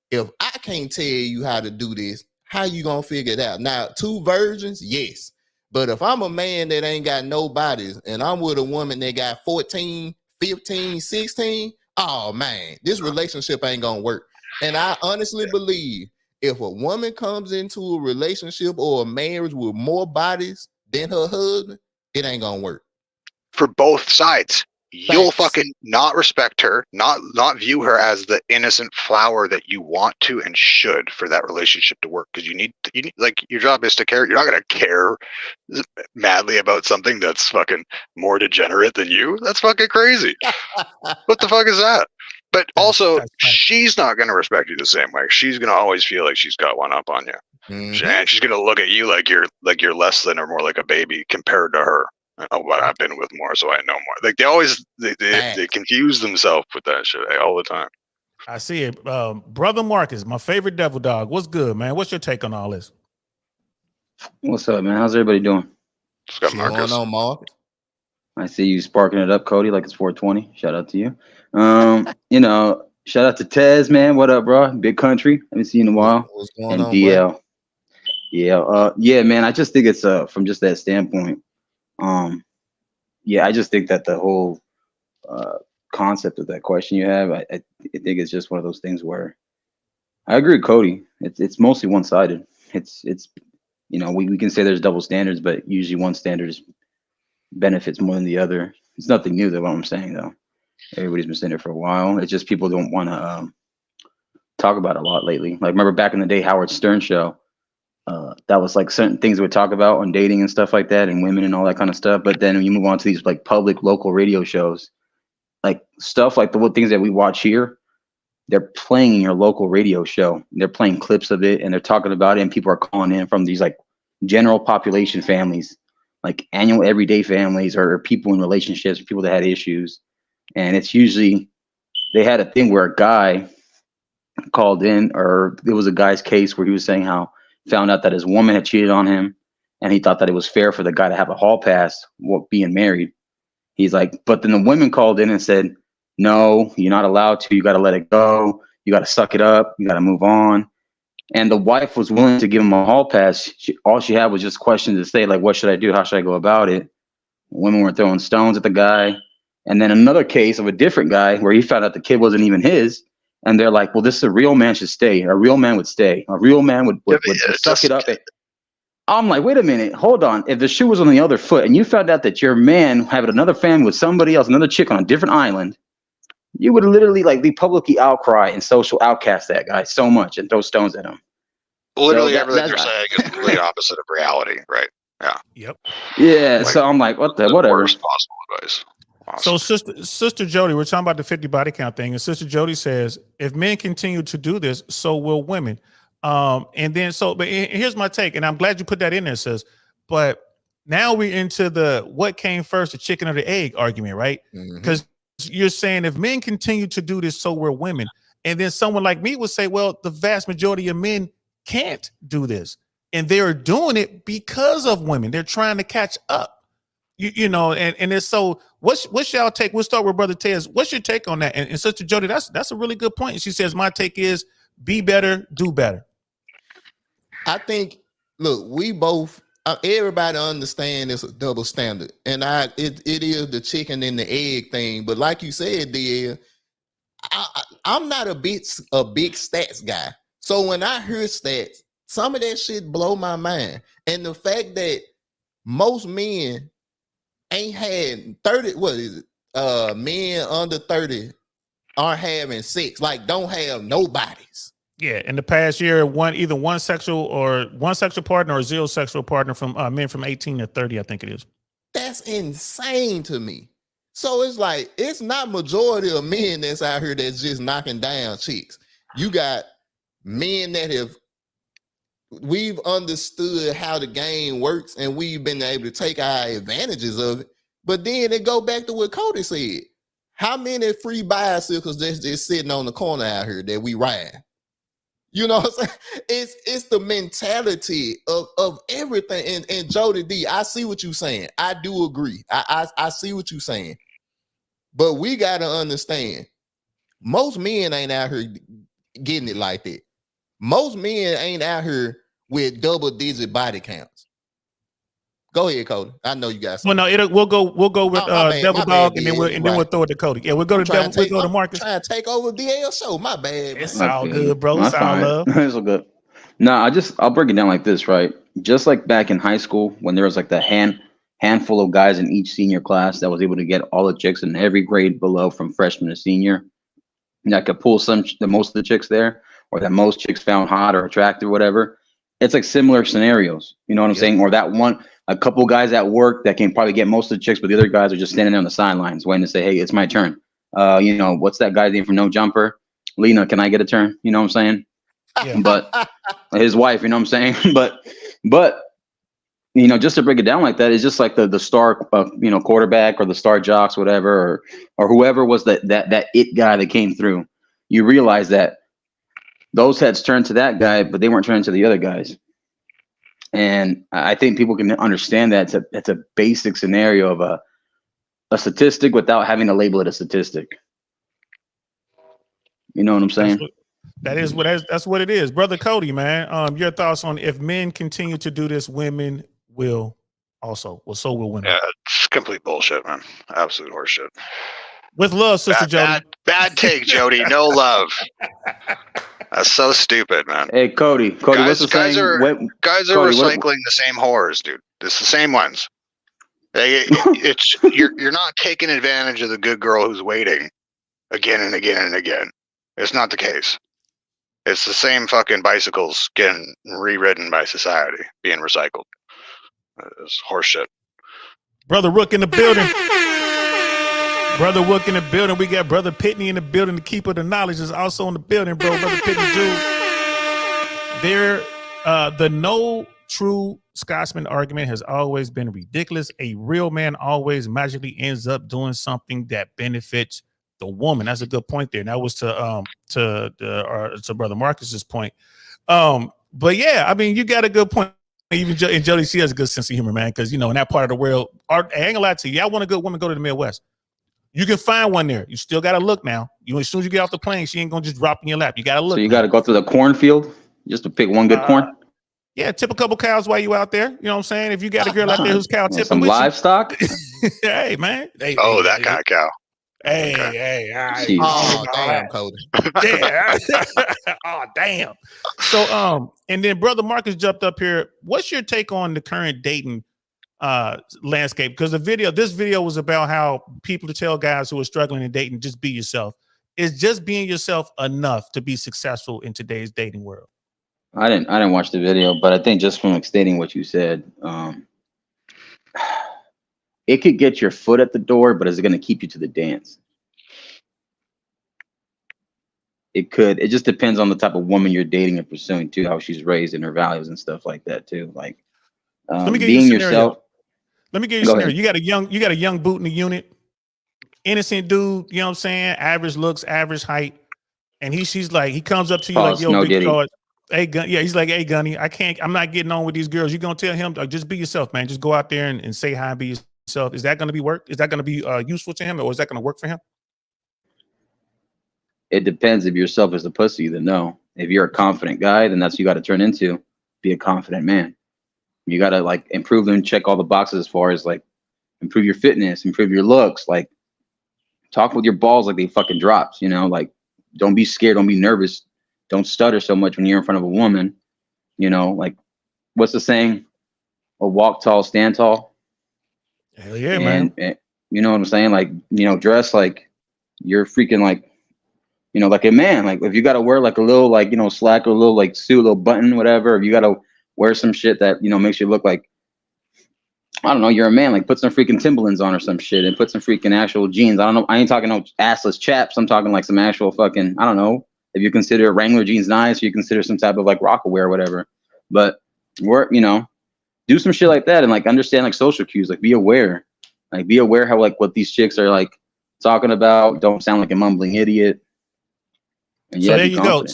If I can't tell you how to do this, how you gonna figure it out? Now, 2 virgins, yes. But if I'm a man that ain't got no bodies and I'm with a woman that got 14, 15, 16, oh man, this relationship ain't gonna work. And I honestly believe if a woman comes into a relationship or a marriage with more bodies than her husband, it ain't gonna work. For both sides. You'll fucking not respect her, not view her as the innocent flower that you want to and should for that relationship to work. Because you need like your job is to care. You're not gonna care madly about something that's fucking more degenerate than you. That's fucking crazy. What the fuck is that? But also, she's not gonna respect you the same way. She's gonna always feel like she's got one up on you, and she's gonna look at you like you're less than or more like a baby compared to her. I know what I've been with more, so I know more. Like they always they confuse themselves with that shit all the time. I see it. Brother Marcus, my favorite devil dog. What's good, man? What's your take on all this? What's up, man? How's everybody doing? It's got What's going Marcus. on, Marcus? I see you sparking it up, Cody, like it's 420. Shout out to you. Shout out to Tez, man. What up, bro? Big country. Haven't seen you in a while. What's going And on, DL. Yeah, man. I just think it's from just that standpoint. I just think that the whole concept of that question you have, I think it's just one of those things where I agree with Cody. It's mostly one-sided. It's we can say there's double standards, but usually one standard benefits more than the other. It's nothing new, though. What I'm saying, though, everybody's been saying it for a while. It's just people don't want to talk about it a lot lately. Like, remember back in the day, Howard Stern show. That was like certain things we would talk about on dating and stuff like that, and women and all that kind of stuff. But then when you move on to these like public local radio shows, like stuff like the things that we watch here, they're playing in your local radio show. They're playing clips of it and they're talking about it, and people are calling in from these like general population families, like annual everyday families, or people in relationships, people that had issues. And it's usually, they had a thing where a guy called in, or it was a guy's case where he was saying how found out that his woman had cheated on him, and he thought that it was fair for the guy to have a hall pass while being married. He's like, but then the women called in and said, no, you're not allowed to. You got to let it go. You got to suck it up. You got to move on. And the wife was willing to give him a hall pass. All she had was just questions to say, like, what should I do? How should I go about it? Women were throwing stones at the guy. And then another case of a different guy where he found out the kid wasn't even his. And they're like, well, this is a real man should stay. A real man would stay. A real man would suck it up. I'm like, wait a minute, hold on. If the shoe was on the other foot and you found out that your man had another family with somebody else, another chick on a different island, you would literally like be publicly outcry and social outcast that guy so much and throw stones at him. Literally everything you're saying is the complete opposite of reality, right? Yeah. Yep. Yeah. Like, so I'm like, whatever. Worst possible advice. Awesome. So Sister Jody, we're talking about the 50 body count thing, and Sister Jody says, if men continue to do this, so will women. But here's my take, and I'm glad you put that in there, sis. But now we're into the what came first, the chicken or the egg argument, right? Because you're saying if men continue to do this, so will women. And then someone like me would say, well, the vast majority of men can't do this. And they're doing it because of women. They're trying to catch up. And it's so what's y'all take? We'll start with Brother Tez. What's your take on that? And Sister Jody, that's a really good point. And she says, my take is be better, do better. I think, look, we both, everybody understand it's a double standard, and it is the chicken and the egg thing. But like you said, DL, I'm not a big stats guy. So when I hear stats, some of that shit blow my mind. And the fact that most men ain't had 30, what is it? Men under 30 aren't having sex, like don't have nobody's. Yeah, in the past year, either one sexual partner or zero sexual partner from men from 18 to 30, I think it is. That's insane to me. So it's like, it's not majority of men that's out here that's just knocking down chicks. You got men that we've understood how the game works, and we've been able to take our advantages of it. But then it go back to what Cody said. How many free bicycles that's just sitting on the corner out here that we ride? You know what I'm saying? It's the mentality of everything. And Jody D, I see what you're saying. I do agree. I see what you're saying. But we got to understand, most men ain't out here getting it like that. Most men ain't out here with double-digit body counts. Go ahead, Cody. I know you got something. Well, no, we'll go with Devil Dog, and then we'll throw it to Cody. Yeah, we'll go to Devil. We'll go to Marcus. Trying to take over DL show. My bad. It's all good, bro. It's all love. It's all good. No, I'll break it down like this, right? Just like back in high school when there was like the handful of guys in each senior class that was able to get all the chicks in every grade below from freshman to senior, and that could pull the most of the chicks there, or that most chicks found hot or attractive, whatever. It's like similar scenarios. You know what I'm saying? Or that a couple guys at work that can probably get most of the chicks, but the other guys are just standing there on the sidelines waiting to say, hey, it's my turn. What's that guy's name from No Jumper? Lena, can I get a turn? You know what I'm saying? Yeah. But his wife, you know what I'm saying? But you know, just to break it down like that, it's just like the star, you know, quarterback or the star jocks, whatever, or whoever was that it guy that came through. You realize that those heads turned to that guy, but they weren't turning to the other guys. And I think people can understand that it's a basic scenario of a statistic without having to label it a statistic. You know what I'm saying? That's what it is, brother Cody, man. Your thoughts on if men continue to do this, women will also. Well, so will women. Yeah, it's complete bullshit, man. Absolute horseshit. With love, Sister Jody. Bad take, Jody. No love. That's so stupid, man. Hey, Cody, what's the guys saying? Guys are Cody, recycling the same horrors, dude. It's the same ones. You're not taking advantage of the good girl who's waiting again and again and again. It's not the case. It's the same fucking bicycles getting rewritten by society, being recycled. It's horseshit. Brother Rook in the building. Brother Rook in the building. We got Brother Pitney in the building. The keeper of the knowledge is also in the building, bro. Brother Pitney Jew. The no true Scotsman argument has always been ridiculous. A real man always magically ends up doing something that benefits the woman. That's a good point there. And that was to Brother Marcus's point. But yeah, I mean, you got a good point. Even and Jody, she has a good sense of humor, man. Because you know, in that part of the world, I ain't gonna lie to you. Y'all want a good woman, go to the Midwest. You can find one there. You still got to look now. As soon as you get off the plane, she ain't gonna just drop in your lap. You got to look. So you got to go through the cornfield just to pick one good corn. Yeah, tip a couple cows while you out there. You know what I'm saying? If you got a girl out there who's cow tipping some with livestock. Hey, man. Hey, that kind of cow. Hey. Oh, damn, Cody. Yeah. Oh, damn. So, and then Brother Marcus jumped up here. What's your take on the current dating landscape? Because this video was about how people to tell guys who are struggling in dating, just be yourself. Is just being yourself enough to be successful in today's dating world? I didn't watch the video, but I think just from stating what you said, it could get your foot at the door, but is it going to keep you to the dance? It could. It just depends on the type of woman you're dating and pursuing too, how she's raised and her values and stuff like that too. Like let me give being you a scenario. yourself. Let me give you a scenario. You got a young boot in the unit, innocent dude. You know what I'm saying? Average looks, average height, and he comes up to you like, yo, no big card. Hey, he's like, hey, Gunny, I'm not getting on with these girls. You're gonna tell him, just be yourself, man. Just go out there and say hi and be yourself. Is that gonna be work? Is that gonna be useful to him, or is that gonna work for him? It depends. If yourself is a pussy, then no. If you're a confident guy, then that's what you got to turn into. Be a confident man. You got to like improve and check all the boxes as far as like improve your fitness, improve your looks, like talk with your balls like they fucking drops, you know, like don't be scared, don't be nervous, don't stutter so much when you're in front of a woman, you know, like what's the saying? A walk tall, stand tall. Hell yeah, man. And, you know what I'm saying? Like, you know, dress like you're freaking like, you know, like a man. Like if you got to wear like a little like, you know, slack or a little like suit, a little button, whatever, if you got to wear some shit that, you know, makes you look like, I don't know, you're a man, like put some freaking Timberlands on or some shit and put some freaking actual jeans. I don't know. I ain't talking no assless chaps. I'm talking like some actual fucking, I don't know if you consider Wrangler jeans nice or you consider some type of like Rockaware or whatever, but you know, do some shit like that and like understand like social cues, like be aware how like what these chicks are like talking about. Don't sound like a mumbling idiot. And so there you go.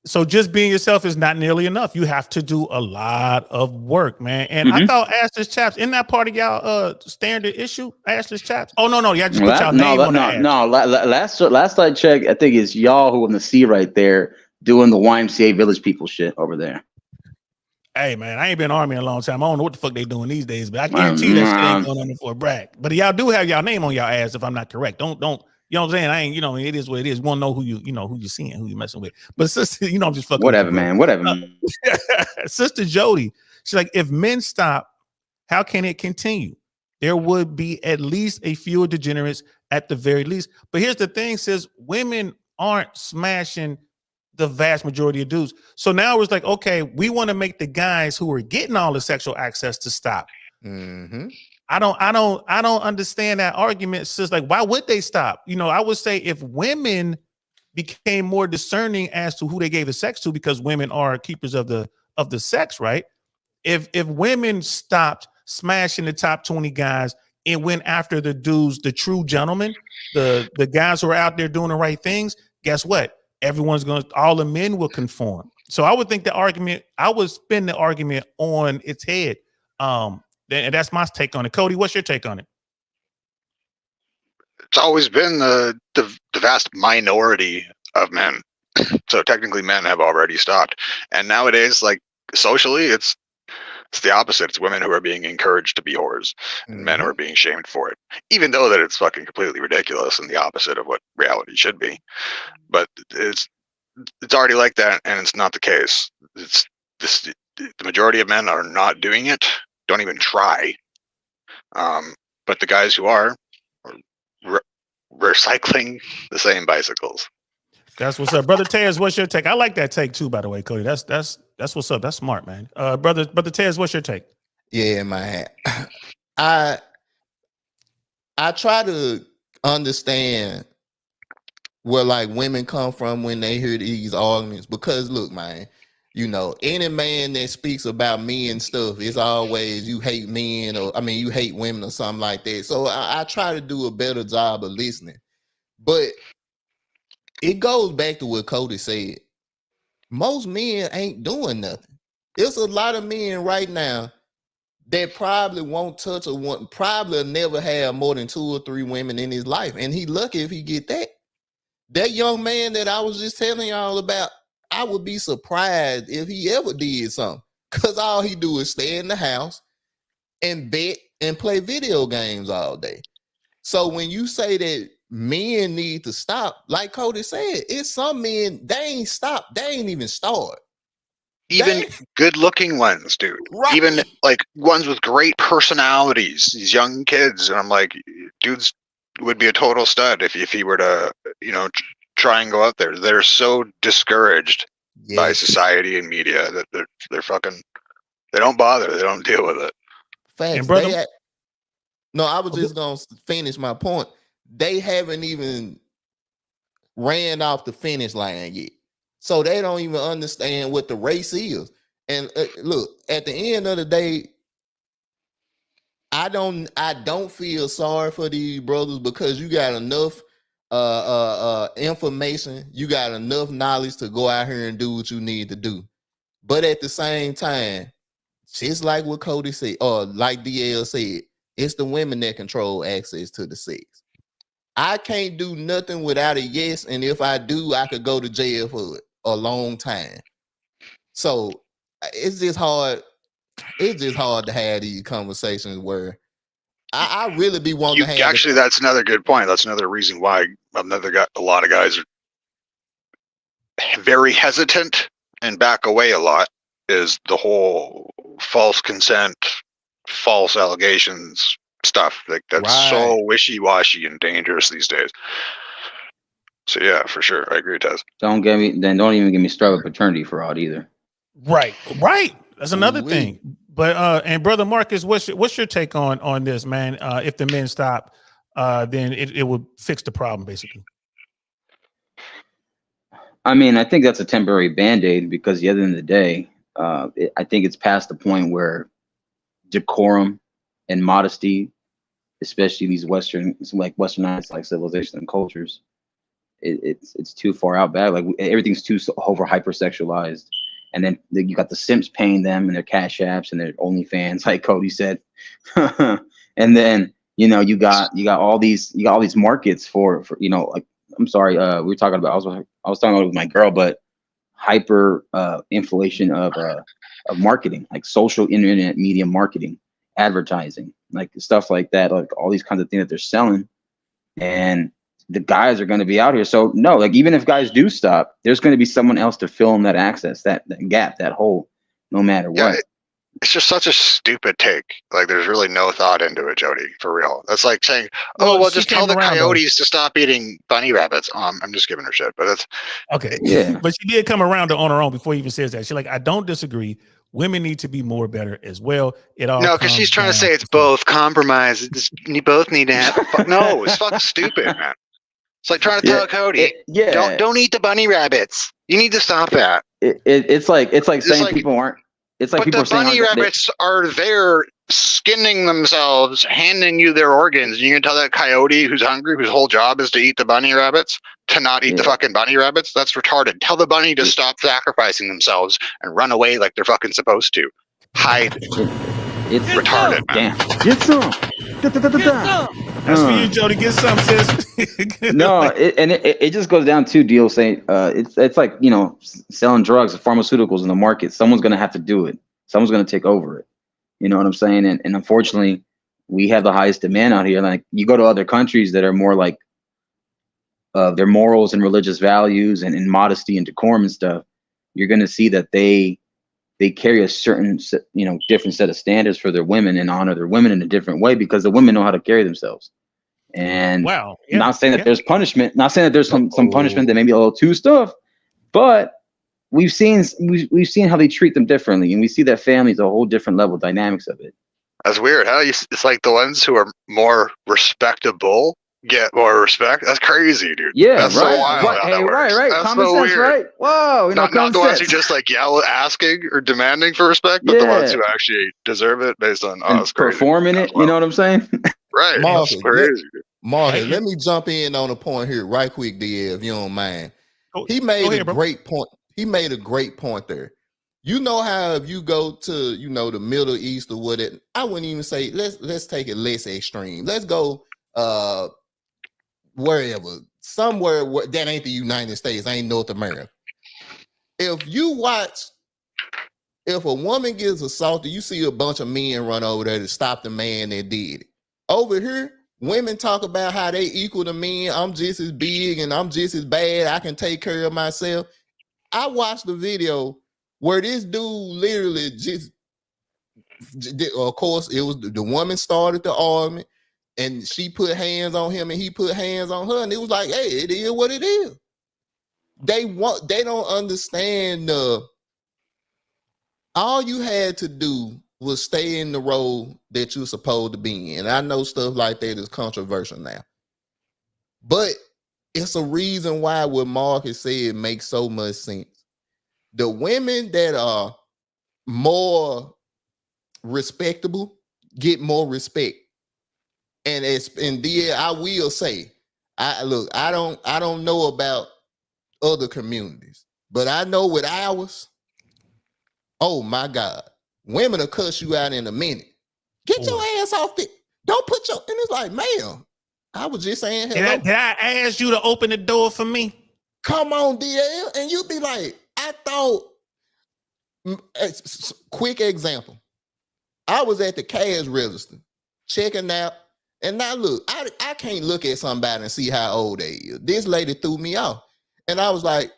So just being yourself is not nearly enough. You have to do a lot of work, man. And I thought assless chaps, isn't that part of y'all standard issue? Assless chaps? Oh no, y'all just put y'all name on the ass. No, last I checked, I think it's y'all who in the C right there doing the YMCA Village People shit over there. Hey man, I ain't been in the Army in a long time. I don't know what the fuck they doing these days, but I guarantee you that shit ain't going on for a brag. But y'all do have y'all name on y'all ass, if I'm not correct. Don't. You know what I'm saying? I ain't, you know, it is what it is. We want to know who you're seeing, who you're messing with. But sister, you know, I'm just fucking. Whatever, man. Whatever. Sister Jody, she's like, if men stop, how can it continue? There would be at least a few degenerates at the very least. But here's the thing, sis, women aren't smashing the vast majority of dudes. So now it's like, okay, we want to make the guys who are getting all the sexual access to stop. Mm-hmm. I don't understand that argument. Sis, like, why would they stop? You know, I would say if women became more discerning as to who they gave the sex to, because women are keepers of the sex, right? if women stopped smashing the top 20 guys and went after the dudes, the true gentlemen, the guys who are out there doing the right things, guess what? All the men will conform. So I would think I would spin the argument on its head. And that's my take on it. Cody, what's your take on it? It's always been the vast minority of men. So technically men have already stopped. And nowadays, like socially, it's the opposite. It's women who are being encouraged to be whores and men who are being shamed for it. Even though that it's fucking completely ridiculous and the opposite of what reality should be. But it's already like that, and it's not the case. The majority of men are not doing it, don't even try. But the guys who are recycling the same bicycles. That's what's up, brother Tez. What's your take? I like that take too, by the way, Cody. That's what's up. That's smart, man. Brother Tez, what's your take? Yeah, man. I try to understand where like women come from when they hear these arguments, because look, man, you know, any man that speaks about men stuff is always you hate men, or you hate women or something like that. So I try to do a better job of listening, but it goes back to what Cody said. Most men ain't doing nothing. There's a lot of men right now that probably won't touch or probably never have more than 2 or 3 women in his life, and he lucky if he get that. That young man that I was just telling y'all about, I would be surprised if he ever did something, because all he do is stay in the house and bet and play video games all day. So when you say that men need to stop, like Cody said, it's some men, they ain't stopped. They ain't even started. Even good-looking ones, dude. Right. Even like ones with great personalities, these young kids. And I'm like, dudes would be a total stud if he were to, try and go out there. They're so discouraged by society and media that they're fucking, they don't bother. They don't deal with it. Facts. And brother, no, I was just going to finish my point. They haven't even ran off the finish line yet. So they don't even understand what the race is. And look, at the end of the day, I don't feel sorry for these brothers, because you got enough information, you got enough knowledge to go out here and do what you need to do. But at the same time, just like what Cody said, or like DL said, it's the women that control access to the sex. I can't do nothing without a yes, and if I do, I could go to jail for a long time. So it's just hard. It's just hard to have these conversations where I really be wanting to have. Actually, that's another good point. That's another reason why a lot of guys are very hesitant and back away a lot, is the whole false consent, false allegations stuff. Like that's so wishy-washy and dangerous these days. So yeah, for sure, I agree, Tez. Don't even get me started with paternity fraud either. Right. That's another thing. But and brother Marcus, what's your take on this, man? If the men stop, then it would fix the problem, basically. I think that's a temporary Band-Aid, because at the end of the day, I think it's past the point where decorum and modesty, especially these westernized like civilizations and cultures, it's too far out bad. Like everything's too over hypersexualized. And then you got the simps paying them and their cash apps and their OnlyFans, like Cody said. And then, you got all these markets for like, I'm sorry, we were talking about, I was talking about it with my girl, but hyper inflation of marketing, like social internet media marketing, advertising, like stuff like that, like all these kinds of things that they're selling. And the guys are going to be out here. So no, like even if guys do stop, there's going to be someone else to fill in that access, that gap, that hole, no matter what. It's just such a stupid take. Like there's really no thought into it, Jody, for real. That's like saying, just tell the coyotes to stop eating bunny rabbits. I'm just giving her shit, but that's okay. Yeah. But she did come around on her own before he even says that. She's like, I don't disagree. Women need to be more better as well. No, because she's trying to say it's both compromise. You both need to have. No, it's fucking stupid, man. It's like trying to tell Cody, don't eat the bunny rabbits. You need to stop that. It's like saying people aren't. it's like But people the are saying bunny rabbits are there skinning themselves, handing you their organs. You can tell that coyote who's hungry, whose whole job is to eat the bunny rabbits, to not eat the fucking bunny rabbits. That's retarded. Tell the bunny to stop sacrificing themselves and run away like they're fucking supposed to. Hide. It's retarded, man. Damn. Get some. That's for you, Jody. Get some, sis. No, it just goes down to deal saying it's like, you know, selling drugs, pharmaceuticals in the market. Someone's gonna have to do it. Someone's gonna take over it. You know what I'm saying? And unfortunately, we have the highest demand out here. Like you go to other countries that are more like their morals and religious values and modesty and decorum and stuff, you're gonna see that they carry a certain, you know, different set of standards for their women and honor their women in a different way because the women know how to carry themselves. And not saying that there's punishment, not saying that there's some punishment that may be a little too tough, but we've seen how they treat them differently, and we see that family's a whole different level dynamics of it. That's weird. How it's like the ones who are more respectable get more respect. That's crazy, dude. Yeah, that's right. so wild. Right, How that works. right. That's Common so sense, weird. right? Whoa, you know, not the ones who sense. just like yell asking or demanding for respect, but the ones who actually deserve it based on it's crazy. Performing it. You know what I'm saying? Right. Marcus, That's crazy. Marcus, let me jump in on a point here right quick, DL, if you don't mind. He made a great point. He made a great point there. You know how if you go to, you know, the Middle East or whatever, I wouldn't even say let's take it less extreme. Let's go wherever, somewhere where that ain't the United States, ain't North America. If a woman gets assaulted, you see a bunch of men run over there to stop the man that did it. Over here, women talk about how they equal to men. I'm just as big and I'm just as bad. I can take care of myself. I watched the video where this dude literally just, of course, it was the woman started the argument and she put hands on him and he put hands on her. And it was like, hey, it is what it is. They don't understand all you had to do was stay in the role that you're supposed to be in. I know stuff like that is controversial now, but it's a reason why what Marcus said makes so much sense. The women that are more respectable get more respect. And I will say, I don't know about other communities, but I know with ours, oh my God, women will cuss you out in a minute. Get your ass off it. Don't put your, and it's like, ma'am, I was just saying hello. Did I ask you to open the door for me? Come on, DL. And you be like, I thought, quick example. I was at the cash register checking out, and now look, I can't look at somebody and see how old they is. This lady threw me off. And I was like,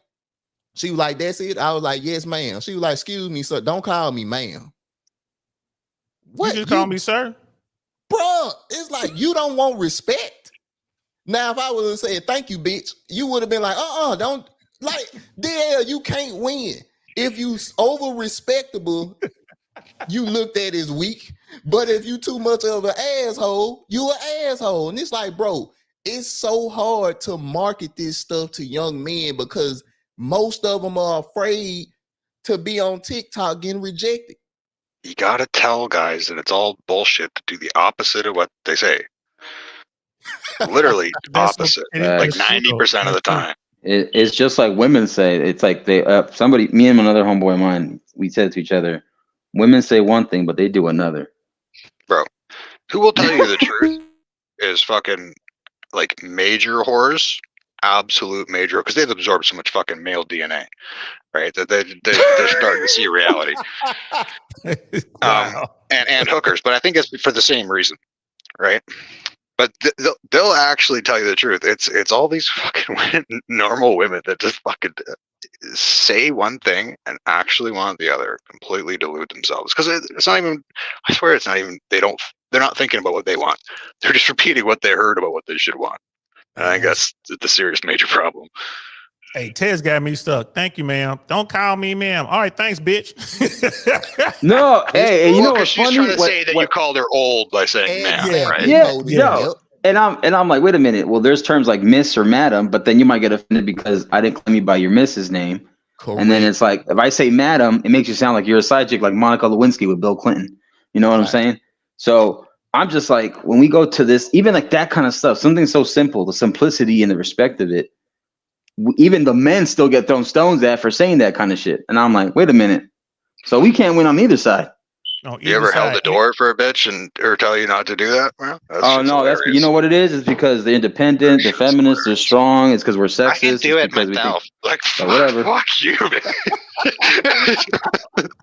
she was like, that's it? I was like, yes, ma'am. She was like, excuse me, sir. Don't call me ma'am. What? You just call me sir? Bruh, it's like you don't want respect. Now, if I would have said, thank you, bitch, you would have been like, don't, like, DL, you can't win. If you over respectable, you looked at as weak. But if you too much of an asshole, you an asshole. And it's like, bro, it's so hard to market this stuff to young men because most of them are afraid to be on TikTok getting rejected. You gotta tell guys that it's all bullshit to do the opposite of what they say. Literally opposite, like 90% of the time. It's just like women say. It's like they me and another homeboy of mine, we said to each other, women say one thing, but they do another. Bro, who will tell you the truth is fucking like major whores, absolute major, because they've absorbed so much fucking male DNA, right? That they're starting to see reality. Wow. And hookers, but I think it's for the same reason, right? But they'll actually tell you the truth. It's all these fucking normal women that just fucking say one thing and actually want the other, completely delude themselves. Because it's not even, I swear it's not even, they're not thinking about what they want. They're just repeating what they heard about what they should want. And I think that's the serious major problem. Hey, Tez got me stuck. Thank you, ma'am. Don't call me ma'am. All right, thanks, bitch. No, hey, you know what's she's funny? Trying to say that you called her old by saying ma'am, right? Yeah. And I'm like, wait a minute. Well, there's terms like miss or madam, but then you might get offended because I didn't claim you by your missus name. And then it's like, if I say madam, it makes you sound like you're a side chick, like Monica Lewinsky with Bill Clinton. You know what I'm saying? So I'm just like, when we go to this, even like that kind of stuff, something so simple, the simplicity and the respect of it, even the men still get thrown stones at for saying that kind of shit. And I'm like, wait a minute. So we can't win on either side. You ever held the door for a bitch and or tell you not to do that? Well, oh no, that's, you know what it is? It's because they're independent, they're feminists, they're strong. It's because we're sexist. I can do it because myself. Like whatever. Fuck you, man.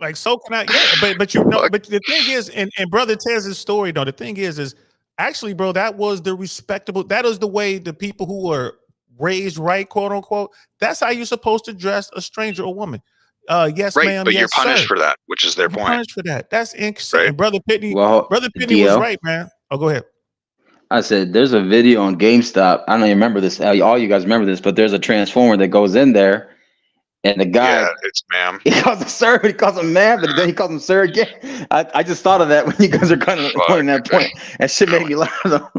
Like, so can I? Yeah, but you know, but the thing is, and brother Tez's story though, the thing is actually, bro, that was the respectable. That is the way the people who were raised right, quote unquote. That's how you're supposed to dress a stranger or woman. Yes, right, ma'am. but yes, you're punished sir. for that, which is their point. Punished for that. That's interesting. Right. And brother Pitney, Well, brother Pitney was right, man. Oh, go ahead. I said, there's a video on GameStop. I don't know if you remember this. All you guys remember this, but there's a transformer that goes in there, and the guy, yeah, it's ma'am. He calls him sir, he calls him ma'am, but then he calls him sir again. I just thought of that when you guys are kind of pointing that point. That shit made me laugh though.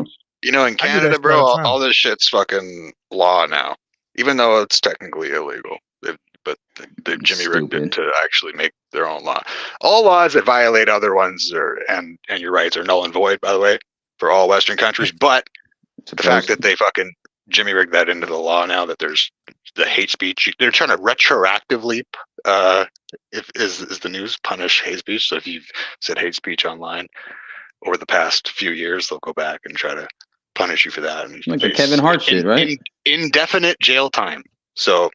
You know, in Canada, bro, all this shit's fucking law now, even though it's technically illegal. But they Jimmy rigged it to actually make their own law. All laws that violate other ones and your rights are null and void, by the way, for all Western countries. But the fact that they fucking Jimmy rigged that into the law now, that there's the hate speech, they're trying to retroactively, is the news, punish hate speech. So if you've said hate speech online over the past few years, they'll go back and try to punish you for that. And like the Kevin Hart shit, right? Indefinite jail time. So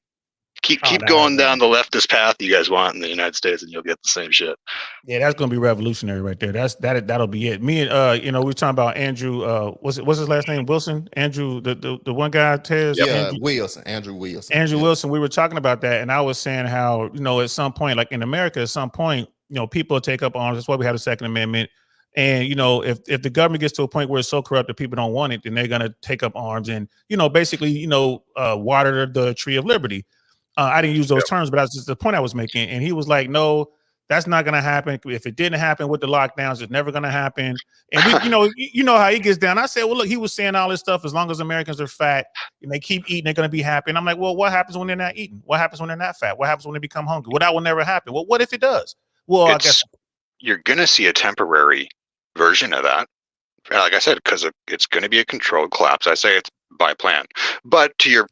keep going down the leftist path you guys want in the United States, and you'll get the same shit. Yeah, that's gonna be revolutionary right there. That'll be it. Me and we were talking about Andrew. What's his last name? Wilson. Andrew, the one guy. Tez. Yeah, Andrew Wilson. Andrew Wilson. Andrew Wilson. We were talking about that, and I was saying how at some point, like in America, at some point, people take up arms. That's why we have the Second Amendment. And if the government gets to a point where it's so corrupt that people don't want it, then they're gonna take up arms and basically water the tree of liberty. I didn't use those terms, but that's just the point I was making. And he was like, "No, that's not going to happen. If it didn't happen with the lockdowns, it's never going to happen." And we, you know how he gets down. I said, "Well, look, he was saying all this stuff. As long as Americans are fat and they keep eating, they're going to be happy." And I'm like, "Well, what happens when they're not eating? What happens when they're not fat? What happens when they become hungry? Well, that will never happen. Well, what if it does? Well, I guess you're going to see a temporary version of that. And like I said, because it's going to be a controlled collapse. I say it's by plan, but to your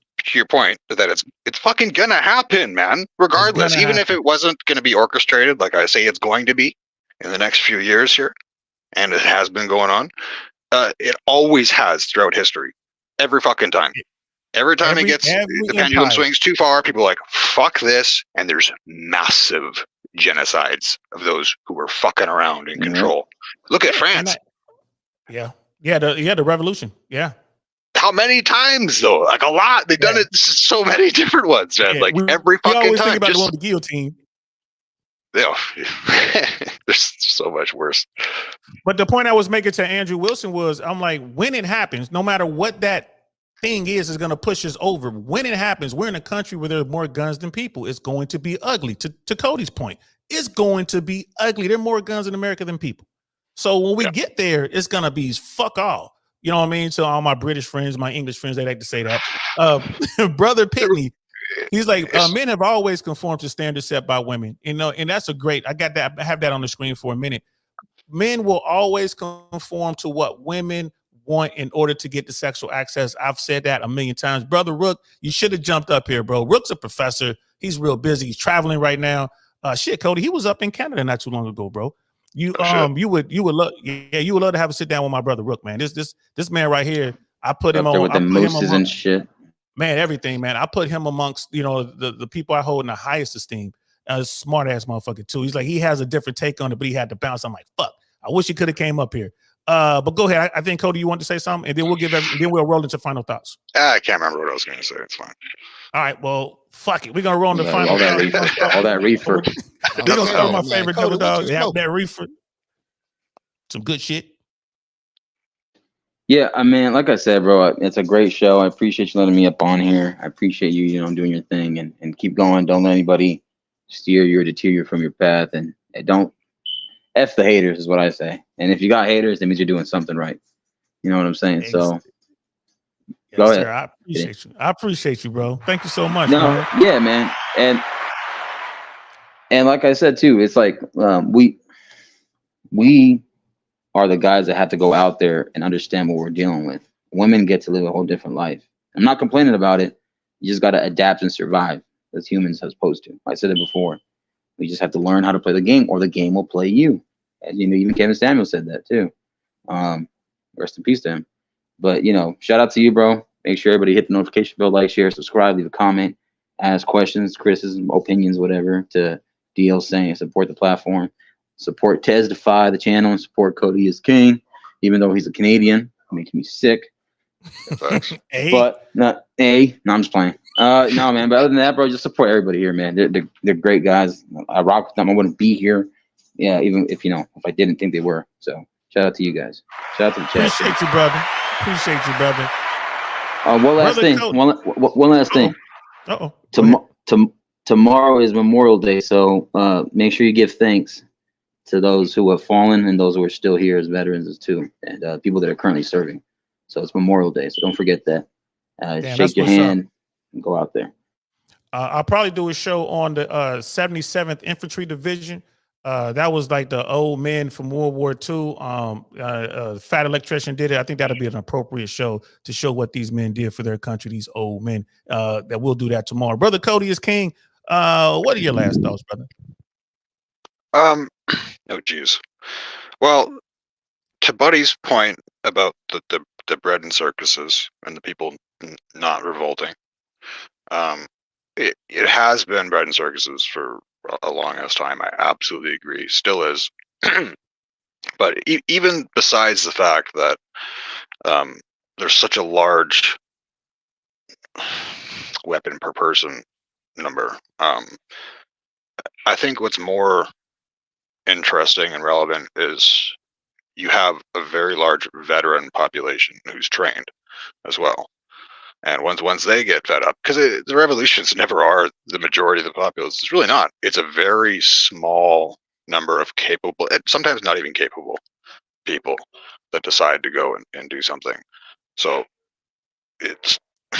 point that it's fucking gonna happen, man, regardless, even if it wasn't gonna be orchestrated like I say it's going to be in the next few years here, and it has been going on. It always has throughout history, every fucking time. Every time the pendulum swings too far, people are like, fuck this, and there's massive genocides of those who were fucking around in control. Look at France. The revolution. Yeah. How many times though? Like a lot. They've done it so many different ones, man. Every fucking always time. Think about the one with the guillotine. Yeah, there's so much worse. But the point I was making to Andrew Wilson was, I'm like, when it happens, no matter what that thing is going to push us over. When it happens, we're in a country where there's more guns than people. It's going to be ugly. To Cody's point, it's going to be ugly. There are more guns in America than people. So when we get there, it's going to be fuck all. You know what I mean? So all my British friends, my English friends, they like to say that. Brother Pitney, he's like, men have always conformed to standards set by women. And that's a great, I have that on the screen for a minute. Men will always conform to what women want in order to get the sexual access. I've said that a million times. Brother Rook, you should have jumped up here, bro. Rook's a professor. He's real busy. He's traveling right now. Shit, Cody, he was up in Canada not too long ago, bro. You would love to have a sit down with my brother Rook, man. This man right here, I put him on with the mooses and shit. Man, everything, man. I put him amongst the people I hold in the highest esteem. Smart ass motherfucker too. He's like, he has a different take on it, but he had to bounce. I'm like, fuck. I wish he could have came up here. But go ahead. I think Cody, you want to say something, and then we'll roll into final thoughts. I can't remember what I was going to say. It's fine. All right. Well, fuck it. We're gonna roll into final. All that reefer. We're gonna start my favorite double dog. Have that reefer. Some good shit. Yeah, I mean, like I said, bro, it's a great show. I appreciate you letting me up on here. I appreciate you, doing your thing and keep going. Don't let anybody steer you or deter you from your path, and don't F the haters is what I say. And if you got haters, that means you're doing something right. You know what I'm saying? So go ahead. Sir, I appreciate you. I appreciate you, bro. Thank you so much. No, man. Yeah, man. And And like I said too, it's like we are the guys that have to go out there and understand what we're dealing with. Women get to live a whole different life. I'm not complaining about it. You just got to adapt and survive as humans as opposed to. I said it before. We just have to learn how to play the game, or the game will play you. And you know, even Kevin Samuel said that too. Rest in peace to him. But you know, shout out to you, bro. Make sure everybody hit the notification bell, like, share, subscribe, leave a comment, ask questions, criticism, opinions, whatever to DL saying, support the platform, support Tez Defy the channel, and support Cody is King, even though he's a Canadian. It makes me sick. Hey. But no, I'm just playing. No, man. But other than that, bro, just support everybody here, man. They're great guys. I rock with them. I wouldn't be here, yeah, even if if I didn't think they were. So shout out to you guys. Shout out to the chat. Appreciate you, brother. Appreciate you, brother. One last thing. One last thing. Uh-oh. Tomorrow is Memorial Day, so make sure you give thanks to those who have fallen and those who are still here as veterans too, and people that are currently serving. So it's Memorial Day, so don't forget that. Shake your hand and go out there. I'll probably do a show on the 77th Infantry Division. That was like the old men from World War II. Fat Electrician did it. I think that'll be an appropriate show to show what these men did for their country, these old men. That we'll do that tomorrow. Brother Cody is King. What are your last thoughts, brother? Oh, geez. Well, to Buddy's point about the bread and circuses and the people not revolting, it has been bread and circuses for a long ass time. I absolutely agree. Still is. But even besides the fact that there's such a large weapon per person number, I think what's more interesting and relevant is you have a very large veteran population who's trained as well. And once they get fed up, because the revolutions never are the majority of the populace. It's really not. It's a very small number of capable, and sometimes not even capable people that decide to go and do something. So it's, I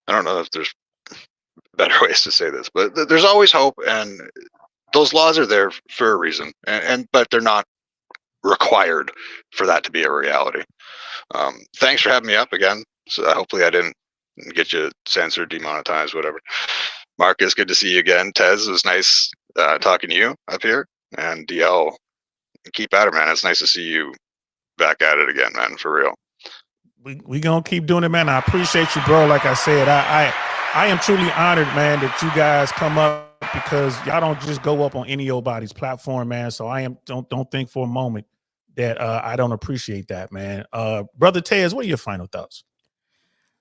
don't know if there's better ways to say this, but there's always hope, and those laws are there for a reason, but they're not required for that to be a reality. Thanks for having me up again. So hopefully I didn't get you censored, demonetized, whatever. Marcus, good to see you again. Tez, it was nice talking to you up here. And DL, keep at it, man. It's nice to see you back at it again, man, for real. We gonna keep doing it, man. I appreciate you, bro. Like I said, I am truly honored, man, that you guys come up, because y'all don't just go up on any old body's platform, man. So don't think for a moment that I don't appreciate that, man. Brother Tez, what are your final thoughts?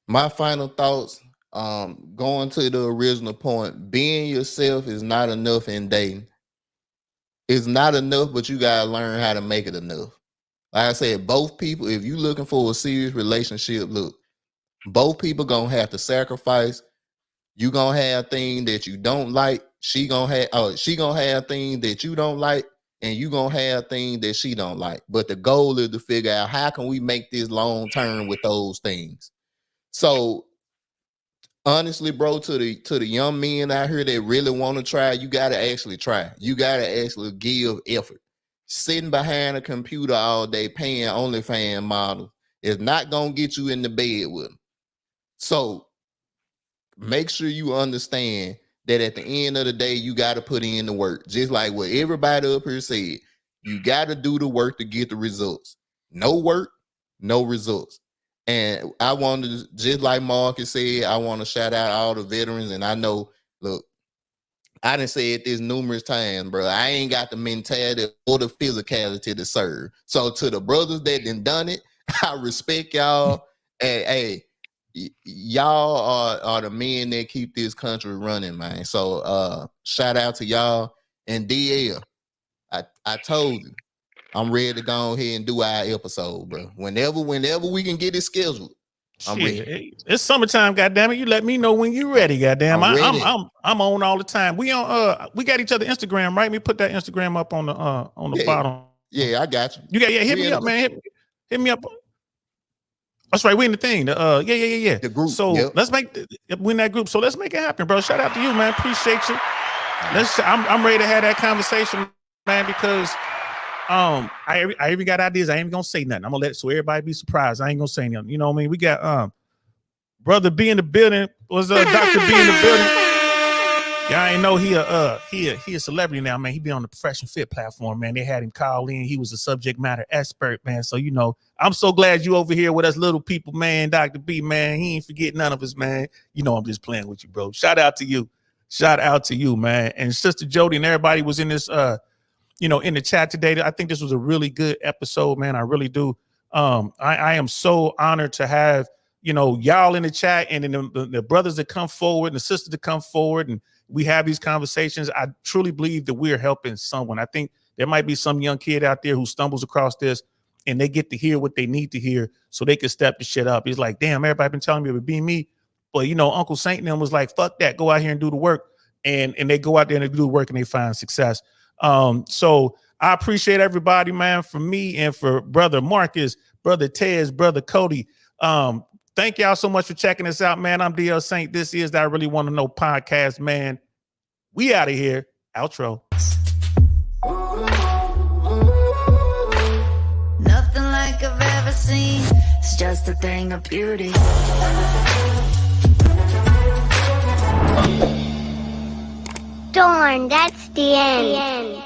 My final thoughts, going to the original point, being yourself is not enough in dating. It's not enough, but you gotta learn how to make it enough. Like I said, both people, if you're looking for a serious relationship, look, both people gonna have to sacrifice. You gonna have things that you don't like. She gonna have things that you don't like, and you gonna have things that she don't like. But the goal is to figure out how can we make this long term with those things. So honestly, bro, to the young men out here that really want to try, you gotta actually try. You gotta actually give effort. Sitting behind a computer all day paying OnlyFans models is not gonna get you in the bed with them. So make sure you understand that at the end of the day, you got to put in the work. Just like what everybody up here said, you got to do the work to get the results. No work, no results. And I want to, just like Marcus said, I want to shout out all the veterans. And I know, look, I done said this numerous times, bro. I ain't got the mentality or the physicality to serve. So to the brothers that done it, I respect y'all. And hey, y'all are the men that keep this country running, man. So shout out to y'all. And DL, I told you, I'm ready to go ahead and do our episode, bro. Whenever we can get it scheduled, I'm ready. It's summertime, goddamn it. You let me know when you're ready, goddamn. I'm on all the time. We on we got each other Instagram, right? Let me put that Instagram up on the bottom. Yeah, I got you. You got hit me up, man. Hit me up. That's right. We in the thing. Yeah. The group. So let's make we in that group. So let's make it happen, bro. Shout out to you, man. Appreciate you. I'm ready to have that conversation, man, because I even got ideas. I ain't gonna say nothing. I'm gonna let so everybody be surprised. I ain't gonna say nothing. You know what I mean? We got brother B in the building. Was Dr. B in the building? Y'all ain't know he a celebrity now, man. He be on the Fresh and Fit platform, man. They had him call in. He was a subject matter expert, man. So you know, I'm so glad you over here with us little people, man. Dr. B, man. He ain't forget none of us, man. You know I'm just playing with you, bro. Shout out to you. Shout out to you, man. And Sister Jody and everybody was in this you know, in the chat today. I think this was a really good episode, man. I really do. I am so honored to have, you know, y'all in the chat, and then the brothers that come forward and the sisters that come forward, and we have these conversations. I truly believe that we're helping someone. I think there might be some young kid out there who stumbles across this and they get to hear what they need to hear so they can step the shit up. It's like, damn, everybody been telling me it would be me. But, you know, Uncle Saint and them was like, fuck that, go out here and do the work. And they go out there and they do the work and they find success. So I appreciate everybody, man, for me and for Brother Marcus, Brother Tez, Brother Cody. Thank y'all so much for checking us out, man. I'm DL Saint. This is the I Really Want to Know podcast, man. We out of here. Outro. Nothing like I've ever seen. It's just a thing of beauty. Darn, that's the end.